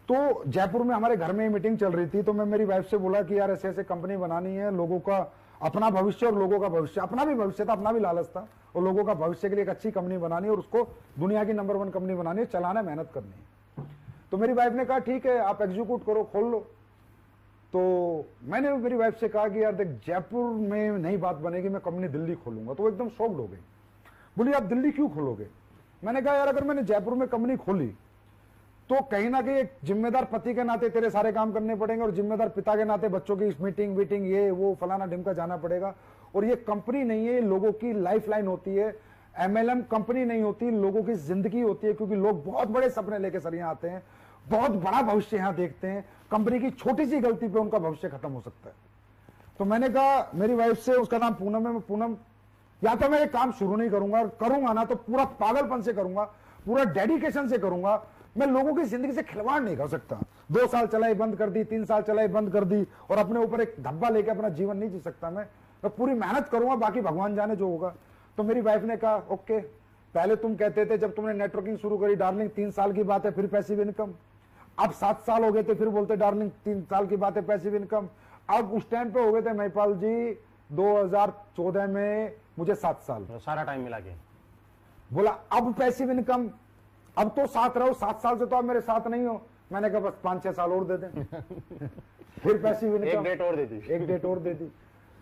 तो जयपुर में हमारे घर में ही मीटिंग चल रही थी, तो मैं मेरी वाइफ से बोला कि यार ऐसे ऐसे कंपनी बनानी है, लोगों का अपना भविष्य और लोगों का भविष्य, अपना भी भविष्य था, अपना भी लालच था, और लोगों का भविष्य के लिए एक अच्छी कंपनी बनानी है, और उसको दुनिया की नंबर 1 कंपनी बनानी है, चलाना, मेहनत करनी है। तो मेरी वाइफ ने कहा ठीक है आप एग्जीक्यूट करो, खोल लो। तो मैंने मेरी वाइफ से कहा कि यार देख जयपुर में नहीं बात बनेगी, मैं कंपनी दिल्ली खोलूंगा। तो वो एकदम शॉक्ड हो गई, बोली आप दिल्ली क्यों खोलोगे? मैंने कहा यार अगर मैंने जयपुर में कंपनी खोली तो कहीं ना कहीं एक जिम्मेदार पति के नाते तेरे सारे काम करने पड़ेंगे, और जिम्मेदार पिता के नाते बच्चों की मीटिंग वीटिंग ये वो फलाना ढिमका जाना पड़ेगा। और ये कंपनी नहीं है, लोगों की लाइफ लाइन होती है। एमएलएम कंपनी नहीं होती, लोगों की जिंदगी होती है। क्योंकि लोग बहुत बड़े सपने लेके सर यहाँ आते हैं, बहुत बड़ा भविष्य यहाँ देखते हैं। कंपनी की छोटी सी गलती पे उनका भविष्य खत्म हो सकता है। तो मैंने कहा मेरी वाइफ से, उसका नाम पूनम है, मैं पूनम या तो मैं ये काम शुरू नहीं करूंगा, और करूंगा ना तो पूरा पागलपन से करूंगा, पूरा डेडिकेशन से करूंगा। मैं लोगों की जिंदगी से खिलवाड़ नहीं कर सकता। 2 साल चलाई बंद कर दी, 3 साल चलाई बंद कर दी, और अपने ऊपर एक धब्बा लेके अपना जीवन नहीं जी सकता। मैं पूरी मेहनत करूंगा, बाकी भगवान जाने जो होगा। तो मेरी वाइफ ने कहा ओके, पहले तुम कहते थे जब तुमने नेटवर्किंग शुरू करी डार्लिंग 3 साल की बात है फिर पैसिव इनकम, अब 7 साल हो गए थे फिर बोलते डार्लिंग 3 साल की बात है पैसिव इनकम, अब उस टाइम पे हो गए थे महिपाल जी 2014 में मुझे 7 साल, तो सारा टाइम मिला के बोला अब पैसिव इनकम, अब तो साथ रहो, 7 साल से तो आप मेरे साथ नहीं हो। मैंने कहा बस 5-6 साल और दे दें फिर पैसिव इनकम एक डेट और दे दी। एक डेट और दे दी।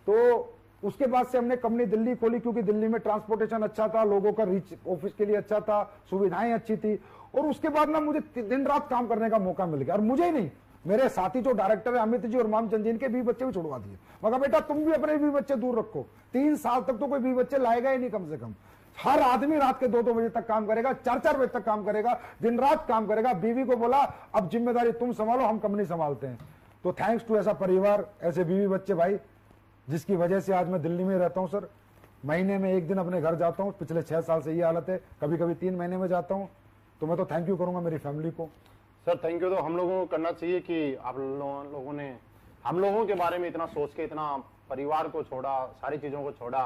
तो उसके बाद से हमने कंपनी दिल्ली खोली, क्योंकि दिल्ली में ट्रांसपोर्टेशन अच्छा था, लोगों का रीच ऑफिस के लिए अच्छा था, सुविधाएं अच्छी थी। और उसके बाद ना मुझे दिन रात काम करने का मौका मिल गया, और मुझे ही नहीं, मेरे साथी जो डायरेक्टर है अमित जी और मामचंद जी, इनके 20 बच्चे भी छुड़वा दिए। मगर बेटा तुम भी अपने 20 बच्चे दूर रखो, 3 साल तक तो कोई 20 बच्चे लाएगा ही नहीं कम से कम। हर आदमी रात के 2-2 बजे तक काम करेगा, 4-4 बजे तक काम करेगा, दिन रात काम करेगा। बीवी को बोला अब जिम्मेदारी तुम संभालो, हम कंपनी संभालते हैं। तो थैंक्स टू ऐसा परिवार, ऐसे बीवी बच्चे भाई, जिसकी वजह से आज मैं दिल्ली में रहता हूं सर। महीने में 1 दिन अपने घर जाता हूं, पिछले 6 साल से ये हालत है, कभी कभी 3 महीने में जाता हूं। तो मैं तो थैंक यू करूंगा मेरी फैमिली को। सर थैंक यू तो हम लोगों को करना चाहिए कि आप लोगों ने हम लोगों के बारे में इतना सोच के, इतना परिवार को छोड़ा, सारी चीजों को छोड़ा।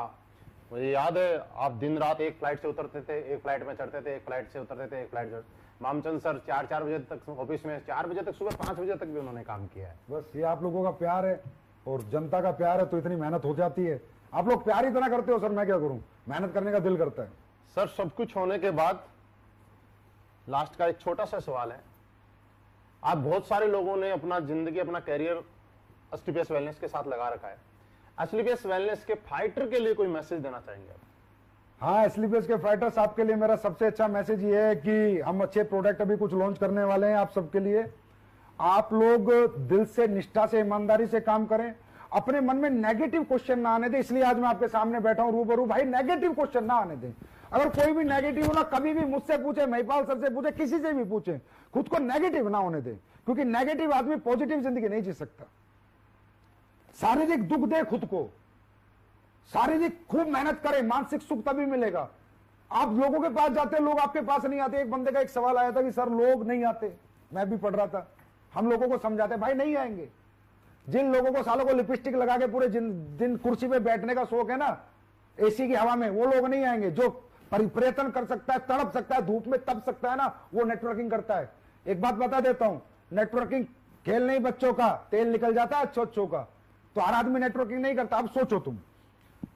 मुझे याद है आप दिन रात एक फ्लाइट से उतरते थे, एक फ्लाइट में चढ़ते थे, एक फ्लाइट से उतरते थे, एक फ्लाइट से। मामचंद सर 4-4 बजे तक ऑफिस में, 4 बजे तक, सुबह 5 बजे तक भी उन्होंने काम किया है। बस ये आप लोगों का प्यार है और जनता का प्यार है, तो इतनी मेहनत हो जाती है। आप लोग प्यार ही इतना करते हो सर, मैं क्या करूं, मेहनत करने का दिल करता है। सर सब कुछ होने के बाद लास्ट का एक छोटा सा सवाल है। आप बहुत सारे लोगों ने अपना जिंदगी, अपना कैरियर एसटीपीएस वेलनेस के साथ लगा रखा है। एसटीपीएस वेलनेस के फाइटर के लिए कोई मैसेज देना चाहेंगे आप? हाँ, एसटीपीएस के फाइटर्स, आपके लिए मेरा सबसे अच्छा मैसेज ये है कि हम अच्छे प्रोडक्ट अभी कुछ लॉन्च करने वाले हैं आप सबके लिए। आप लोग दिल से, निष्ठा से, ईमानदारी से काम करें, अपने मन में नेगेटिव क्वेश्चन ना आने दें। इसलिए आज मैं आपके सामने बैठा हूं रूबरू, भाई नेगेटिव क्वेश्चन ना आने दें। अगर कोई भी नेगेटिव हो ना, कभी भी मुझसे पूछे, महिपाल सर से पूछे, किसी से भी पूछे, खुद को नेगेटिव ना होने दें, क्योंकि नेगेटिव आदमी पॉजिटिव जिंदगी नहीं जी सकता। शारीरिक दुख दे खुद को, शारीरिक खूब मेहनत करें, मानसिक सुख तभी मिलेगा। आप लोगों के पास जाते, लोग आपके पास नहीं आते। एक बंदे का एक सवाल आया था कि सर लोग नहीं आते, मैं भी पढ़ रहा था, हम लोगों को समझाते भाई नहीं आएंगे। जिन लोगों को, सालों को लिपस्टिक लगा के पूरे दिन कुर्सी पे बैठने का शौक है ना, एसी की हवा में, वो लोग नहीं आएंगे। जो परिवर्तन कर सकता है, तड़प सकता है, धूप में तप सकता है ना, वो नेटवर्किंग करता है। एक बात बता देता हूं, नेटवर्किंग खेल नहीं बच्चों का, तेल निकल जाता है अच्छों का। तो हर आदमी नेटवर्किंग नहीं करता। अब सोचो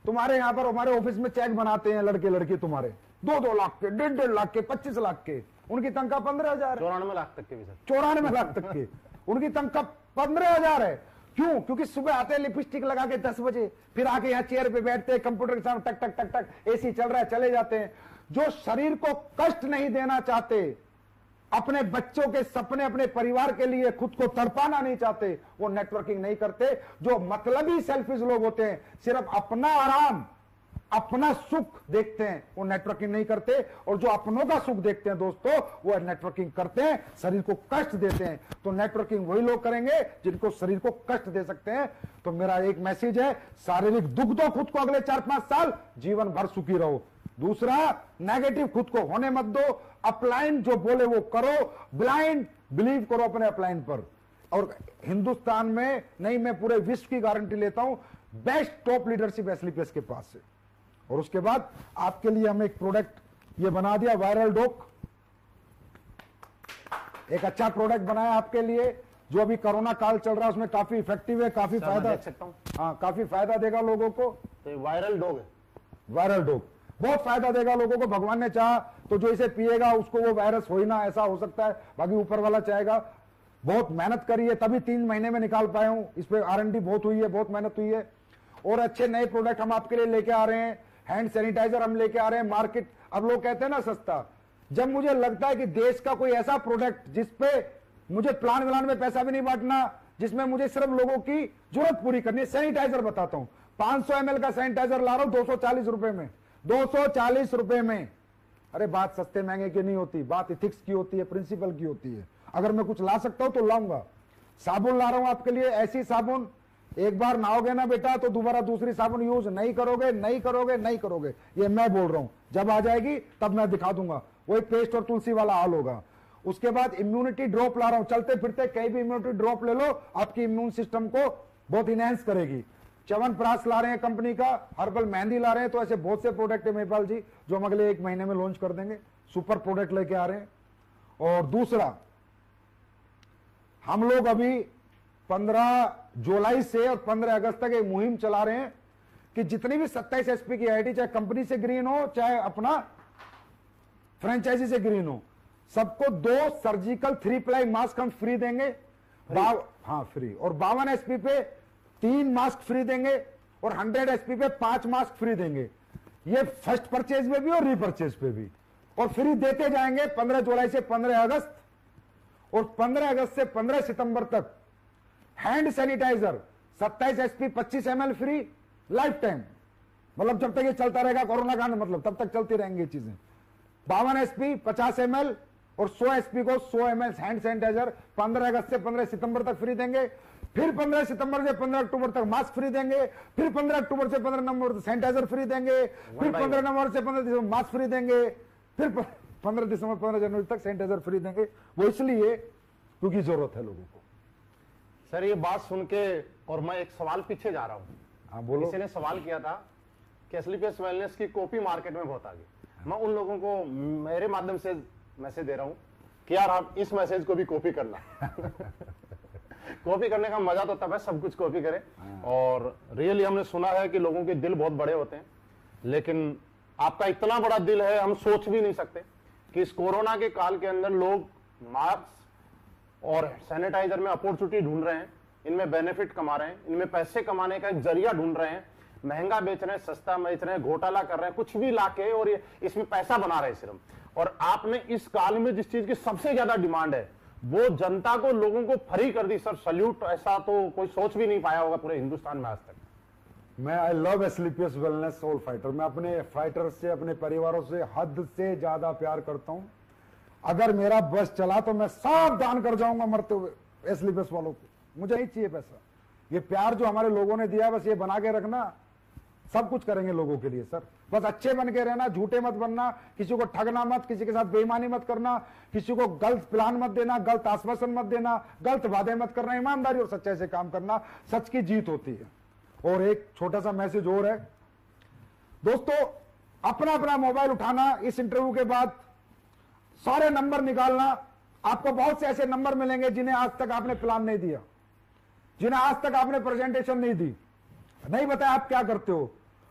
तुम्हारे यहां पर, हमारे ऑफिस में चेक बनाते हैं लड़के लड़की तुम्हारे 2-2 लाख के, 1.5 लाख के, 25 लाख के, उनकी तनख्वाह 15,000 है। 94 लाख तक के भी सर, 94 लाख तक के उनकी तनख्वाह 15,000 है। क्यों? क्योंकि सुबह आते हैं लिपस्टिक लगा के 10 बजे, फिर आके यहाँ चेयर पे बैठते हैं, कंप्यूटर के सामने टक टक टक टक, एसी चल रहा है, चले जाते हैं। जो शरीर को कष्ट नहीं देना चाहते, अपने बच्चों के सपने, अपने परिवार के लिए खुद को तड़पाना नहीं चाहते, वो नेटवर्किंग नहीं करते। जो मतलबी सेल्फिश लोग होते हैं, सिर्फ अपना आराम, अपना सुख देखते हैं, वो नेटवर्किंग नहीं करते। और जो अपनों का सुख देखते हैं दोस्तों, वो नेटवर्किंग करते हैं, शरीर को कष्ट देते हैं। तो नेटवर्किंग वही लोग करेंगे जिनको शरीर को कष्ट दे सकते हैं। तो मेरा एक मैसेज है, शारीरिक दुख दो खुद को, अगले 4-5 साल जीवन भर सुखी रहो। दूसरा, नेगेटिव खुद को होने मत दो, अपलाइन जो बोले वो करो, ब्लाइंड बिलीव करो अपने अपलाइन पर। और हिंदुस्तान में नहीं, मैं पूरे विश्व की गारंटी लेता हूं, बेस्ट टॉप लीडरशिप एसटीपीएस के पास है। और उसके बाद आपके लिए हम एक प्रोडक्ट ये बना दिया, वायरल डॉक, एक अच्छा प्रोडक्ट बनाया आपके लिए, जो अभी कोरोना काल चल रहा है उसमें काफी इफेक्टिव है, काफी फायदा, देख सकता हूं, हाँ काफी फायदा देगा लोगों को। तो वायरल डॉग है, वायरल डॉग बहुत फायदा देगा लोगों को। भगवान ने चाहा तो जो इसे पिएगा उसको वो वायरस हो ही ना, ऐसा हो सकता है, बाकी ऊपर वाला चाहेगा। बहुत मेहनत करी है, तभी 3 महीने में निकाल पाए हूं। इस पे R&D बहुत हुई है, बहुत मेहनत हुई है। और अच्छे नए प्रोडक्ट हम आपके लिए लेके आ रहे हैं। हैंड सैनिटाइजर हम लेके आ रहे हैं। मार्केट, अब लोग कहते हैं ना सस्ता, जब मुझे लगता है कि देश का कोई ऐसा प्रोडक्ट जिसपे मुझे प्लान व्लान में पैसा भी नहीं बांटना, जिसमें मुझे सिर्फ लोगों की जरूरत पूरी करनी है, सैनिटाइजर बताता हूं। 500 ml का सैनिटाइजर ला रहा हूं 240 रुपए में, 240 रुपए में। अरे बात सस्ते महंगे की नहीं होती, बात इथिक्स की होती है, प्रिंसिपल की होती है। अगर मैं कुछ ला सकता हूं तो लाऊंगा। साबुन ला रहा हूं आपके लिए, ऐसी साबुन, एक बार नहाओगे ना बेटा तो दोबारा दूसरी साबुन यूज नहीं करोगे, नहीं करोगे, नहीं करोगे। ये मैं बोल रहा हूं, जब आ जाएगी तब मैं दिखा दूंगा। वही पेस्ट और तुलसी वाला हाल होगा। उसके बाद इम्यूनिटी ड्रॉप ला रहा हूं, चलते फिरते कहीं भी इम्यूनिटी ड्रॉप ले लो, आपकी इम्यून सिस्टम को बहुत इनहेंस करेगी। च्यवनप्राश ला रहे हैं कंपनी का, हर्बल मेहंदी ला रहे हैं। तो ऐसे बहुत से प्रोडक्ट है महिपाल जी जो हम अगले 1 महीने में लॉन्च कर देंगे। सुपर प्रोडक्ट लेके आ रहे हैं। और दूसरा, हम लोग अभी 15 जुलाई से और 15 अगस्त तक एक मुहिम चला रहे हैं कि जितनी भी 27 एसपी की आईडी, चाहे कंपनी से ग्रीन हो चाहे अपना फ्रेंचाइजी से ग्रीन हो, सबको 2 सर्जिकल 3 प्लाई मास्क हम फ्री देंगे। हाँ फ्री। और 52 एसपी पे 3 मास्क फ्री देंगे और 100 एसपी पे 5 मास्क फ्री देंगे। ये फर्स्ट परचेज में भी और रीपरचेज पे भी, और फ्री देते जाएंगे 15 जुलाई से 15 अगस्त, और 15 अगस्त से 15 सितंबर तक hand sanitiser 27 SP 25 ml free life time, मतलब जब तक ये चलता रहेगा कोरोना का, मतलब तब तक चलती रहेंगी ये चीजें। 52 एसपी 50 ml और 100 एसपी को 100 ml हैंड सैनिटाइजर 15 अगस्त से 15 सितंबर तक फ्री देंगे। फिर 15 सितंबर से 15 अक्टूबर तक मास्क फ्री देंगे। फिर 15 अक्टूबर से 15 नवंबर तक सैनिटाइजर फ्री देंगे। फिर 15 नवंबर से 15 दिसंबर मास्क फ्री देंगे। फिर 15 दिसंबर 15 जनवरी तक सैनिटाइजर फ्री देंगे। वो इसलिए क्योंकि जरूरत है लोगों को। सर ये बात सुन के और मैं एक सवाल पीछे जा रहा हूँ। हाँ बोलो। किसी ने सवाल किया था कि एसलीपीएस वेलनेस की कॉपी मार्केट में बहुत आ गई। मैं उन लोगों को मेरे माध्यम से मैसेज दे रहा हूँ कि यार आप इस मैसेज को भी कॉपी करना। कॉपी करने का मजा तो तब है सब कुछ कॉपी करें। और रियली हमने सुना है कि लोगों के दिल बहुत बड़े होते हैं, लेकिन आपका इतना बड़ा दिल है हम सोच भी नहीं सकते कि इस कोरोना के काल के अंदर लोग मास्क और सैनिटाइजर में अपॉर्चुनिटी ढूंढ रहे हैं, इनमें बेनिफिट कमा रहे हैं, इनमें पैसे कमाने का एक जरिया ढूंढ रहे हैं, महंगा बेच रहे हैं, सस्ता बेच रहे हैं, घोटाला कर रहे हैं, कुछ भी लाके और ये इसमें पैसा बना रहे हैं सिर्फ। और आपने इस काल में जिस चीज की सबसे ज्यादा डिमांड है वो जनता को, लोगों को फ्री कर दी। सर सल्यूट, ऐसा तो कोई सोच भी नहीं पाया होगा पूरे हिंदुस्तान में आज तक। मैं आई लव एसलीपीएस वेलनेस सोल फाइटर। मैं अपने फाइटर से, अपने परिवारों से हद से ज्यादा प्यार करता हूं। अगर मेरा बस चला तो मैं सब दान कर जाऊंगा मरते हुए एसलीपीएस वालों को। मुझे नहीं चाहिए पैसा। ये प्यार जो हमारे लोगों ने दिया बस ये बना के रखना, सब कुछ करेंगे लोगों के लिए सर। बस अच्छे बन के रहना, झूठे मत बनना, किसी को ठगना मत, किसी के साथ बेईमानी मत करना, किसी को गलत प्लान मत देना, गलत आश्वासन मत देना, गलत वादे मत करना, ईमानदारी और सच्चाई से काम करना। सच की जीत होती है। और एक छोटा सा मैसेज और है दोस्तों, अपना अपना मोबाइल उठाना, इस इंटरव्यू के बाद सारे नंबर निकालना। आपको बहुत से ऐसे नंबर मिलेंगे जिन्हें आज तक आपने प्लान नहीं दिया, जिन्हें आज तक आपने प्रेजेंटेशन नहीं दी, नहीं बताया आप क्या करते हो।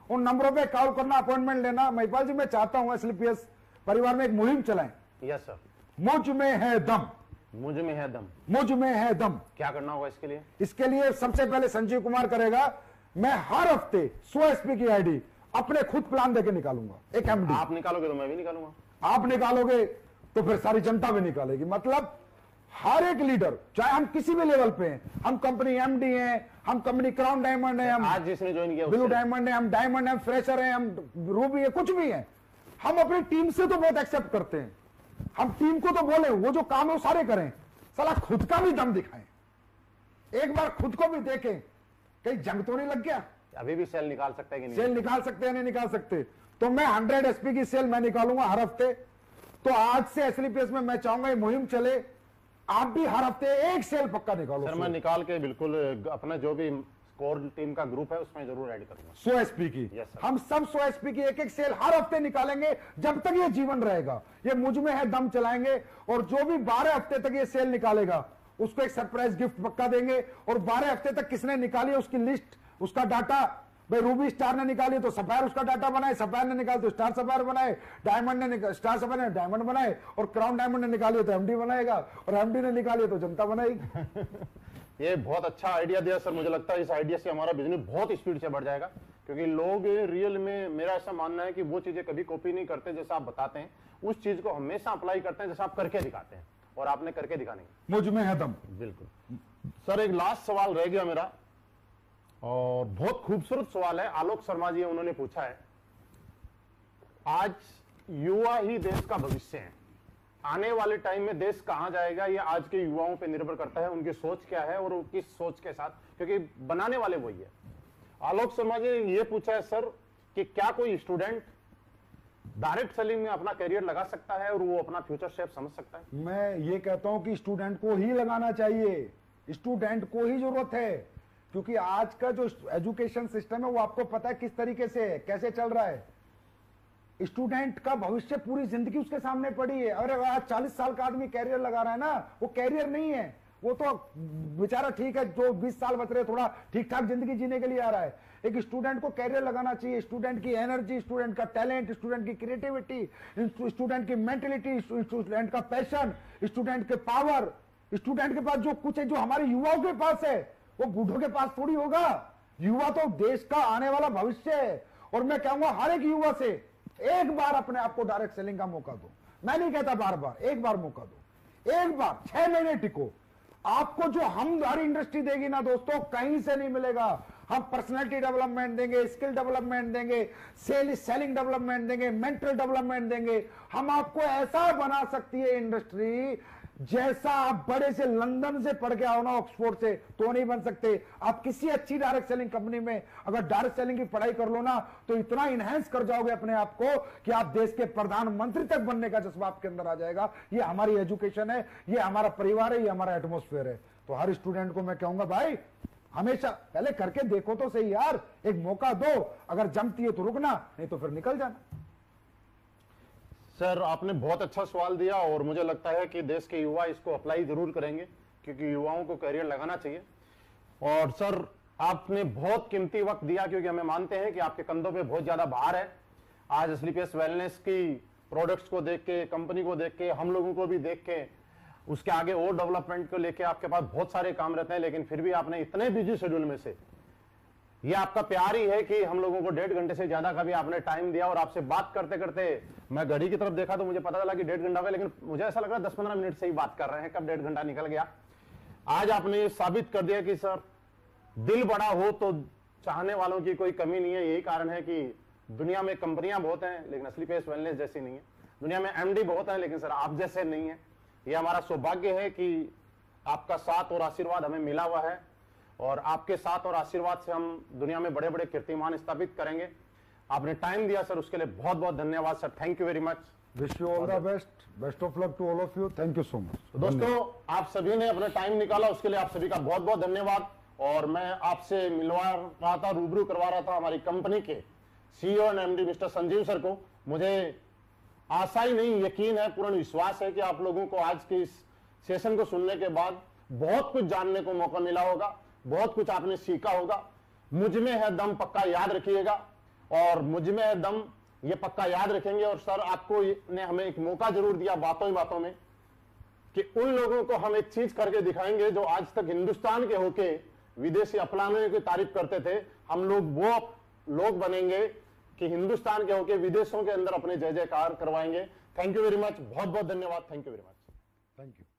उन नंबरों पे कॉल करना, अपॉइंटमेंट लेना। महिपाल जी मैं चाहता हूं एसलीपीएस परिवार में एक मुहिम चलाएं। Yes sir. मुझ में है दम, मुझ में है दम, मुझ में है दम। क्या करना होगा इसके लिए? इसके लिए सबसे पहले संजीव कुमार करेगा। मैं हर हफ्ते 100 एसपी की आईडी अपने खुद प्लान देके निकालूंगा। एक एमडी आप निकालोगे तो मैं भी निकालूंगा। आप निकालोगे तो फिर सारी जनता भी निकालेगी। मतलब हर एक लीडर, चाहे हम किसी भी लेवल पे हैं, हम कंपनी एमडी हैं, हम कंपनी क्राउन डायमंड है, हम आज जिसने ज्वाइन किया ब्लू डायमंड है, हम डायमंड है, हम फ्रेशर हैं, हम रूबी है, कुछ भी है, हम अपनी टीम से तो बहुत एक्सेप्ट करते हैं। हम टीम को तो बोले वो जो काम है वो सारे करें, साला खुद का भी दम दिखाएं। एक बार खुद को भी देखें कहीं जंग तो नहीं लग गया। अभी भी सेल निकाल सकते हैं कि नहीं? सेल निकाल सकते हैं नहीं निकाल सकते। तो मैं 100 एसपी की सेल मैं निकालूंगा हर हफ्ते। तो आज से एसलीपीएस में मैं चाहूंगा ये मुहिम चले, आप भी हर हफ्ते एक सेल पक्का निकालो। सर मैं निकाल के बिल्कुल अपना जो भी कोर टीम का ग्रुप है उसमें जरूर ऐड करूंगा 100 एसपी की। हम सब 100 एसपी की एक एक सेल हर हफ्ते निकालेंगे जब तक ये जीवन रहेगा। ये मुझ में है दम चलाएंगे। और जो भी 12 हफ्ते तक ये सेल निकालेगा उसको एक सरप्राइज गिफ्ट पक्का देंगे। और 12 हफ्ते तक किसने निकाली उसकी लिस्ट, उसका डाटा, भाई रूबी स्टार ने निकाली तो सफायर उसका डाटा बनाए, सफायर ने निकाली तो स्टार सफायर बनाए, डायमंड ने स्टार सफायर ने डायमंड बनाए, और क्राउन डायमंड ने निकाली तो एमडी बनाएगा, और एमडी ने निकाली तो जनता बनाएगी। ये बहुत अच्छा आइडिया दिया सर। मुझे लगता है इस आइडिया से हमारा बिजनेस बहुत स्पीड से बढ़ जाएगा, क्योंकि लोग रियल में, मेरा ऐसा मानना है कि वो चीजें कभी कॉपी नहीं करते जैसा आप बताते हैं, उस चीज को हमेशा अप्लाई करते हैं जैसा आप करके दिखाते हैं, और आपने करके दिखाने मुझ में है दम। बिल्कुल। सर एक लास्ट सवाल रह गया मेरा, और बहुत खूबसूरत सवाल है। आलोक शर्मा जी उन्होंने पूछा है, आज युवा ही देश का भविष्य है, आने वाले टाइम में देश कहां जाएगा ये आज के युवाओं पे निर्भर करता है, उनकी सोच क्या है और किस सोच के साथ, क्योंकि बनाने वाले वही है। आलोक शर्मा जी ने ये पूछा है सर कि क्या कोई स्टूडेंट डायरेक्ट सेलिंग में अपना करियर लगा सकता है और वो अपना फ्यूचर शेप समझ सकता है? मैं ये कहता हूं कि स्टूडेंट को ही लगाना चाहिए, स्टूडेंट को ही जरूरत है, क्योंकि आज का जो एजुकेशन सिस्टम है वो आपको पता है किस तरीके से है, कैसे चल रहा है। स्टूडेंट का भविष्य पूरी जिंदगी उसके सामने पड़ी है। और आज 40 साल का आदमी कैरियर लगा रहा है ना, वो कैरियर नहीं है, वो तो बेचारा ठीक है, जो 20 साल बच रहे थोड़ा ठीक ठाक जिंदगी जीने के लिए आ रहा है। एक स्टूडेंट को कैरियर लगाना चाहिए, स्टूडेंट की एनर्जी, स्टूडेंट का टैलेंट, स्टूडेंट की क्रिएटिविटी, स्टूडेंट की मेंटलिटी, स्टूडेंट का पैशन, स्टूडेंट के पावर, स्टूडेंट के पास जो कुछ है, जो हमारे युवाओं के पास है, वो बूढ़ों के पास थोड़ी होगा। युवा तो देश का आने वाला भविष्य है। और मैं कहूंगा हर एक युवा से एक बार अपने आप को डायरेक्ट सेलिंग का मौका दो। मैं नहीं कहता बार बार, एक बार मौका दो, एक बार 6 महीने टिको। आपको जो हमारी इंडस्ट्री देगी ना दोस्तों, कहीं से नहीं मिलेगा। हम पर्सनालिटी डेवलपमेंट देंगे, स्किल डेवलपमेंट देंगे, सेलिंग डेवलपमेंट देंगे, मेंटल डेवलपमेंट देंगे। हम आपको ऐसा बना सकती है इंडस्ट्री, जैसा आप बड़े से लंदन से पढ़ के आओ ना, ऑक्सफोर्ड से, तो नहीं बन सकते। आप किसी अच्छी डायरेक्ट सेलिंग कंपनी में अगर डायरेक्ट सेलिंग की पढ़ाई कर लो ना, तो इतना इनहेंस कर जाओगे अपने आप को कि आप देश के प्रधानमंत्री तक बनने का जज्बा आपके अंदर आ जाएगा। ये हमारी एजुकेशन है, ये हमारा परिवार है, ये हमारा एटमोस्फेयर है। तो हर स्टूडेंट को मैं कहूंगा भाई, हमेशा पहले करके देखो तो सही यार, एक मौका दो। अगर जमती है तो रुकना, नहीं तो फिर निकल जाना। सर आपने बहुत अच्छा सवाल दिया और मुझे लगता है कि देश के युवा इसको अप्लाई जरूर करेंगे, क्योंकि युवाओं को करियर लगाना चाहिए। और सर आपने बहुत कीमती वक्त दिया, क्योंकि हमें मानते हैं कि आपके कंधों पे बहुत ज्यादा भार है। आज स्लीपियस वेलनेस की प्रोडक्ट्स को देख के, कंपनी को देख के, हम लोगों को भी देख के, उसके आगे और डेवलपमेंट को लेके आपके पास बहुत सारे काम रहते हैं, लेकिन फिर भी आपने इतने बिजी शेड्यूल में से, ये आपका प्यार ही है कि हम लोगों को 1.5 घंटे से ज्यादा का भी आपने टाइम दिया। और आपसे बात करते करते मैं घड़ी की तरफ देखा तो मुझे पता चला कि 1.5 घंटा हो गया, लेकिन मुझे ऐसा लग रहा है 10-15 मिनट से ही बात कर रहे हैं, कब 1.5 घंटा निकल गया। आज आपने ये साबित कर दिया कि सर दिल बड़ा हो तो चाहने वालों की कोई कमी नहीं है। यही कारण है कि दुनिया में कंपनियां बहुत हैं, लेकिन स्लीपियस वेलनेस जैसी नहीं है। दुनिया में एमडी बहुत है, लेकिन सर आप जैसे नहीं है। ये हमारा सौभाग्य है कि आपका साथ और आशीर्वाद हमें मिला हुआ है, और आपके साथ और आशीर्वाद से हम दुनिया में बड़े बड़े कीर्तिमान स्थापित करेंगे। आपने टाइम दिया सर, उसके लिए बहुत बहुत धन्यवाद sir. Thank you very much. Wish you all the best, best of luck to all of you. Thank you so much. दोस्तों आप सभी ने अपना टाइम निकाला, उसके लिए आप सभी का बहुत बहुत धन्यवाद। और मैं आपसे मिलवा रहा था, रूबरू करवा रहा था हमारी कंपनी के CEO and MD mister Sanjeev sir को। मुझे आशा ही नहीं, यकीन है, पूर्ण विश्वास है कि आप लोगों को आज के इस सेशन को सुनने के बाद बहुत कुछ जानने को मौका मिला होगा, बहुत कुछ आपने सीखा होगा। मुझ में है दम पक्का याद रखिएगा, और मुझ में है दम ये पक्का याद रखेंगे। और सर आपको ने हमें एक मौका जरूर दिया बातों ही बातों में, कि उन लोगों को हम एक चीज करके दिखाएंगे जो आज तक हिंदुस्तान के होके विदेशी अपनाने की तारीफ करते थे। हम लोग वो लोग बनेंगे कि हिंदुस्तान के होके विदेशों के अंदर अपने जय जयकार करवाएंगे। थैंक यू वेरी मच, बहुत बहुत धन्यवाद। Thank you very much. Thank you.